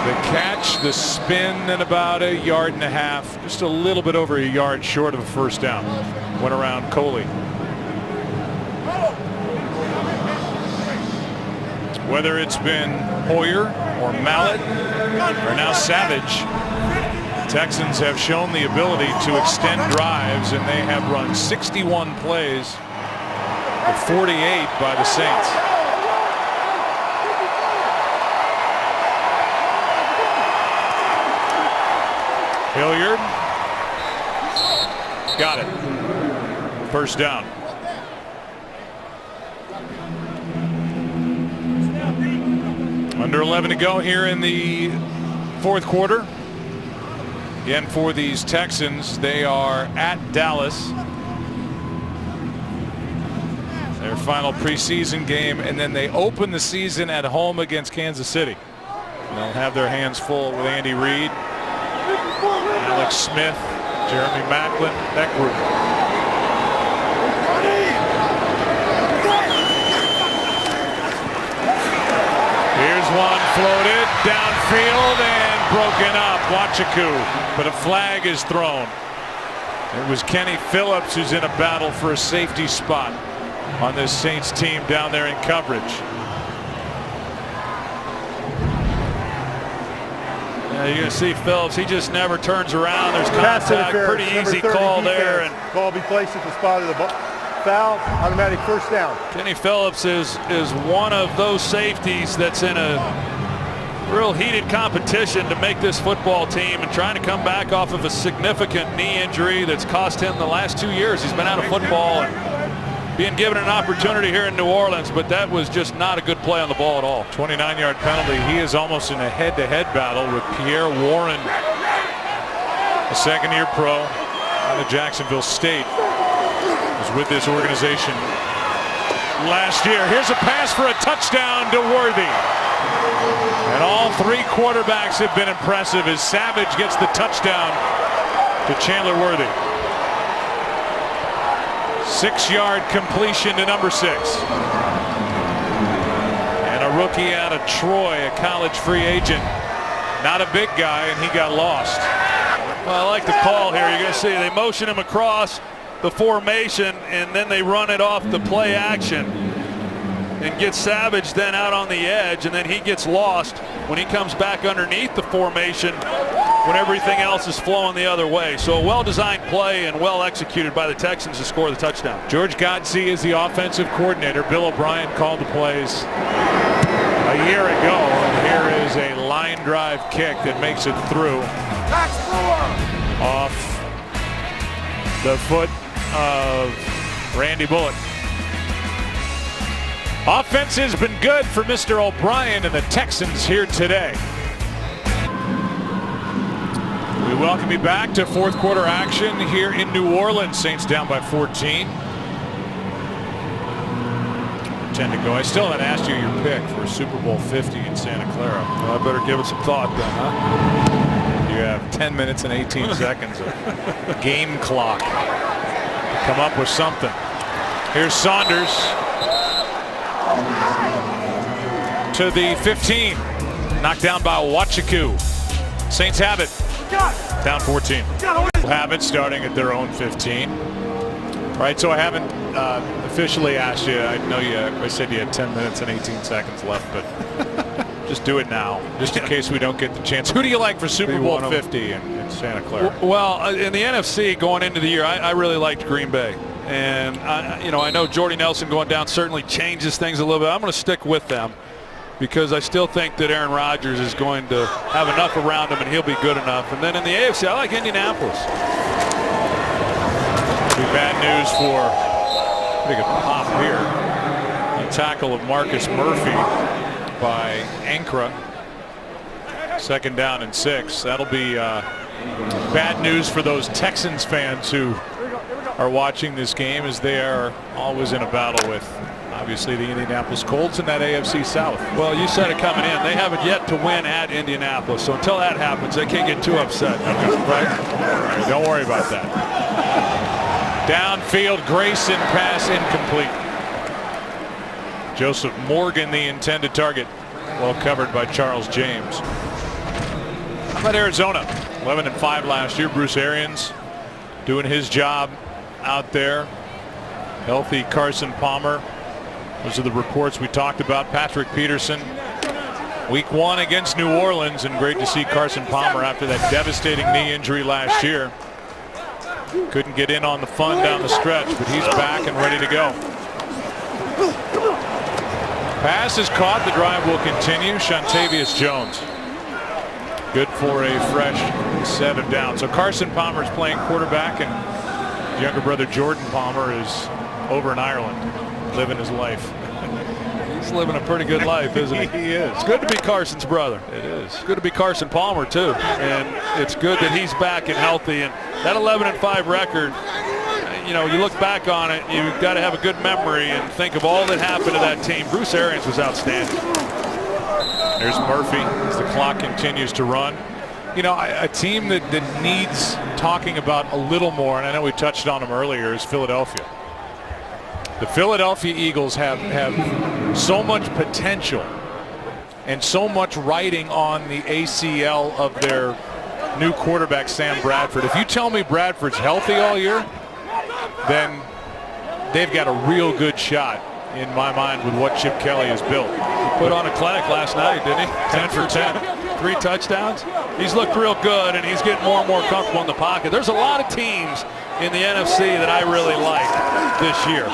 The catch, the spin, and about 1.5 yards, just a little bit over 1 yard short of a first down. Went around Coley. Whether it's been Hoyer or Mallett or now Savage, Texans have shown the ability to extend drives, and they have run 61 plays to 48 by the Saints. Hilliard got it. First down. Under 11 to go here in the 4th quarter. Again, for these Texans, they are at Dallas. Their final preseason game, and then they open the season at home against Kansas City. And they'll have their hands full with Andy Reid, Alex Smith, Jeremy Maclin, that group. Here's one floated downfield and broken up. Wachiku, but a flag is thrown. It was Kenny Phillips who's in a battle for a safety spot on this Saints team down there in coverage. You're going to see Phillips. He just never turns around. There's Pass contact. interference, Pretty number easy 30 call defense. there. And ball be placed at the spot of the ball. Foul, automatic first down. Kenny Phillips is one of those safeties that's in a real heated competition to make this football team and trying to come back off of a significant knee injury that's cost him the last 2 years. He's been out of football and being given an opportunity here in New Orleans, but that was just not a good play on the ball at all. 29-yard penalty. He is almost in a head-to-head battle with Pierre Warren, a second-year pro out of Jacksonville State. Was with this organization last year. Here's a pass for a touchdown to Worthy. And all three quarterbacks have been impressive as Savage gets the touchdown to Chandler Worthy. 6-yard completion to number 6. And a rookie out of Troy, a college free agent. Not a big guy, and he got lost. Well, I like the call here. You're going to see they motion him across the formation, and then they run it off the play action and get Savage then out on the edge, and then he gets lost when he comes back underneath the formation when everything else is flowing the other way. So a well-designed play and well executed by the Texans to score the touchdown. George Godsey is the offensive coordinator. Bill O'Brien called the plays a year ago, and here is a line drive kick that makes it through off the foot of Randy Bullock. Offense has been good for Mr. O'Brien and the Texans here today. We welcome you back to fourth quarter action here in New Orleans. Saints down by 14. 10 to go. I still haven't asked you your pick for Super Bowl 50 in Santa Clara. Well, I better give it some thought then, huh? You have 10 minutes and 18 seconds of game clock to come up with something. Here's Saunders to the 15. Knocked down by Wachiku. Saints have it. Down 14. Have it starting at their own 15. All right, so I haven't officially asked you. I know I said you had 10 minutes and 18 seconds left, but just do it now, just in case we don't get the chance. Who do you like for Super Bowl 50 in Santa Clara? Well, in the NFC going into the year, I really liked Green Bay. And, I know Jordy Nelson going down certainly changes things a little bit. I'm going to stick with them because I still think that Aaron Rodgers is going to have enough around him and he'll be good enough. And then in the AFC, I like Indianapolis. Be bad news for, pretty good pop here. The tackle of Marcus Murphy by Ankra. 2nd down and 6. That'll be bad news for those Texans fans who are watching this game, as they are always in a battle with obviously the Indianapolis Colts in that AFC South. Well, you said it coming in. They haven't yet to win at Indianapolis, so until that happens, they can't get too upset. Okay. Right? Don't worry about that. Downfield, Grayson, pass incomplete. Joseph Morgan, the intended target, well covered by Charles James. How about Arizona? 11-5 last year. Bruce Arians doing his job out there. Healthy Carson Palmer. Those are the reports we talked about. Patrick Peterson, week 1 against New Orleans, and great to see Carson Palmer after that devastating knee injury last year. Couldn't get in on the fun down the stretch, but he's back and ready to go. Pass is caught. The drive will continue. Shantavius Jones. Good for a fresh set of downs. So Carson Palmer is playing quarterback, and younger brother Jordan Palmer is over in Ireland, living his life. He's living a pretty good life, isn't he? He is. It's good to be Carson's brother. It is. It's good to be Carson Palmer, too. And it's good that he's back and healthy. And that 11-5 record, you look back on it, you've got to have a good memory and think of all that happened to that team. Bruce Arians was outstanding. There's Murphy as the clock continues to run. A team that needs talking about a little more, and I know we touched on them earlier, is Philadelphia. The Philadelphia Eagles have so much potential and so much riding on the ACL of their new quarterback, Sam Bradford. If you tell me Bradford's healthy all year, then they've got a real good shot, in my mind, with what Chip Kelly has built. He put on a clinic last night, didn't he? 10 for 10. 3 touchdowns. He's looked real good, and he's getting more and more comfortable in the pocket. There's a lot of teams in the NFC that I really like this year.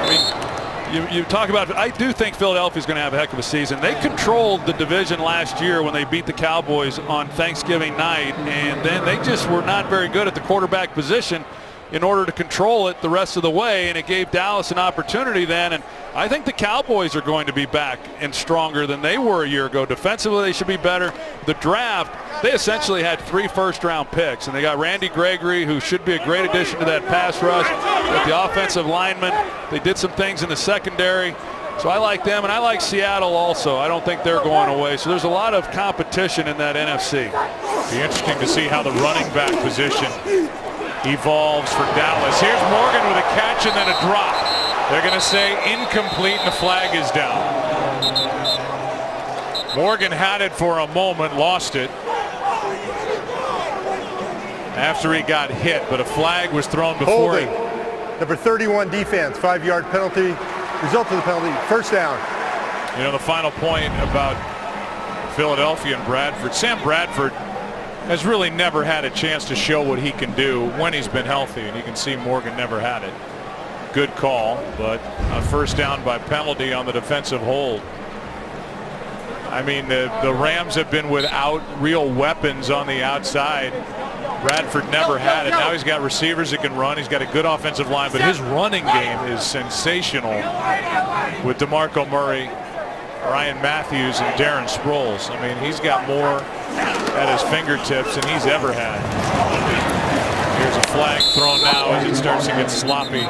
I mean, you talk about, I do think Philadelphia's going to have a heck of a season. They controlled the division last year when they beat the Cowboys on Thanksgiving night, and then they just were not very good at the quarterback position in order to control it the rest of the way, and it gave Dallas an opportunity then. And I think the Cowboys are going to be back and stronger than they were a year ago. Defensively, they should be better. The draft, they essentially had 3 first-round picks, and they got Randy Gregory, who should be a great addition to that pass rush. With the offensive linemen, they did some things in the secondary. So I like them, and I like Seattle also. I don't think they're going away. So there's a lot of competition in that NFC. Be interesting to see how the running back position evolves for Dallas. Here's Morgan with a catch and then a drop. They're going to say incomplete, and the flag is down. Morgan had it for a moment, lost it after he got hit, but a flag was thrown before Holding. Number 31 defense, 5-yard penalty. Result of the penalty, first down. You know, the final point about Philadelphia and Bradford. Sam Bradford has really never had a chance to show what he can do when he's been healthy, and you can see Morgan never had it. Good call, but a first down by penalty on the defensive hold. I mean, the Rams have been without real weapons on the outside. Bradford never had it. Now he's got receivers that can run. He's got a good offensive line, but his running game is sensational with DeMarco Murray, Ryan Matthews, and Darren Sproles. I mean, he's got more at his fingertips than he's ever had. Here's a flag thrown now as it starts to get sloppy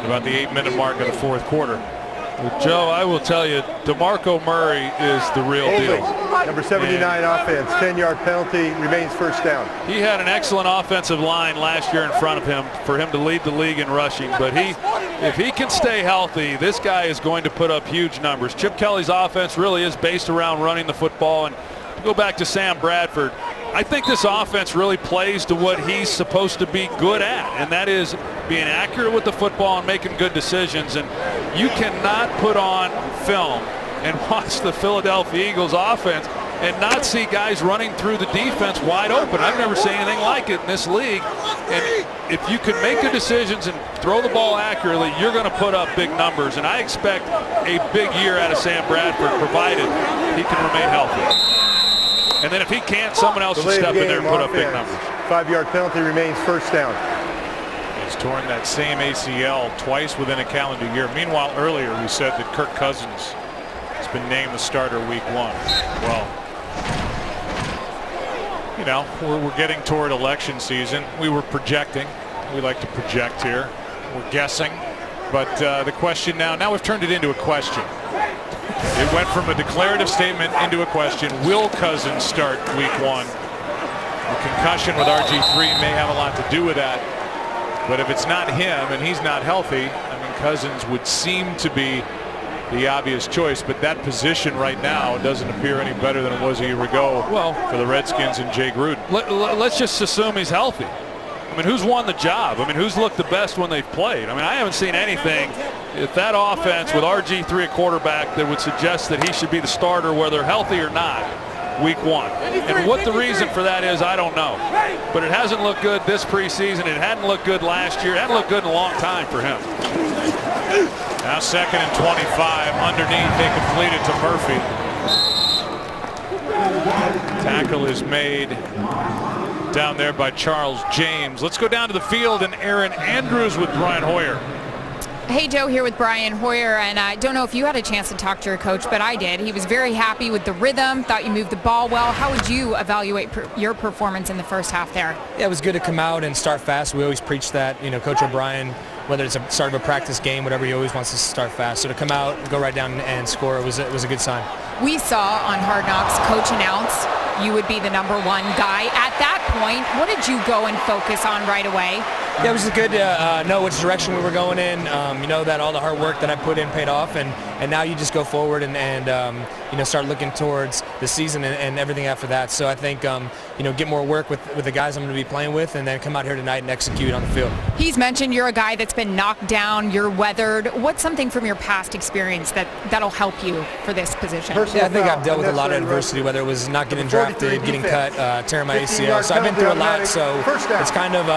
about the 8-minute mark of the 4th quarter. Well, Joe, I will tell you, DeMarco Murray is the real deal. Number 79 offense, 10-yard penalty, remains first down. He had an excellent offensive line last year in front of him for him to lead the league in rushing, but if he can stay healthy, this guy is going to put up huge numbers. Chip Kelly's offense really is based around running the football, and to go back to Sam Bradford, I think this offense really plays to what he's supposed to be good at, and that is being accurate with the football and making good decisions. And you cannot put on film and watch the Philadelphia Eagles offense and not see guys running through the defense wide open. I've never seen anything like it in this league. And if you can make good decisions and throw the ball accurately, you're going to put up big numbers. And I expect a big year out of Sam Bradford, provided he can remain healthy. And then if he can't, someone else should step in there and put up big numbers. 5-yard penalty, remains first down. He's torn that same ACL twice within a calendar year. Meanwhile, earlier we said that Kirk Cousins has been named the starter week 1. Well, you know, we're getting toward election season. We were projecting. We like to project here. We're guessing. But the question now we've turned it into a question. It went from a declarative statement into a question. Will Cousins start week 1? The concussion with RG3 may have a lot to do with that. But if it's not him and he's not healthy, I mean, Cousins would seem to be the obvious choice. But that position right now doesn't appear any better than it was a year ago for the Redskins and Jay Gruden. Let's just assume he's healthy. I mean, who's won the job? I mean, who's looked the best when they've played? I mean, I haven't seen anything at that offense with RG3 at quarterback that would suggest that he should be the starter, whether healthy or not, week 1. And what the reason for that is, I don't know. But it hasn't looked good this preseason. It hadn't looked good last year. It hadn't looked good in a long time for him. Now 2nd and 25. Underneath, they complete it to Murphy. Tackle is made down there by Charles James. Let's go down to the field, and Aaron Andrews with Brian Hoyer. Hey, Joe, here with Brian Hoyer, and I don't know if you had a chance to talk to your coach, but I did. He was very happy with the rhythm, thought you moved the ball well. How would you evaluate your performance in the first half there? Yeah, it was good to come out and start fast. We always preach that. You know, Coach O'Brien, whether it's a start of a practice game, whatever, he always wants us to start fast. So to come out, go right down and score, it was a good sign. We saw on Hard Knocks Coach announce you would be the #1 guy. At that point, what did you go and focus on right away? Yeah, it was good to know which direction we were going in. You know that all the hard work that I put in paid off, and and now you just go forward and start looking towards the season and everything after that. So I think get more work with the guys I'm going to be playing with, and then come out here tonight and execute on the field. He's mentioned you're a guy that's been knocked down, you're weathered. What's something from your past experience that'll help you for this position? Yeah, I think I've dealt with a lot of adversity, whether it was not getting drafted, getting cut, tearing my ACL. So I've been through a lot. So it's kind of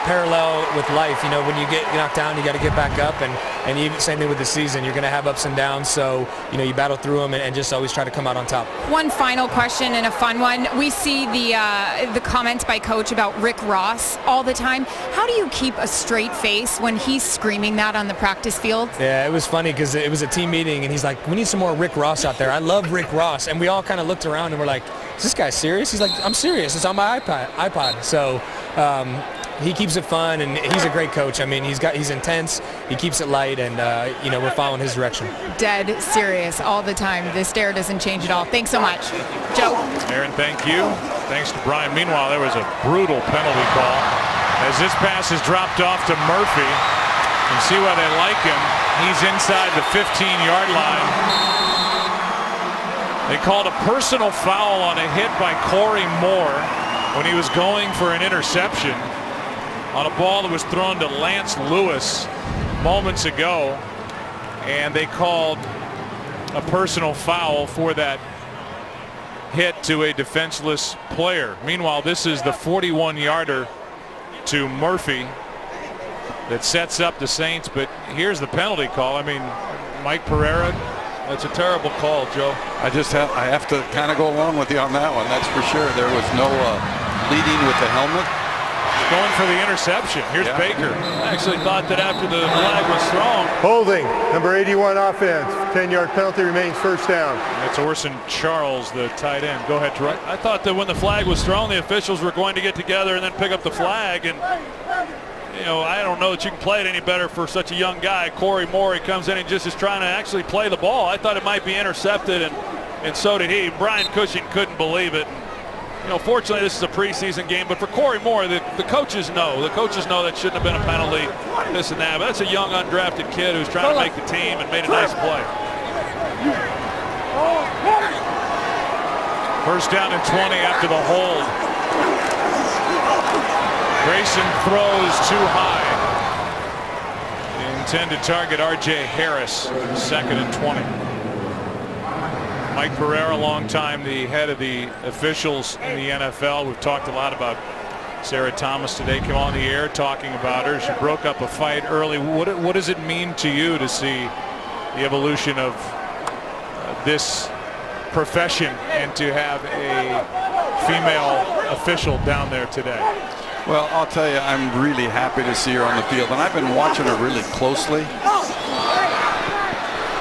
parallel with life. When you get knocked down, you got to get back up, and even same thing with the season. You're going to have ups and downs. So you battle through them and just always try to come out on top. One final question, and a fun one. We see the comments by Coach about Rick Ross all the time. How do you keep a straight face when he's screaming that on the practice field? Yeah, it was funny because it was a team meeting, and he's like, we need some more Rick Ross out there. I love Rick Ross. And we all kind of looked around and we're like, is this guy serious? He's like, I'm serious. It's on my iPod. So he keeps it fun, and he's a great coach. I mean, he's intense. He keeps it light, and we're following his direction. Dead serious all the time. The stare doesn't change at all. Thanks so much, Joe. Aaron, thank you. Thanks to Brian. Meanwhile, there was a brutal penalty call as this pass is dropped off to Murphy. You can see why they like him. He's inside the 15-yard line. They called a personal foul on a hit by Corey Moore when he was going for an interception on a ball that was thrown to Lance Lewis moments ago, and they called a personal foul for that hit to a defenseless player. Meanwhile, this is the 41-yarder to Murphy that sets up the Saints, but here's the penalty call. I mean, Mike Pereira, that's a terrible call, Joe. I have to kind of go along with you on that one. That's for sure. There was no leading with the helmet. Going for the interception. Here's Baker. I actually thought that after the flag was thrown. Holding, number 81 offense. 10-yard penalty, remains first down. That's Orson Charles, the tight end. Go ahead, Troy. I thought that when the flag was thrown, the officials were going to get together and then pick up the flag. And I don't know that you can play it any better for such a young guy. Corey Moore, he comes in and just is trying to actually play the ball. I thought it might be intercepted, and so did he. Brian Cushing couldn't believe it. Fortunately, this is a preseason game, but for Corey Moore, the coaches know. The coaches know that shouldn't have been a penalty, this and that. But that's a young, undrafted kid who's trying to make the team and made a nice play. First down and 20 after the hold. Grayson throws too high. Intended target R.J. Harris, second and 20. Mike Pereira, a long time the head of the officials in the NFL. We've talked a lot about Sarah Thomas today. Came on the air talking about her. She broke up a fight early. What does it mean to you to see the evolution of this profession and to have a female official down there today? Well, I'll tell you, I'm really happy to see her on the field, and I've been watching her really closely.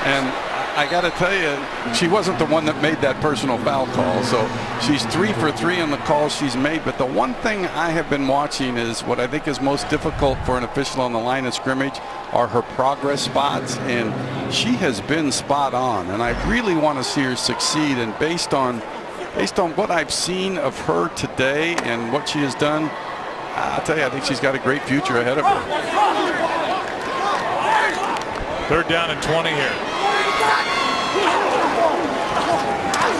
And I got to tell you, she wasn't the one that made that personal foul call. So she's 3 for 3 on the calls she's made. But the one thing I have been watching is what I think is most difficult for an official on the line of scrimmage are her progress spots. And she has been spot on. And I really want to see her succeed. And based on what I've seen of her today and what she has done, I'll tell you, I think she's got a great future ahead of her. Third down and 20 here.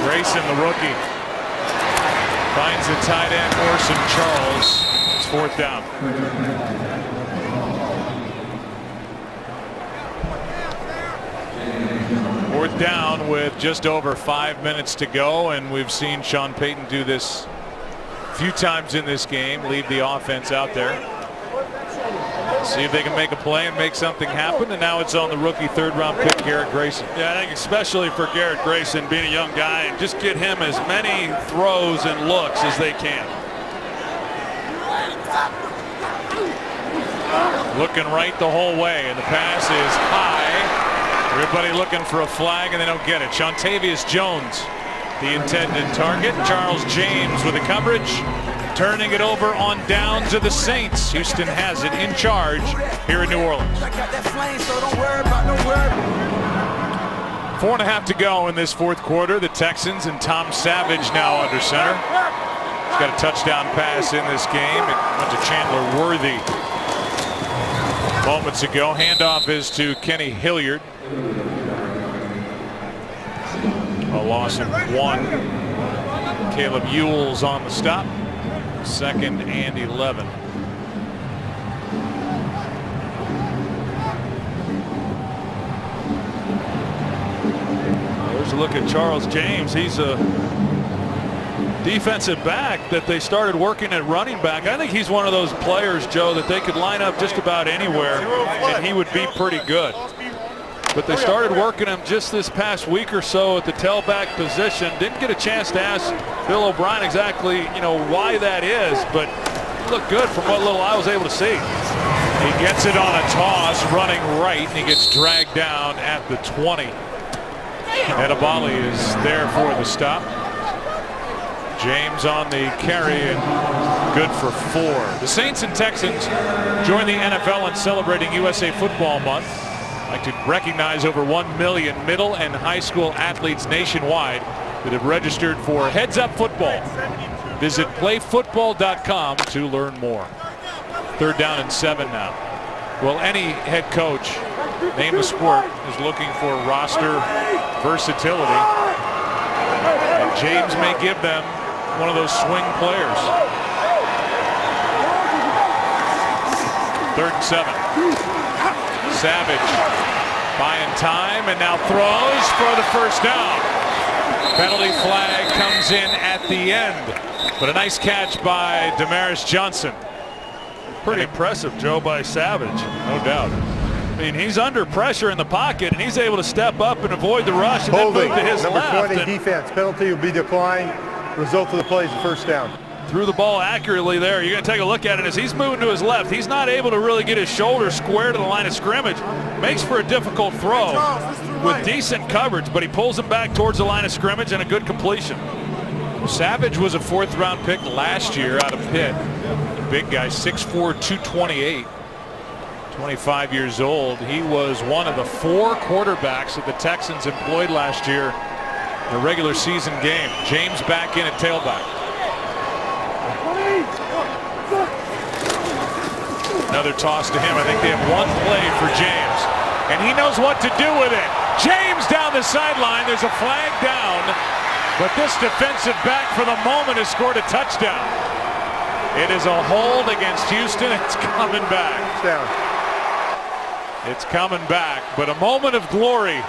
Grayson, the rookie, finds the tight end Orson Charles. It's fourth down. Fourth down with just over 5 minutes to go, and we've seen Sean Payton do this a few times in this game, leave the offense out there. See if they can make a play and make something happen. And now it's on the rookie third-round pick, Garrett Grayson. Yeah, I think especially for Garrett Grayson, being a young guy, and just get him as many throws and looks as they can. Looking right the whole way, and the pass is high. Everybody looking for a flag, and they don't get it. Shontavious Jones, the intended target. Charles James with the coverage. Turning it over on downs to the Saints. Houston has it in charge here in New Orleans. 4.5 to go in this fourth quarter. The Texans and Tom Savage now under center. He's got a touchdown pass in this game. It went to Chandler Worthy moments ago. Handoff is to Kenny Hilliard. A loss of 1. Caleb Ewell's on the stop. 2nd and 11. There's a look at Charles James. He's a defensive back that they started working at running back. I think he's one of those players, Joe, that they could line up just about anywhere and he would be pretty good. But they started working him just this past week or so at the tailback position. Didn't get a chance to ask Bill O'Brien exactly, why that is, but he looked good from what little I was able to see. He gets it on a toss, running right, and he gets dragged down at the 20. Edebali is there for the stop. James on the carry and good for 4. The Saints and Texans join the NFL in celebrating USA Football Month. I'd like to recognize over 1 million middle and high school athletes nationwide that have registered for Heads Up Football. Visit playfootball.com to learn more. 3rd down and 7 now. Well, any head coach, name a sport, is looking for roster versatility. And James may give them one of those swing players. 3rd and 7. Savage buying time and now throws for the first down. Penalty flag comes in at the end, but a nice catch by Damaris Johnson. Pretty impressive, Joe, by Savage. No doubt. I mean, he's under pressure in the pocket and he's able to step up and avoid the rush and Holding. then move to his Number left. 20 defense. Penalty will be declined. Result of the play is a first down. Threw the ball accurately there. You're going to take a look at it as he's moving to his left. He's not able to really get his shoulder square to the line of scrimmage. Makes for a difficult throw with decent coverage, but he pulls him back towards the line of scrimmage and a good completion. Savage was a 4th round pick last year out of Pitt. Big guy, 6'4", 228. 25 years old. He was one of the 4 quarterbacks that the Texans employed last year in a regular season game. James back in at tailback. Another toss to him. I think they have one play for James, and he knows what to do with it. James down the sideline. There's a flag down, but this defensive back for the moment has scored a touchdown. It is a hold against Houston. It's coming back. It's coming back, but a moment of glory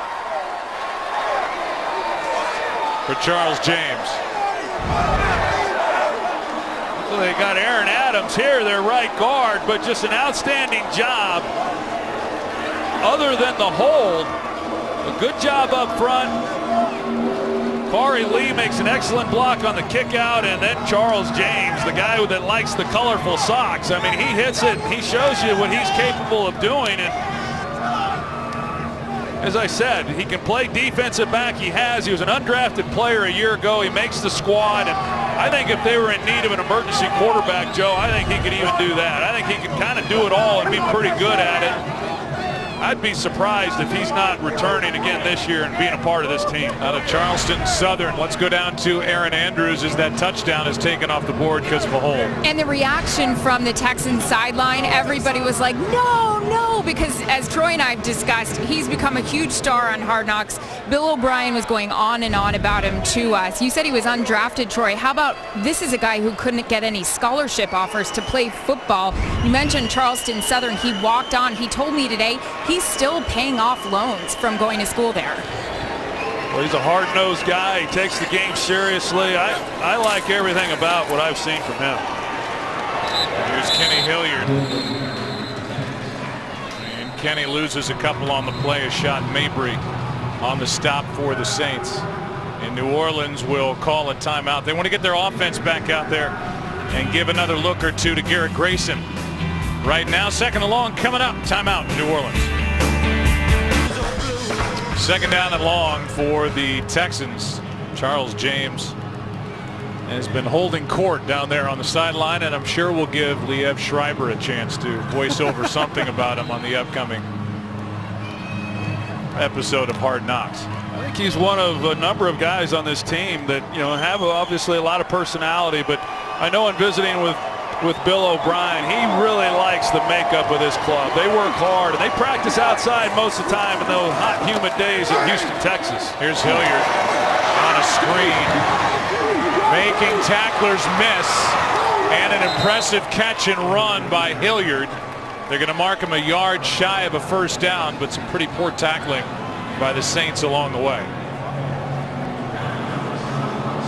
for Charles James. So they got Aaron Adams here, their right guard, but just an outstanding job. Other than the hold, a good job up front. Corey Lee makes an excellent block on the kick out, and then Charles James, the guy that likes the colorful socks. I mean, he hits it. He shows you what he's capable of doing. And as I said, he can play defensive back. He was an undrafted player a year ago. He makes the squad. And I think if they were in need of an emergency quarterback, Joe, I think he could even do that. I think he can kind of do it all and be pretty good at it. I'd be surprised if he's not returning again this year and being a part of this team. Out of Charleston Southern, let's go down to Aaron Andrews as that touchdown is taken off the board because of a hold. And the reaction from the Texans sideline, everybody was like, no, no, because as Troy and I have discussed, he's become a huge star on Hard Knocks. Bill O'Brien was going on and on about him to us. You said he was undrafted, Troy. How about this is a guy who couldn't get any scholarship offers to play football. You mentioned Charleston Southern. He walked on. He told me today he's still paying off loans from going to school there. Well, he's a hard-nosed guy. He takes the game seriously. I like everything about what I've seen from him. Here's Kenny Hilliard. And Kenny loses a couple on the play. A shot Mabry on the stop for the Saints. And New Orleans will call a timeout. They want to get their offense back out there and give another look or two to Garrett Grayson. Right now, 2nd and long coming up. Timeout in New Orleans. 2nd down and long for the Texans. Charles James has been holding court down there on the sideline, and I'm sure we'll give Liev Schreiber a chance to voice over something about him on the upcoming episode of Hard Knocks. I think he's one of a number of guys on this team that, have obviously a lot of personality, but I know in visiting with Bill O'Brien, he really likes the makeup of this club. They work hard, and they practice outside most of the time in those hot, humid days in Houston, Texas. Here's Hilliard. Breaking tacklers miss, and an impressive catch and run by Hilliard. They're going to mark him a yard shy of a first down, but some pretty poor tackling by the Saints along the way.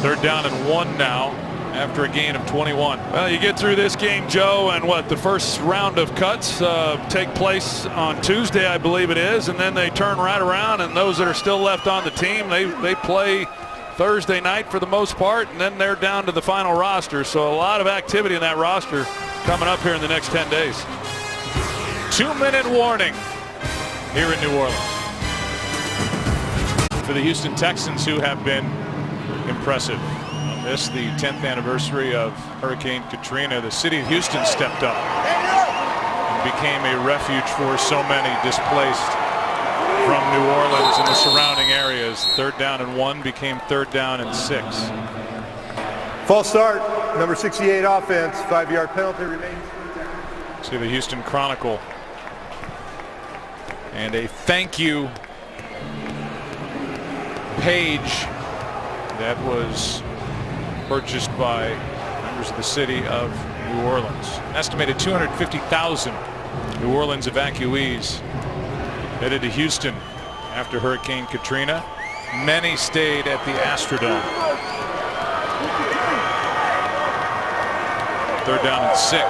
3rd down and 1 now after a gain of 21. Well, you get through this game, Joe, and the first round of cuts take place on Tuesday, I believe it is, and then they turn right around, and those that are still left on the team, they play Thursday night for the most part, and then they're down to the final roster. So a lot of activity in that roster coming up here in the next 10 days. 2-minute warning here in New Orleans for the Houston Texans, who have been impressive. On this, the 10th anniversary of Hurricane Katrina, the city of Houston stepped up and became a refuge for so many displaced from New Orleans and the surrounding areas. 3rd down and 1 became 3rd down and 6. False start, number 68 offense, 5-yard penalty remains. See the Houston Chronicle. And a thank you page that was purchased by members of the city of New Orleans. An estimated 250,000 New Orleans evacuees headed to Houston after Hurricane Katrina. Many stayed at the Astrodome. 3rd down and 6.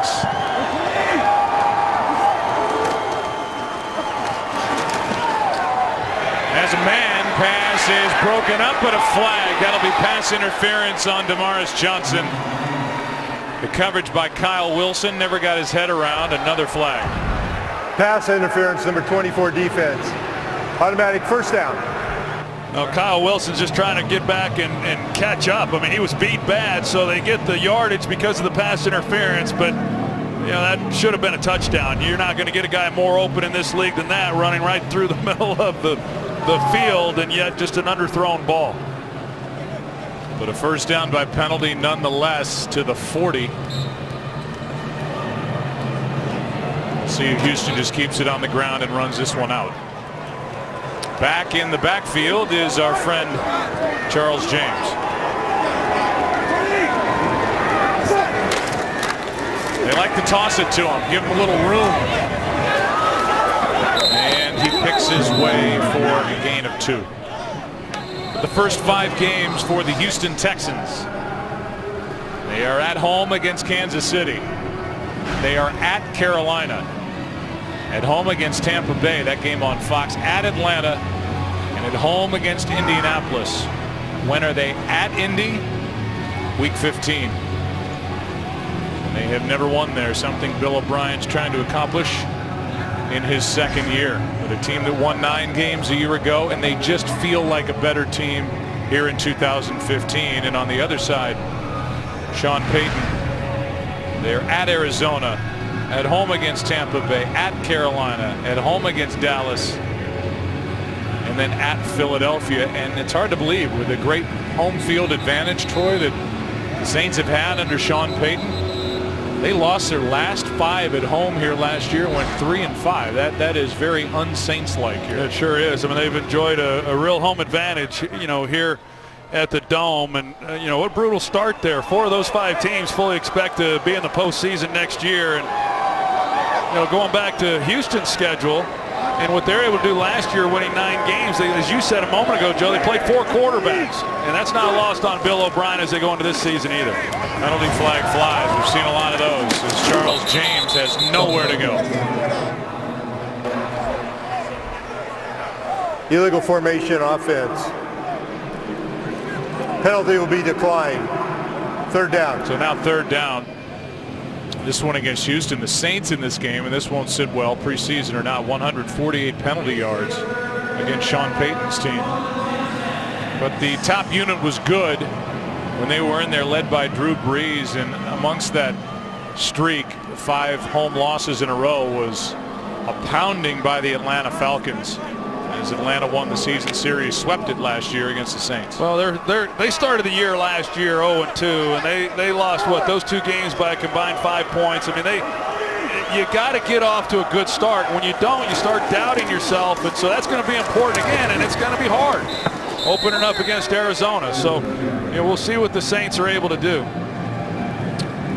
As a man, pass is broken up, but a flag. That'll be pass interference on Damaris Johnson. The coverage by Kyle Wilson never got his head around. Another flag. Pass interference, number 24 defense. Automatic first down. No, Kyle Wilson's just trying to get back and catch up. I mean, he was beat bad, so they get the yardage because of the pass interference, but that should have been a touchdown. You're not going to get a guy more open in this league than that, running right through the middle of the field, and yet just an underthrown ball. But a first down by penalty nonetheless to the 40. See if Houston just keeps it on the ground and runs this one out. Back in the backfield is our friend Charles James. They like to toss it to him, give him a little room. And he picks his way for a gain of 2. The first 5 games for the Houston Texans. They are at home against Kansas City. They are at Carolina. At home against Tampa Bay, that game on Fox. At Atlanta, and at home against Indianapolis. When are they? At Indy, week 15. They have never won there, something Bill O'Brien's trying to accomplish in his 2nd year. With a team that won 9 games a year ago, and they just feel like a better team here in 2015. And on the other side, Sean Payton. They're at Arizona, at home against Tampa Bay, at Carolina, at home against Dallas, and then at Philadelphia. And it's hard to believe, with a great home field advantage, Troy, that the Saints have had under Sean Payton. They lost their last 5 at home here last year and went 3-5. That is very un-Saints-like here. It sure is. I mean, they've enjoyed a real home advantage, here at the Dome. And, what brutal start there. 4 of those 5 teams fully expect to be in the postseason next year. And, going back to Houston's schedule and what they're able to do last year, winning 9 games, as you said a moment ago, Joe, they played 4 quarterbacks. And that's not lost on Bill O'Brien as they go into this season either. Penalty flag flies. We've seen a lot of those as Charles James has nowhere to go. Illegal formation offense. Penalty will be declined. 3rd down. So now 3rd down. This one against Houston. The Saints in this game, and this won't sit well, preseason or not, 148 penalty yards against Sean Payton's team. But the top unit was good when they were in there, led by Drew Brees, and amongst that streak, 5 home losses in a row, was a pounding by the Atlanta Falcons as Atlanta won the season series, swept it last year against the Saints. Well, they started the year last year 0-2, and they lost those 2 games by a combined 5 points. I mean, you got to get off to a good start. When you don't, you start doubting yourself, and so that's going to be important again, and it's going to be hard. opening up against Arizona. So we'll see what the Saints are able to do.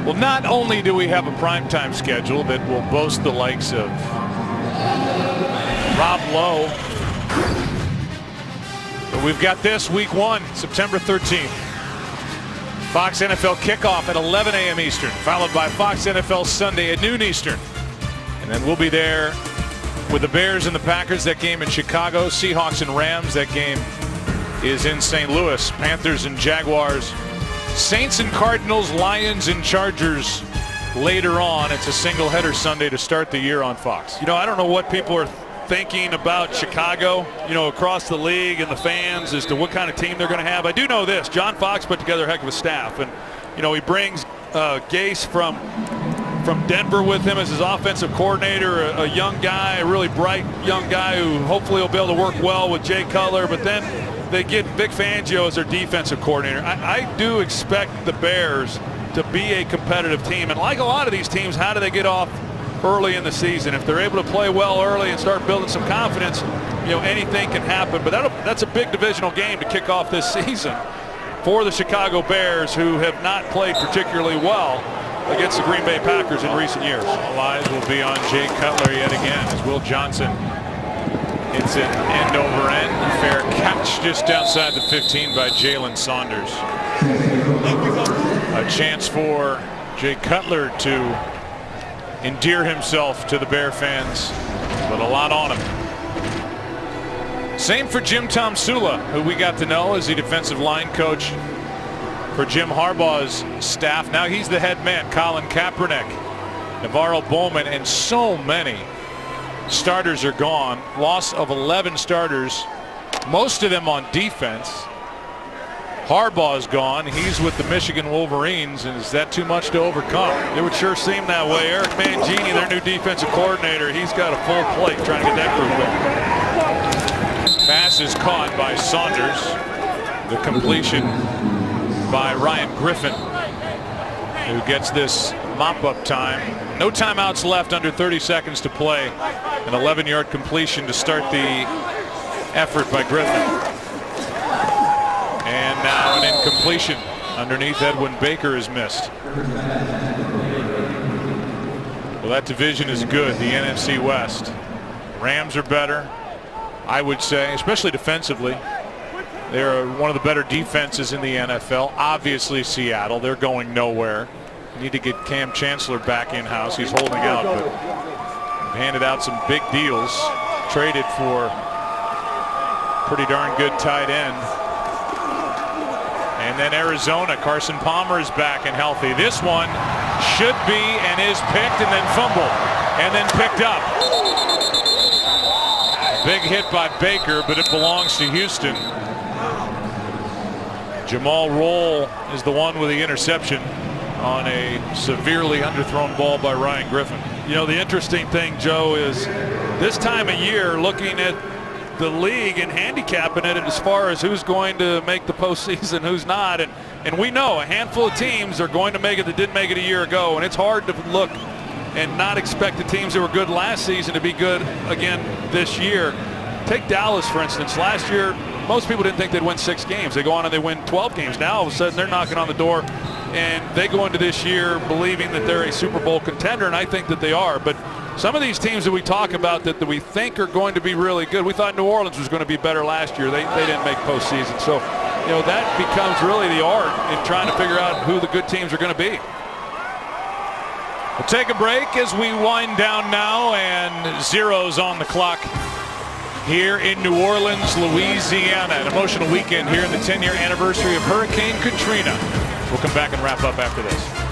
Well, not only do we have a primetime schedule that will boast the likes of Rob Lowe, but we've got this week 1, September 13th. Fox NFL kickoff at 11 a.m. Eastern, followed by Fox NFL Sunday at noon Eastern. And then we'll be there with the Bears and the Packers, that game in Chicago. Seahawks and Rams, that game is in St. Louis. Panthers and Jaguars. Saints and Cardinals, Lions and Chargers later on. It's a single header Sunday to start the year on Fox. I don't know what people are thinking about Chicago, across the league and the fans as to what kind of team they're going to have. I do know this. John Fox put together a heck of a staff, and he brings Gase from Denver with him as his offensive coordinator, a young guy, a really bright young guy who hopefully will be able to work well with Jay Cutler. But then they get Vic Fangio as their defensive coordinator. I do expect the Bears to be a competitive team, and like a lot of these teams, how do they get off early in the season? If they're able to play well early and start building some confidence, anything can happen. But that's a big divisional game to kick off this season for the Chicago Bears, who have not played particularly well against the Green Bay Packers in recent years. All eyes will be on Jay Cutler yet again as Will Johnson hits it end over end. Fair catch just outside the 15 by Jalen Saunders. A chance for Jay Cutler to endear himself to the Bear fans, but a lot on him. Same for Jim Tomsula, who we got to know as the defensive line coach for Jim Harbaugh's staff. Now he's the head man. Colin Kaepernick, Navarro Bowman, and so many starters are gone. Loss of 11 starters, most of them on defense. Harbaugh's gone. He's with the Michigan Wolverines, and is that too much to overcome? It would sure seem that way. Eric Mangini, their new defensive coordinator, he's got a full plate trying to get that group going. Pass is caught by Saunders. The completion by Ryan Griffin, who gets this mop-up time. No timeouts left, under 30 seconds to play. An 11-yard completion to start the effort by Griffin. And now an incompletion underneath. Edwin Baker is missed. Well, that division is good, the NFC West. Rams are better, I would say, especially defensively. They're one of the better defenses in the NFL. Obviously Seattle, they're going nowhere. Need to get Cam Chancellor back in-house. He's holding out, but handed out some big deals. Traded for pretty darn good tight end. And then Arizona, Carson Palmer is back and healthy. This one should be and is picked and then fumbled and then picked up. Big hit by Baker, but it belongs to Houston. Jamal Roll is the one with the interception on a severely underthrown ball by Ryan Griffin. The interesting thing, Joe, is this time of year, looking at the league and handicapping it as far as who's going to make the postseason, who's not, and we know a handful of teams are going to make it that didn't make it a year ago, and it's hard to look and not expect the teams that were good last season to be good again this year. Take Dallas, for instance. Last year, most people didn't think they'd win 6 games. They go on and they win 12 games. Now all of a sudden they're knocking on the door, and they go into this year believing that they're a Super Bowl contender, and I think that they are. But some of these teams that we talk about that we think are going to be really good, we thought New Orleans was going to be better last year. They didn't make postseason. So, that becomes really the art in trying to figure out who the good teams are going to be. We'll take a break as we wind down now, and zeros on the clock here in New Orleans, Louisiana. An emotional weekend here in the 10-year anniversary of Hurricane Katrina. We'll come back and wrap up after this.